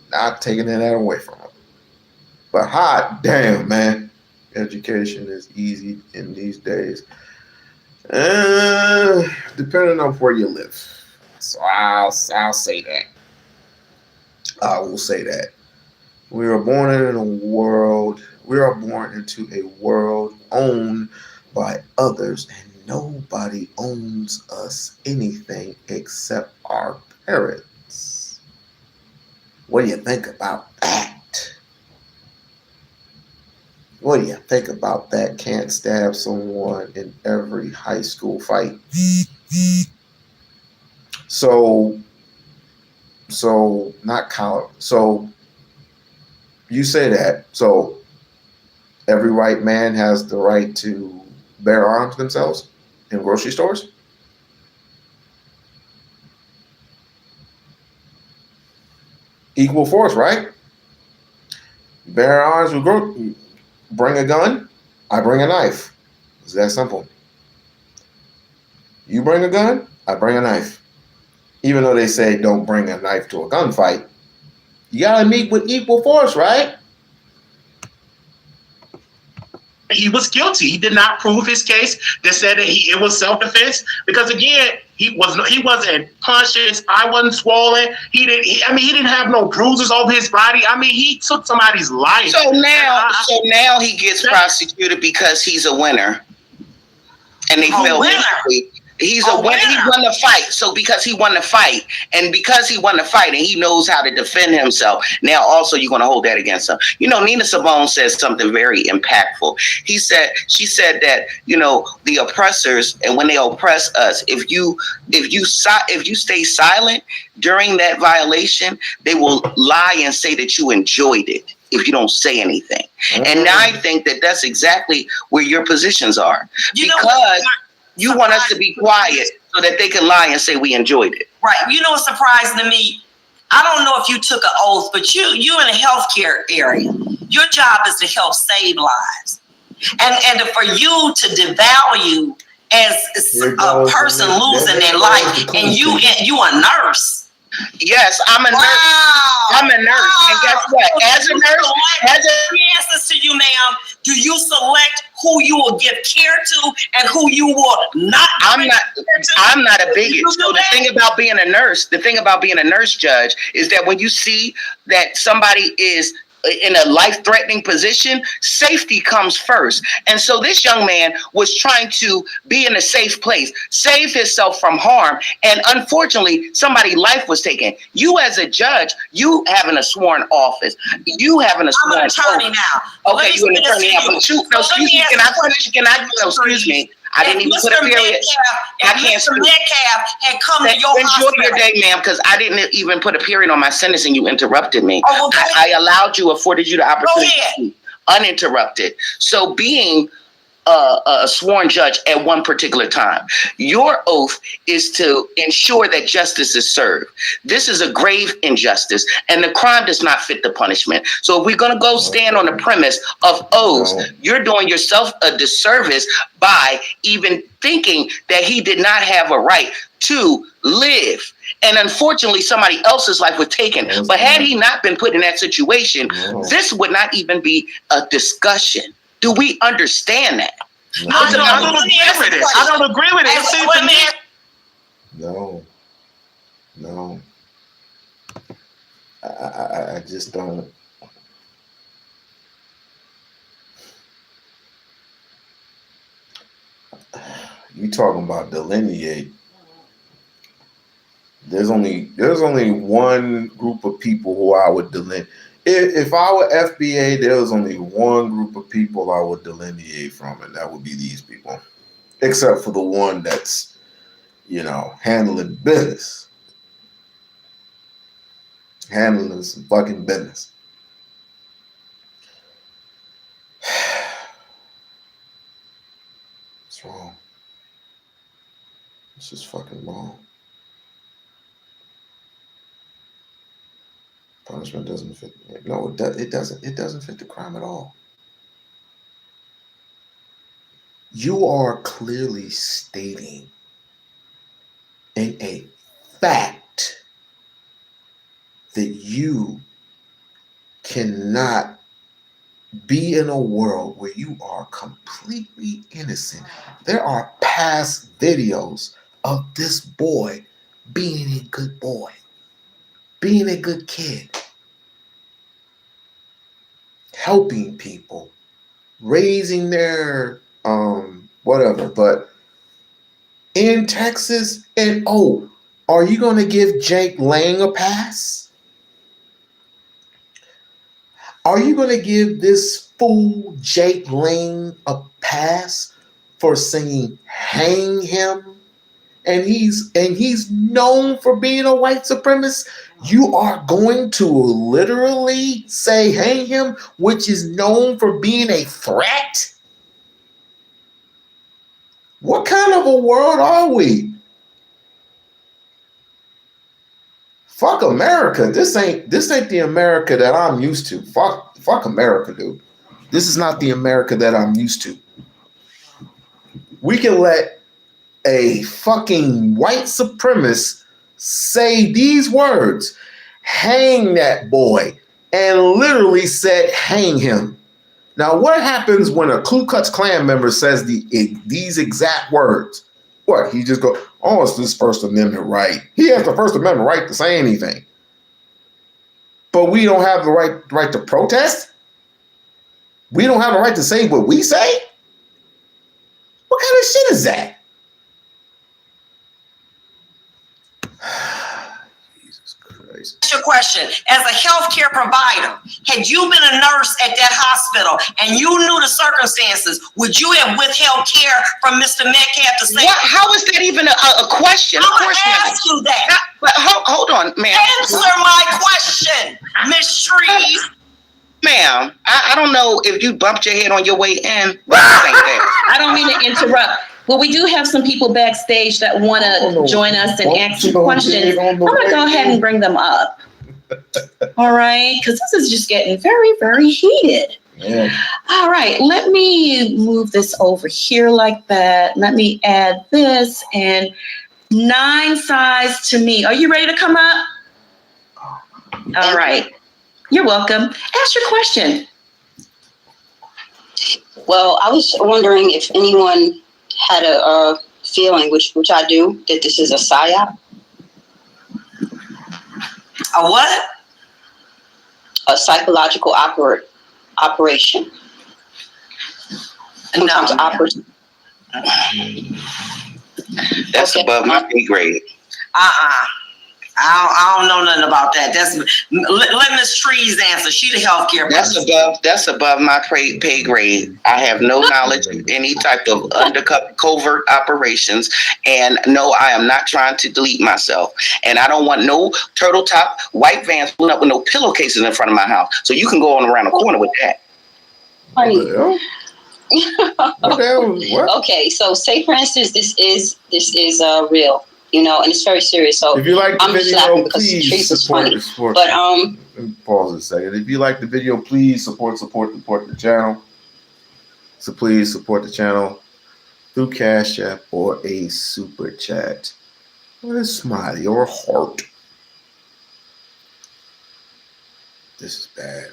Not taking that away from him. But hot damn, man. Education is easy in these days. Depending on where you live. So I'll say that. I will say that. We are born into a world owned by others and nobody owns us anything except our parents. What do you think about that? What do you think about that? Can't stab someone in every high school fight. So not college. So you say that. So every white man has the right to bear arms themselves in grocery stores? Equal force, right? Bear arms, bring a gun, I bring a knife. It's that simple. You bring a gun, I bring a knife. Even though they say don't bring a knife to a gunfight, you gotta meet with equal force, right? He was guilty. He did not prove his case. They said that it was self-defense because again, he wasn't punched. His eye wasn't swollen. He didn't have no bruises over his body. I mean, he took somebody's life. So now he gets prosecuted because he's a winner, and they feel basically he's a winner. He won the fight. So because he won the fight, and he knows how to defend himself. Now also you're going to hold that against him. You know, Nina Simone says something very impactful. She said that, you know, the oppressors, and when they oppress us, if you stay silent during that violation, they will lie and say that you enjoyed it if you don't say anything. And now I think that that's exactly where your positions are, because you want us to be quiet so that they can lie and say we enjoyed it. Right. You know what's surprising to me? I don't know if you took an oath, but you in the healthcare area, your job is to help save lives. And for you to devalue as a person losing their life, and you a nurse. Yes, I'm a nurse. I'm a nurse. Wow. And guess what? As a nurse, answers to you, ma'am. Do you select who you will give care to and who you will not? I'm not a bigot. So the thing about being a nurse, Judge, is that when you see that somebody is in a life-threatening position, safety comes first. And so this young man was trying to be in a safe place, save himself from harm, and unfortunately, somebody's life was taken. You as a judge, you having a sworn office, you having a sworn I'm an attorney now. Okay, you're an attorney now, but excuse me, can I finish? Excuse me. I didn't even put a period. I can't speak. Had come to your hospital. Enjoy your day, ma'am, because I didn't even put a period on my sentence and you interrupted me. Oh, well, I afforded you the opportunity to be uninterrupted. So being a sworn judge at one particular time, your oath is to ensure that justice is served. This is a grave injustice, and the crime does not fit the punishment. So if we're going to go stand on the premise of oaths, you're doing yourself a disservice by even thinking that he did not have a right to live. And unfortunately, somebody else's life was taken. But had he not been put in that situation, this would not even be a discussion. Do we understand that? I don't agree with it. I don't agree with it. It seems to me. No. I just don't. You talking about delineate? There's only one group of people who I would delineate. If I were FBA, there was only one group of people I would delineate from, and that would be these people. Except for the one that's, handling business. Handling some fucking business. It's wrong. It's just fucking wrong. Punishment doesn't fit. No, it doesn't. It doesn't fit the crime at all. You are clearly stating in a fact that you cannot be in a world where you are completely innocent. There are past videos of this boy being a good boy, being a good kid, helping people, raising their whatever. But in Texas. And oh, are you going to give Jake Lang a pass? Are you going to give this fool Jake Lang a pass for singing "Hang Him"? And he's known for being a white supremacist. You are going to literally say "Hang Him," which is known for being a threat? What kind of a world are we? Fuck America. This ain't the America that I'm used to. Fuck America, dude. This is not the America that I'm used to. We can let a fucking white supremacist say these words, "Hang that boy," and literally said "hang him." Now, what happens when a Ku Klux Klan member says these exact words? What? He just go, "Oh, it's this First Amendment right." He has the First Amendment right to say anything. But we don't have the right to protest? We don't have the right to say what we say? What kind of shit is that? Jesus Christ. That's your question. As a healthcare provider, had you been a nurse at that hospital and you knew the circumstances, would you have withheld care from Mr. Metcalf to say? What? How is that even a question? I'm going to ask you that. But hold on, ma'am. Answer my question, Miss Trees. Ma'am, I don't know if you bumped your head on your way in, but I don't mean to interrupt. But we do have some people backstage that want to join us and ask some questions. I'm going to go ahead and bring them up. All right? Because this is just getting very, very heated. Yeah. All right. Let me move this over here like that. Let me add this. And 9 size to me. Are you ready to come up? All right. You're welcome. Ask your question. Well, I was wondering if anyone had a feeling, which I do, that this is a psyop. A what? A psychological operation. No. That's above my pay grade. I don't know nothing about that. Let Miss Trees answer. She the healthcare person. That's above my pay grade. I have no knowledge of any type of covert operations, and no, I am not trying to delete myself. And I don't want no turtle top white vans pulling up with no pillowcases in front of my house. So you can go on around the corner with that. Funny. Okay, so say for instance, this is real. You know, and it's very serious. So if you like the video, please support. But pause a second. If you like the video, please support the channel. So please support the channel through Cash App or a super chat, or a smiley or a heart. This is bad.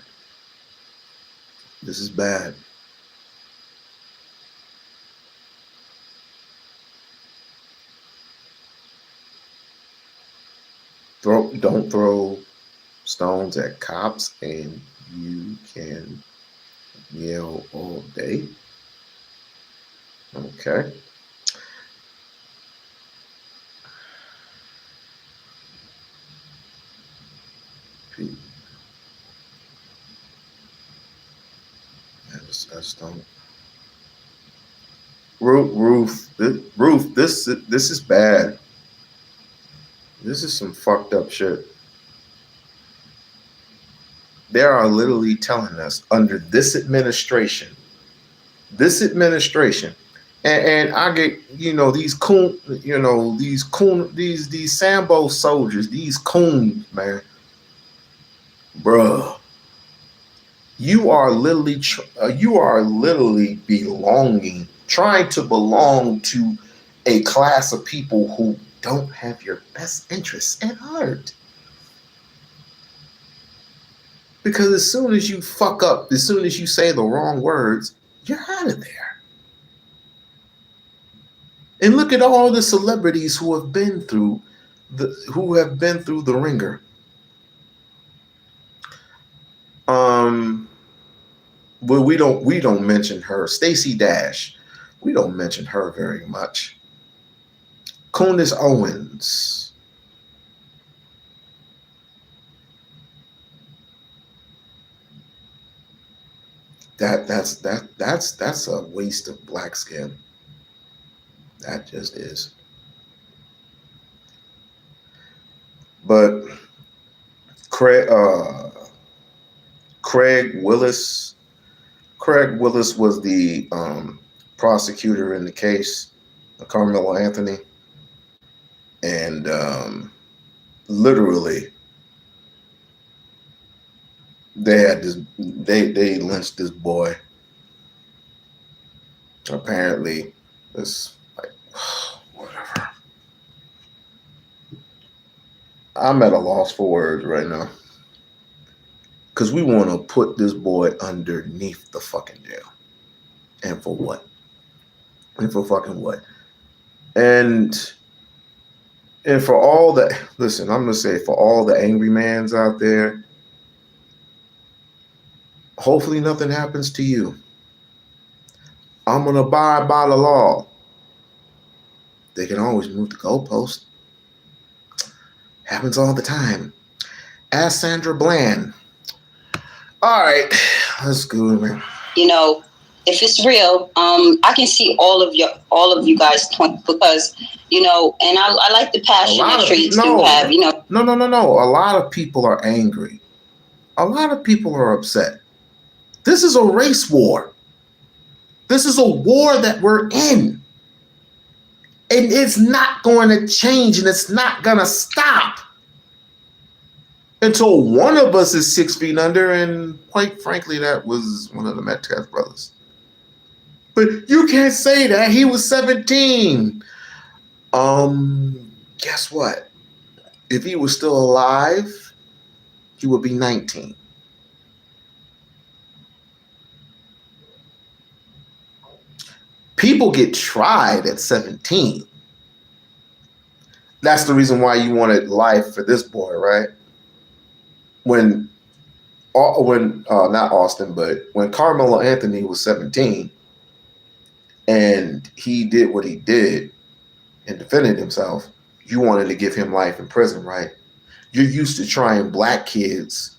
This is bad. Don't throw stones at cops, and you can yell all day. Okay. I just don't. Ruth, this is bad. This is some fucked up shit. They are literally telling us under this administration, and I get, these Sambo soldiers, these coons, man, bruh. You are literally trying to belong to a class of people who don't have your best interests at heart. Because as soon as you fuck up, as soon as you say the wrong words, you're out of there. And look at all the celebrities who have been through the ringer. Well, we don't mention her. Stacey Dash. We don't mention her very much. Candace Owens. That's a waste of black skin. That just is. But Craig Willis was the prosecutor in the case of Carmelo Anthony, and literally they lynched this boy. Apparently, it's like whatever. I'm at a loss for words right now. Because we want to put this boy underneath the fucking jail. And for what? And for fucking what? And for all the, listen, I'm going to say for all the angry mans out there, hopefully nothing happens to you. I'm going to abide by the law. They can always move the goalpost. Happens all the time. Ask Sandra Bland. All right, let's go, man. You know, if it's real, I can see all of you guys' point, because, you know, and I like the passion that streets do have, you know. No. A lot of people are angry. A lot of people are upset. This is a race war. This is a war that we're in. And it's not going to change, and it's not going to stop until one of us is 6 feet under, and quite frankly, that was one of the Metcalf brothers. But you can't say that. He was 17. Guess what? If he was still alive, he would be 19. People get tried at 17. That's the reason why you wanted life for this boy, right? When not Austin, but when Carmelo Anthony was 17 and he did what he did and defended himself, you wanted to give him life in prison, right? You're used to trying black kids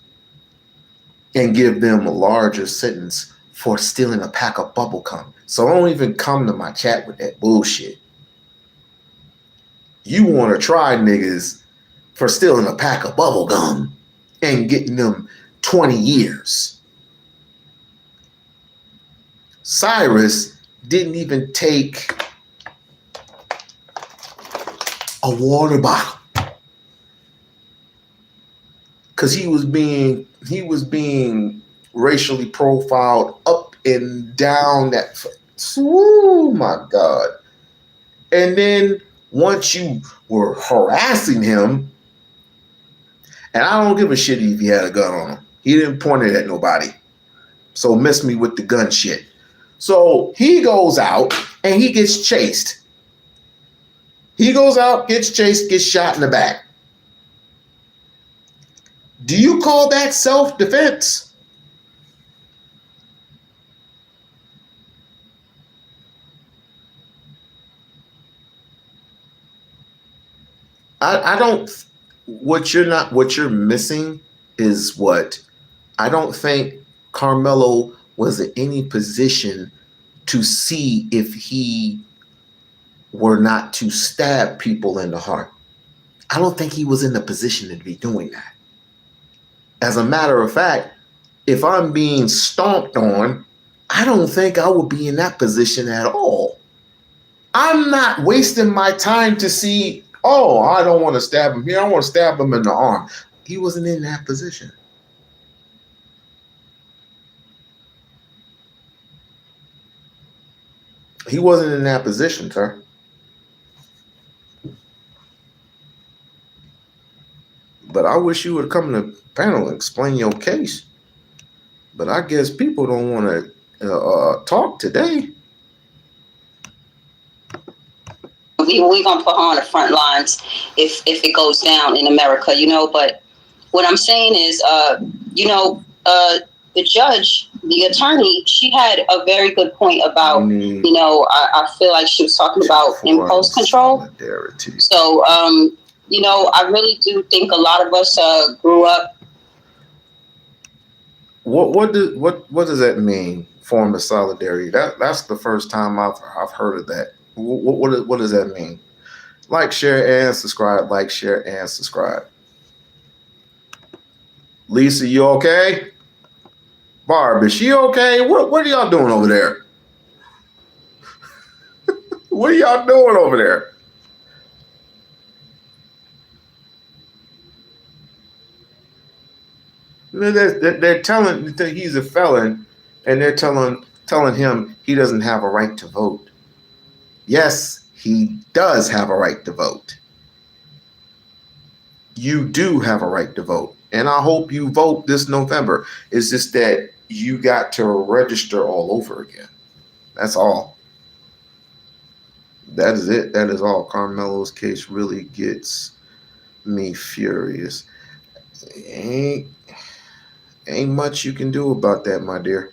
and give them a larger sentence for stealing a pack of bubble gum. So don't even come to my chat with that bullshit. You want to try niggas for stealing a pack of bubble gum and getting them 20 years. Cyrus didn't even take a water bottle because he was being racially profiled up and down that. Oh my God. And then once you were harassing him, and I don't give a shit if he had a gun on him. He didn't point it at nobody. So miss me with the gun shit. So he goes out and he gets chased. He goes out, gets chased, gets shot in the back. Do you call that self-defense? I don't. What you're missing is what I don't think Carmelo was in any position to see if he were not to stab people in the heart. I don't think he was in the position to be doing that. As a matter of fact, if I'm being stomped on, I don't think I would be in that position at all. I'm not wasting my time to see, oh, I don't want to stab him here. I want to stab him in the arm. He wasn't in that position. He wasn't in that position, sir. But I wish you would come to the panel and explain your case. But I guess people don't want to talk today. We're going to put her on the front lines if it goes down in America, you know. But what I'm saying is, you know, the judge, the attorney, she had a very good point about, I feel like she was talking about impulse control. So, I really do think a lot of us grew up. What does that mean? Form of solidarity. That's the first time I've heard of that. What does that mean? Like, share, and subscribe. Like, share, and subscribe. Lisa, you okay? Barb, is she okay? What are y'all doing over there? What are y'all doing over there? They're telling that he's a felon, and they're telling him he doesn't have a right to vote. Yes, he does have a right to vote. You do have a right to vote, and I hope you vote this November. It's just that you got to register all over again. That's all. That is it. That is all. Carmelo's case really gets me furious. Ain't much you can do about that, my dear.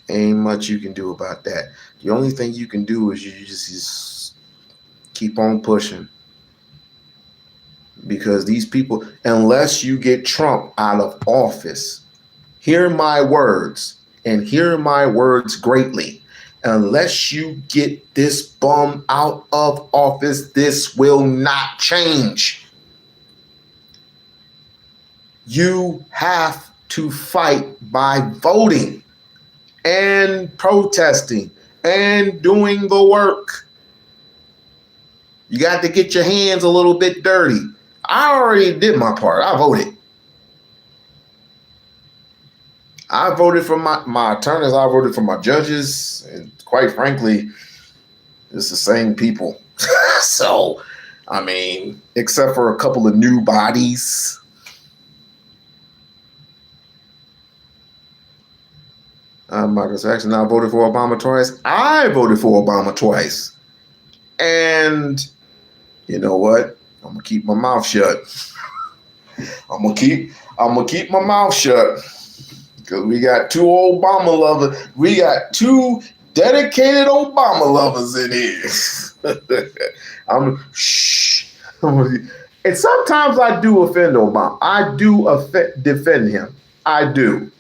Ain't much you can do about that. The only thing you can do is you just keep on pushing. Because these people, unless you get Trump out of office, hear my words, and hear my words greatly. Unless you get this bum out of office, this will not change. You have to fight by voting and protesting and doing the work. You got to get your hands a little bit dirty. I already did my part. I voted. I voted for my attorneys. I voted for my judges. And quite frankly, it's the same people. So, I mean, except for a couple of new bodies. Michael Jackson, I voted for Obama twice. I voted for Obama twice. And you know what? I'm gonna keep my mouth shut. I'm gonna keep my mouth shut. Because we got two Obama lovers. We got two dedicated Obama lovers in here. And sometimes I do offend Obama. I do defend him. I do.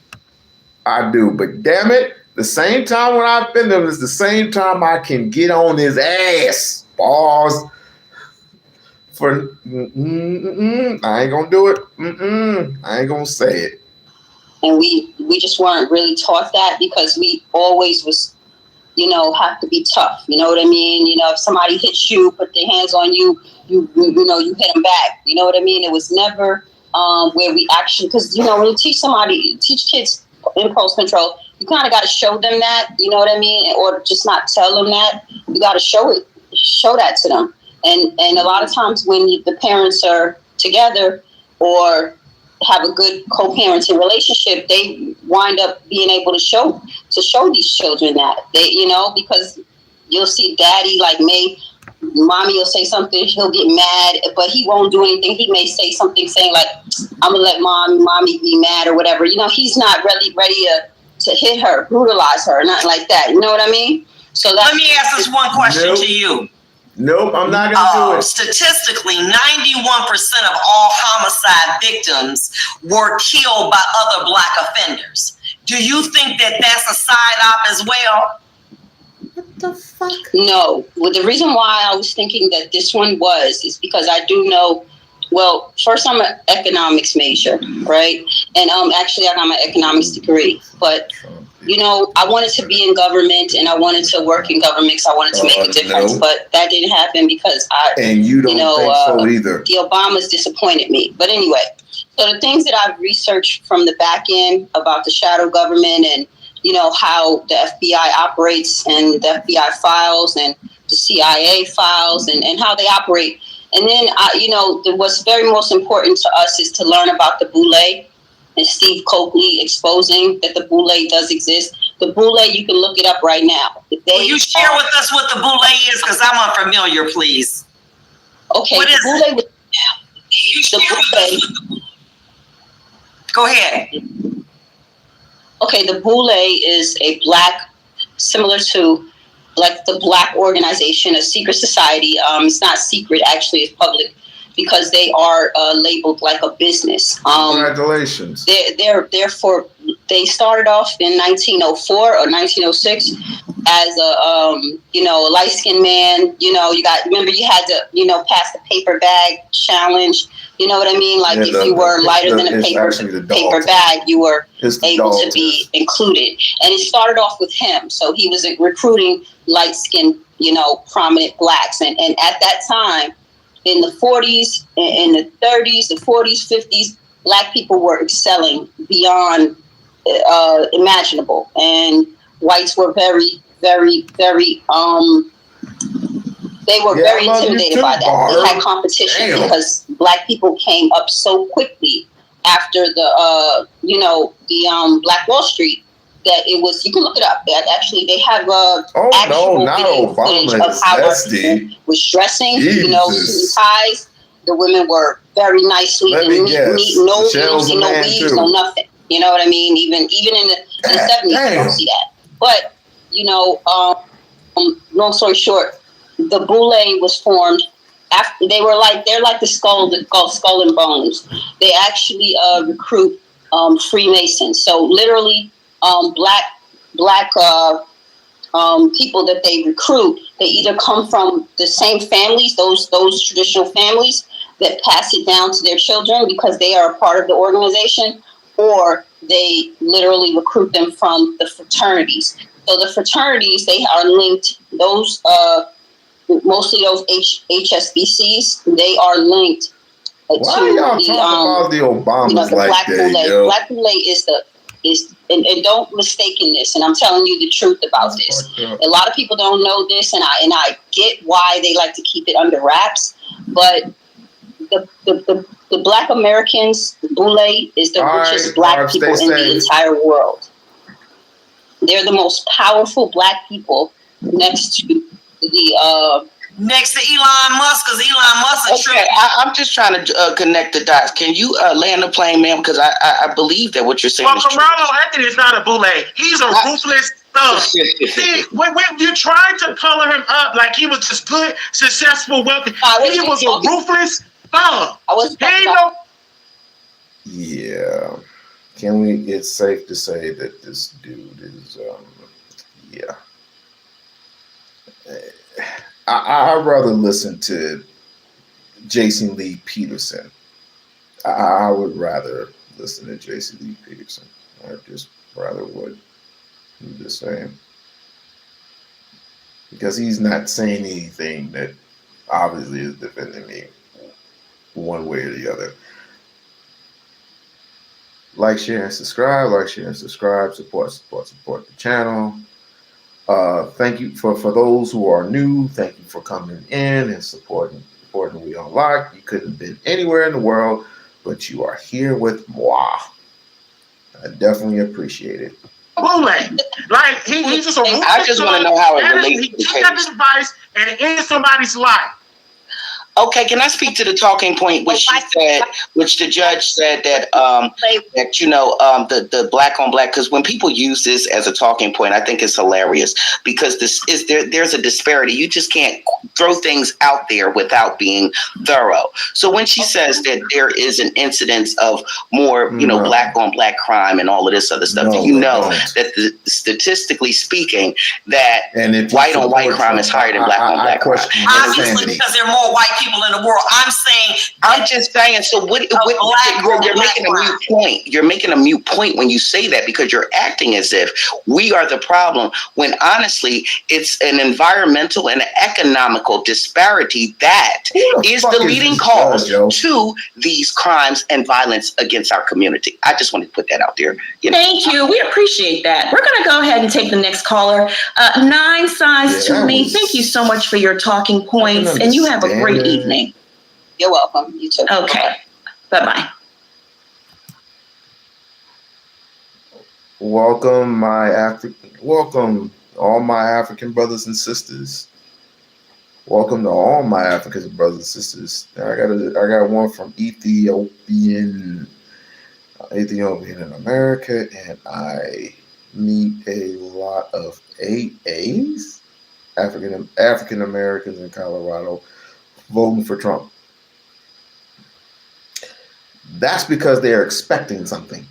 But damn it, the same time when I offend him is the same time I can get on his ass. Pause. For I ain't gonna do it. I ain't gonna say it. And we just weren't really taught that, because we always was, have to be tough. You know what I mean? If somebody hits you, put their hands on you, you hit them back. You know what I mean? It was never where we actually, because when you teach kids impulse control, you kind of got to show them that. You know what I mean? Or just not tell them that. You got to show that to them. And a lot of times when the parents are together or have a good co-parenting relationship, they wind up being able to show these children that because you'll see daddy, like mommy will say something, he'll get mad, but he won't do anything. He may say something saying like, I'm gonna let mommy be mad or whatever. He's not really ready to hit her, brutalize her, nothing like that. You know what I mean? So let me ask this one question to you. Nope, I'm not going to do it. Statistically, 91% of all homicide victims were killed by other Black offenders. Do you think that that's a side-op as well? What the fuck? No. Well, the reason why I was thinking that this one is because I do know, well, first I'm an economics major, right? And actually I got my economics degree. But, I wanted to be in government and I wanted to work in government because I wanted to make a difference. No. But that didn't happen because and you don't think so either. The Obamas disappointed me. But anyway, so the things that I've researched from the back end about the shadow government and, how the FBI operates and the FBI files and the CIA files and how they operate. And then, what's very most important to us is to learn about the Boule and Steve Coakley exposing that the Boule does exist. The Boule, you can look it up right now. Will you share with us what the Boule is? Because I'm unfamiliar, please. Okay. What is it? You share with us. Go ahead. Okay, the Boule is a black, similar to like the black organization, a secret society. It's not secret, actually, it's public because they are labeled like a business. Congratulations. They started off in 1904 or 1906 as a light skinned man. You had to pass the paper bag challenge. You know what I mean? Like if you were lighter than a paper bag, you were able to be included. And it started off with him. So he was recruiting light skinned, prominent blacks. And at that time, in the 40s, in the 30s, the 40s, 50s, black people were excelling beyond imaginable. And whites were very, very, very, they were very intimidated by that. Barb. They had competition because black people came up so quickly after the Black Wall Street that it was. You can look it up. That actually they have actual video footage of how our people was dressing. Jesus. Suit and ties. The women were very nicely neat, no weaves, no nothing. You know what I mean? Even in the 70s, you don't see that. But long story short, the Boule was formed after they're like the skull and bones. They actually recruit Freemasons. So literally, black people that they recruit, they either come from the same families, those traditional families that pass it down to their children because they are a part of the organization, or they literally recruit them from the fraternities. So the fraternities, they are linked. Those mostly those HSBCs, they are linked to the Obamas the like Black that, Boule. Black Boule is and don't mistake in this, and I'm telling you the truth about this. A lot of people don't know this, and I get why they like to keep it under wraps, but the Black Americans, the Boule is the richest black people in the entire world. They're the most powerful black people next to the next to Elon Musk, because Elon Musk is I'm just trying to connect the dots. Can you land the plane, ma'am? Because I believe that what you're saying is true. Carmelo Anthony is not a Boule. He's a ruthless thug. See, when you're trying to color him up like he was just good, successful, wealthy, he was a ruthless thug. Yeah. It's safe to say that this dude is, I'd rather listen to Jason Lee Peterson. I would rather listen to Jason Lee Peterson. I just rather would. I'm just saying. Because he's not saying anything that obviously is defending me one way or the other. Like, share, and subscribe. Like, share, and subscribe. Support the channel. Thank you for those who are new. Thank you for coming in and supporting We-On-Loc. You couldn't have been anywhere in the world, but you are here with moi. I definitely appreciate it. Boule, like he's just a. I just want to know how it relates. He got this advice and it ends somebody's life. Okay, can I speak to the talking point which she said, which the judge said that the black on black, because when people use this as a talking point, I think it's hilarious because there's a disparity. You just can't throw things out there without being thorough. So when she says that there is an incidence of more, black on black crime and all of this other stuff, that statistically speaking, that white on white crime is higher than black on black crime. Obviously, because there are more white people in the world. I'm just saying. So you're making a mute point. You're making a mute point when you say that because you're acting as if we are the problem when honestly it's an environmental and economical disparity that is the leading cause to these crimes and violence against our community. I just wanted to put that out there. Thank you. We appreciate that. We're going to go ahead and take the next caller. 9 sides to me. Thank you so much for your talking points, and you have a great evening. You're welcome. You too. Okay. Bye-bye. Welcome all my African brothers and sisters. Welcome to all my African brothers and sisters. I got one from Ethiopian. Ethiopian in America, and I meet a lot of AAs, African Americans in Colorado, voting for Trump. That's because they're expecting something.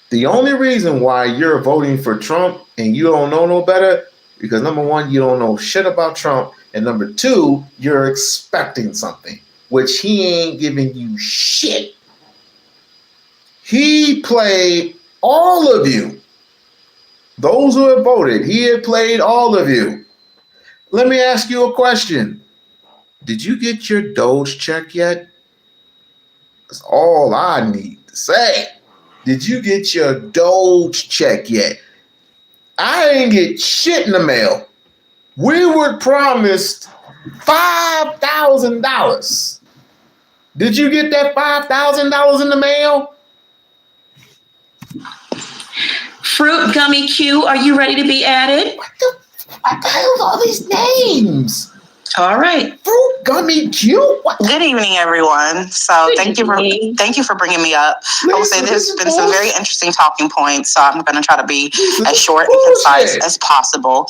The only reason why you're voting for Trump and you don't know no better, because number one, you don't know shit about Trump, and number two, you're expecting something, which he ain't giving you shit. He played all of you. Those who have voted, he had played all of you. Let me ask you a question. Did you get your Doge check yet? That's all I need to say. Did you get your Doge check yet? I ain't get shit in the mail. We were promised $5,000. Did you get that $5,000 in the mail? Fruit Gummy Q, are you ready to be added? What the hell are all these names? All right. Fruit Gummy Q? What? Good evening, everyone. So thank you for bringing me up. I will say there's been some very interesting talking points, so I'm going to try to be as short and concise as possible.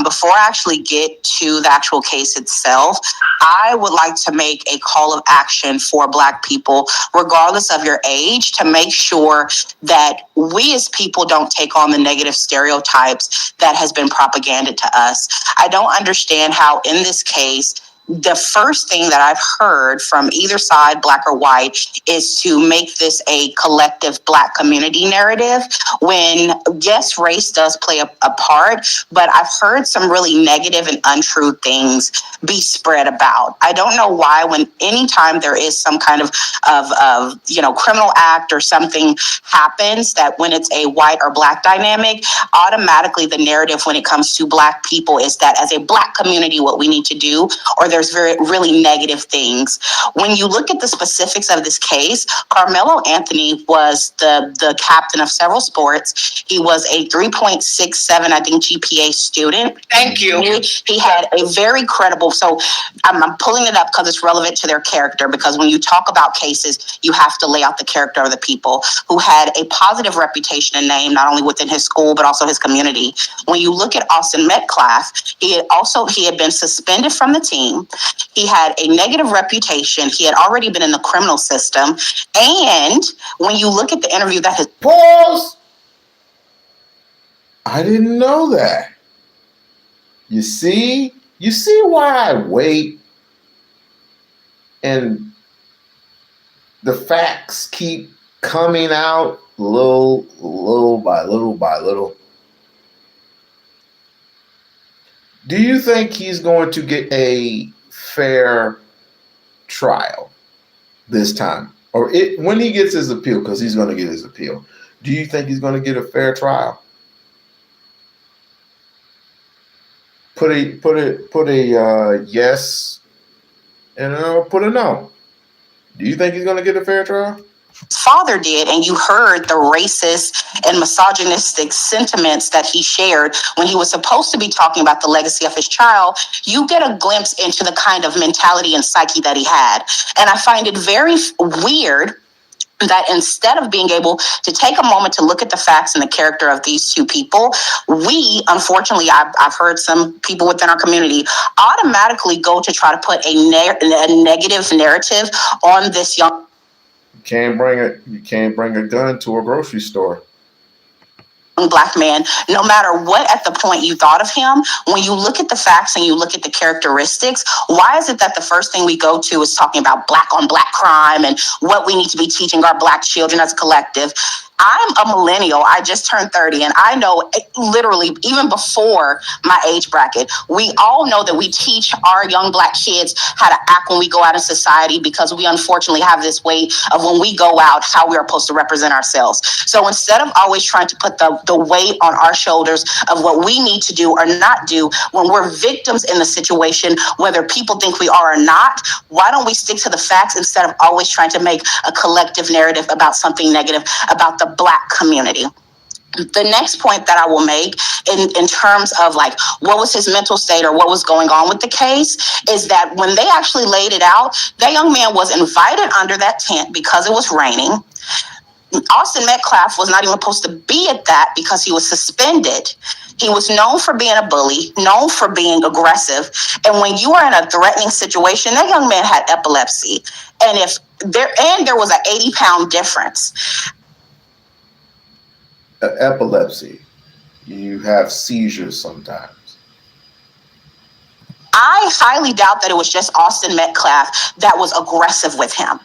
Before I actually get to the actual case itself, I would like to make a call of action for Black people, regardless of your age, to make sure that we as people don't take on the negative stereotypes that has been propagated to us. I don't understand how in this case, the first thing that I've heard from either side, Black or white, is to make this a collective Black community narrative when, yes, race does play a part, but I've heard some really negative and untrue things be spread about. I don't know why when anytime there is some kind of criminal act or something happens, that when it's a white or Black dynamic, automatically the narrative when it comes to Black people is that as a Black community, what we need to do, or there's really negative things. When you look at the specifics of this case, Carmelo Anthony was the captain of several sports. He was a 3.67, I think, GPA student. Thank you. He had a very credible, so I'm pulling it up because it's relevant to their character, because when you talk about cases, you have to lay out the character of the people who had a positive reputation and name, not only within his school, but also his community. When you look at Austin Metcalf, he had been suspended from the team. He had a negative reputation. He had already been in the criminal system. And when you look at the interview that his... Pause! I didn't know that. You see why I wait and the facts keep coming out little by little. Do you think he's going to get a fair trial this time? Or when he gets his appeal, because he's going to get his appeal, do you think he's going to get a fair trial? Put a yes and put a no. Do you think he's going to get a fair trial? Father did, and you heard the racist and misogynistic sentiments that he shared when he was supposed to be talking about the legacy of his child. You get a glimpse into the kind of mentality and psyche that he had. And I find it very weird that instead of being able to take a moment to look at the facts and the character of these two people, we, unfortunately, I've heard some people within our community automatically go to try to put a negative narrative on this young. You can't bring a gun to a grocery store. Black man, no matter what at the point you thought of him, when you look at the facts and you look at the characteristics, why is it that the first thing we go to is talking about Black on Black crime and what we need to be teaching our Black children as a collective? I'm a millennial. I just turned 30, and I know literally even before my age bracket, we all know that we teach our young Black kids how to act when we go out in society, because we unfortunately have this way of when we go out, how we are supposed to represent ourselves. So instead of always trying to put the weight on our shoulders of what we need to do or not do, when we're victims in the situation, whether people think we are or not, why don't we stick to the facts instead of always trying to make a collective narrative about something negative about the Black community? The next point that I will make in terms of like what was his mental state or what was going on with the case is that when they actually laid it out, that young man was invited under that tent because it was raining. Austin Metcalf was not even supposed to be at that because he was suspended. He was known for being a bully, known for being aggressive. And when you are in a threatening situation, that young man had epilepsy. And there was an 80-pound difference. Epilepsy. You have seizures sometimes. I highly doubt that it was just Austin Metcalf that was aggressive with him.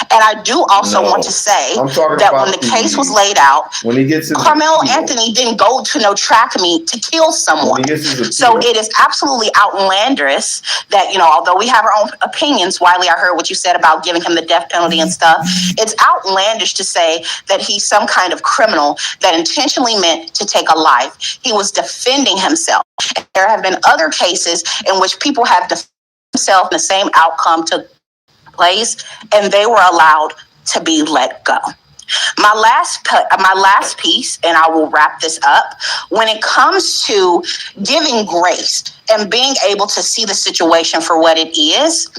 And I do also want to say that when the case was laid out, when he gets Carmelo Anthony didn't go to no track meet to kill someone. So it is absolutely outlandish that, although we have our own opinions, Wiley, I heard what you said about giving him the death penalty and stuff. It's outlandish to say that he's some kind of criminal that intentionally meant to take a life. He was defending himself. There have been other cases in which people have defended themselves and the same outcome took place, and they were allowed to be let go. My last piece, and I will wrap this up, when it comes to giving grace and being able to see the situation for what it is,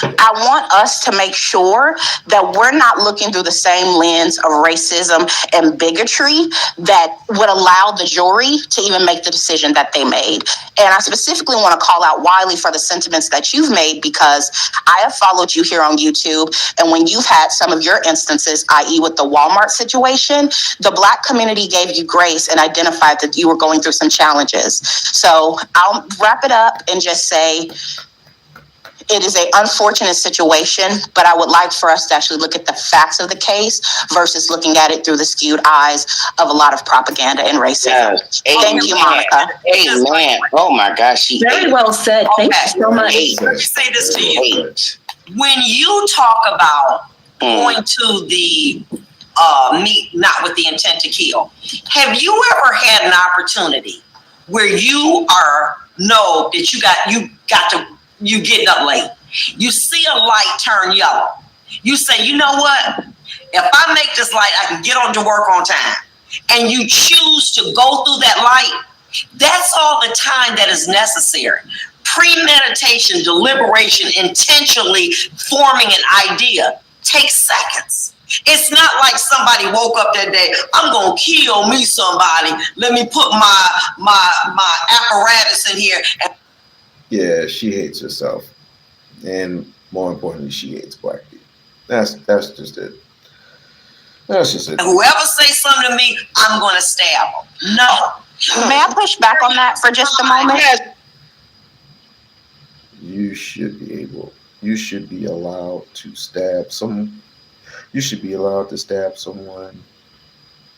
I want us to make sure that we're not looking through the same lens of racism and bigotry that would allow the jury to even make the decision that they made. And I specifically want to call out Wiley for the sentiments that you've made, because I have followed you here on YouTube. And when you've had some of your instances, i.e. with the Walmart situation, the Black community gave you grace and identified that you were going through some challenges. So I'll wrap it up and just say, it is an unfortunate situation, but I would like for us to actually look at the facts of the case versus looking at it through the skewed eyes of a lot of propaganda and racism. Yes. Thank you, Monica. Amen. Oh my gosh. Very well said. Thank you so much. Let me say this to you. When you talk about going to the meet not with the intent to kill, have you ever had an opportunity where you know that you getting up late, you see a light turn yellow, you say, you know what, if I make this light, I can get on to work on time, and you choose to go through that light, that's all the time that is necessary. Premeditation, deliberation, intentionally forming an idea takes seconds. It's not like somebody woke up that day, I'm gonna kill me somebody, let me put my apparatus in here. Yeah, she hates herself, and more importantly, she hates Black people. That's just it. That's just it. Whoever say something to me, I'm going to stab them. No. May I push back on that for just a moment? You should be allowed to stab someone. You should be allowed to stab someone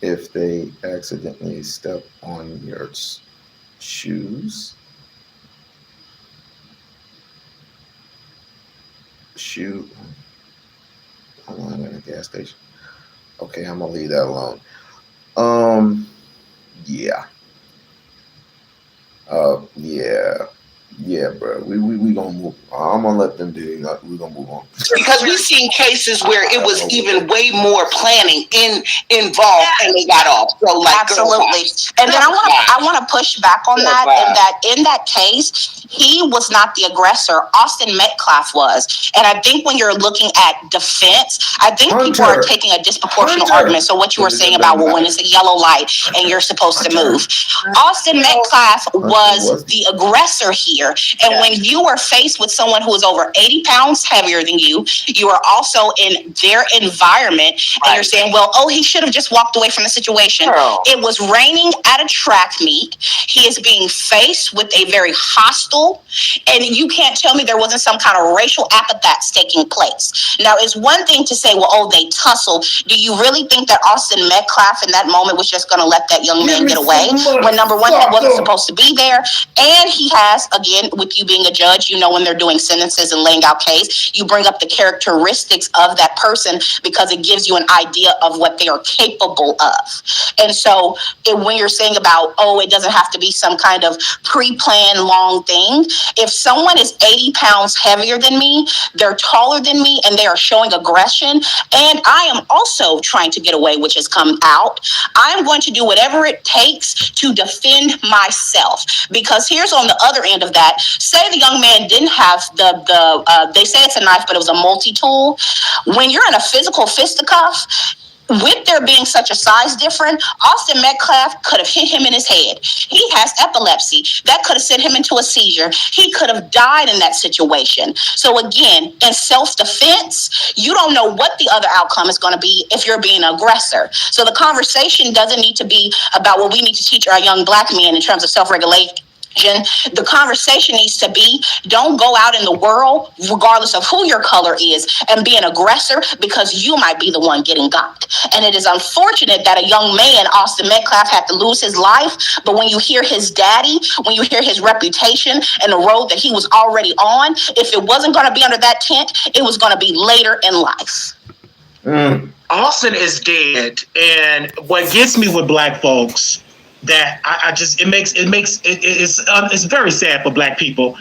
if they accidentally step on your shoes. Shoot, I'm at a gas station. Okay, I'm gonna leave that alone. Yeah, bro. We gonna move. I'm gonna let them do it. We gonna move on. Because we've seen cases where it was even way more planning involved, and they got off. So absolutely. And then I want to push back on that. In that case, he was not the aggressor. Austin Metcalf was. And I think when you're looking at defense, I think people are taking a disproportionate argument. So what you were saying about, well, when it's a yellow light and you're supposed to move, Austin Metcalf was the aggressor here. And when you are faced with someone who is over 80 pounds heavier than you are also in their environment, and you're saying, well, he should have just walked away from the situation. It was raining at a track meet. He is being faced with a very hostile, and you can't tell me there wasn't some kind of racial epithets taking place. Now, it's one thing to say, well, they tussle. Do you really think that Austin Metcalf in that moment was just going to let that young man get away? When number one, he wasn't supposed to be there, and he has, again, with you being a judge, when they're doing sentences and laying out case, you bring up the characteristics of that person because it gives you an idea of what they are capable of. And so when you're saying about, it doesn't have to be some kind of pre-planned long thing. If someone is 80 pounds heavier than me, they're taller than me, and they are showing aggression, and I am also trying to get away, which has come out, I'm going to do whatever it takes to defend myself. Because here's on the other end of that, say the young man didn't have they say it's a knife, but it was a multi-tool. When you're in a physical fisticuff, with there being such a size difference, Austin Metcalf could have hit him in his head. He has epilepsy. That could have sent him into a seizure. He could have died in that situation. So again, in self-defense, you don't know what the other outcome is going to be if you're being an aggressor. So the conversation doesn't need to be about what we need to teach our young black men in terms of self-regulation. The conversation needs to be, don't go out in the world, regardless of who your color is, and be an aggressor because you might be the one getting got. And it is unfortunate that a young man, Austin Metcalf, had to lose his life. But when you hear his daddy, when you hear his reputation and the road that he was already on, if it wasn't going to be under that tent, it was going to be later in life. Austin is dead. And what gets me with black folks, that it's very sad for black people.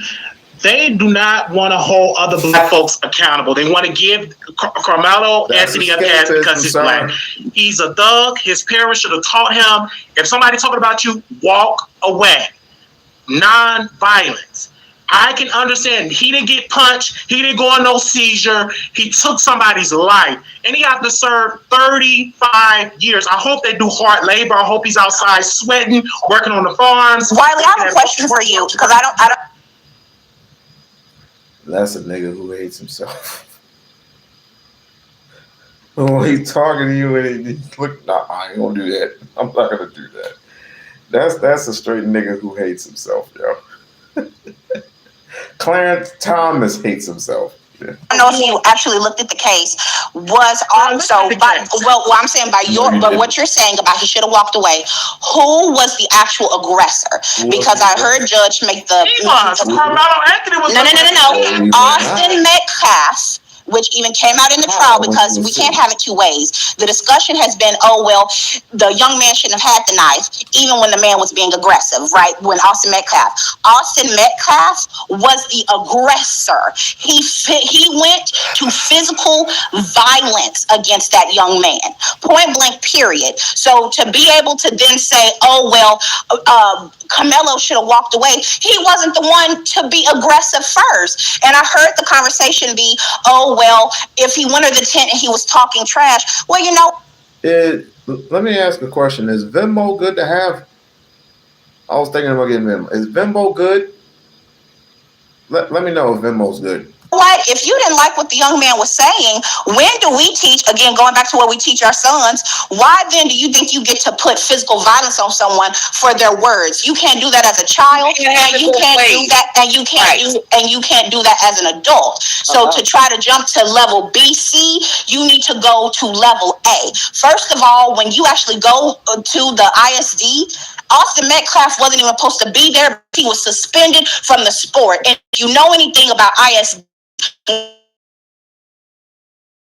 They do not want to hold other black folks accountable. They want to give Carmelo Anthony a pass because he's black. He's a thug. His parents should have taught him, if somebody's talking about you, walk away. Non-violence. I can understand. He didn't get punched. He didn't go on no seizure. He took somebody's life. And he has to serve 35 years. I hope they do hard labor. I hope he's outside sweating, working on the farms. Wiley, I have a question for you because I don't. That's a nigga who hates himself. When he's talking to you and he look, nah, I ain't gonna do that. I'm not gonna do that. That's a straight nigga who hates himself, yo. Clarence Thomas hates himself. Yeah. I don't know if you actually looked at the case. Was also I'm saying by but what you're saying about he should have walked away. Who was the actual aggressor? Because I heard Judge make the Carmelo Anthony was no. Austin Metcalf, which even came out in the trial because we can't have it two ways. The discussion has been, the young man shouldn't have had the knife, even when the man was being aggressive, right? When Austin Metcalf was the aggressor. He went to physical violence against that young man, point blank, period. So to be able to then say, Carmelo should have walked away. He wasn't the one to be aggressive first. And I heard the conversation be, if he went to the tent and he was talking trash, let me ask a question. Is Venmo good to have? I was thinking about getting Venmo. Is Venmo good? Let me know if Venmo's good. What? If you didn't like what the young man was saying, when do we teach, again, going back to what we teach our sons, why then do you think you get to put physical violence on someone for their words? You can't do that as a child, and you can't do that, and you can't do that as an adult. So to try to jump to level B, C, you need to go to level A. First of all, when you actually go to the ISD, Austin Metcalf wasn't even supposed to be there. He was suspended from the sport. And if you know anything about ISD,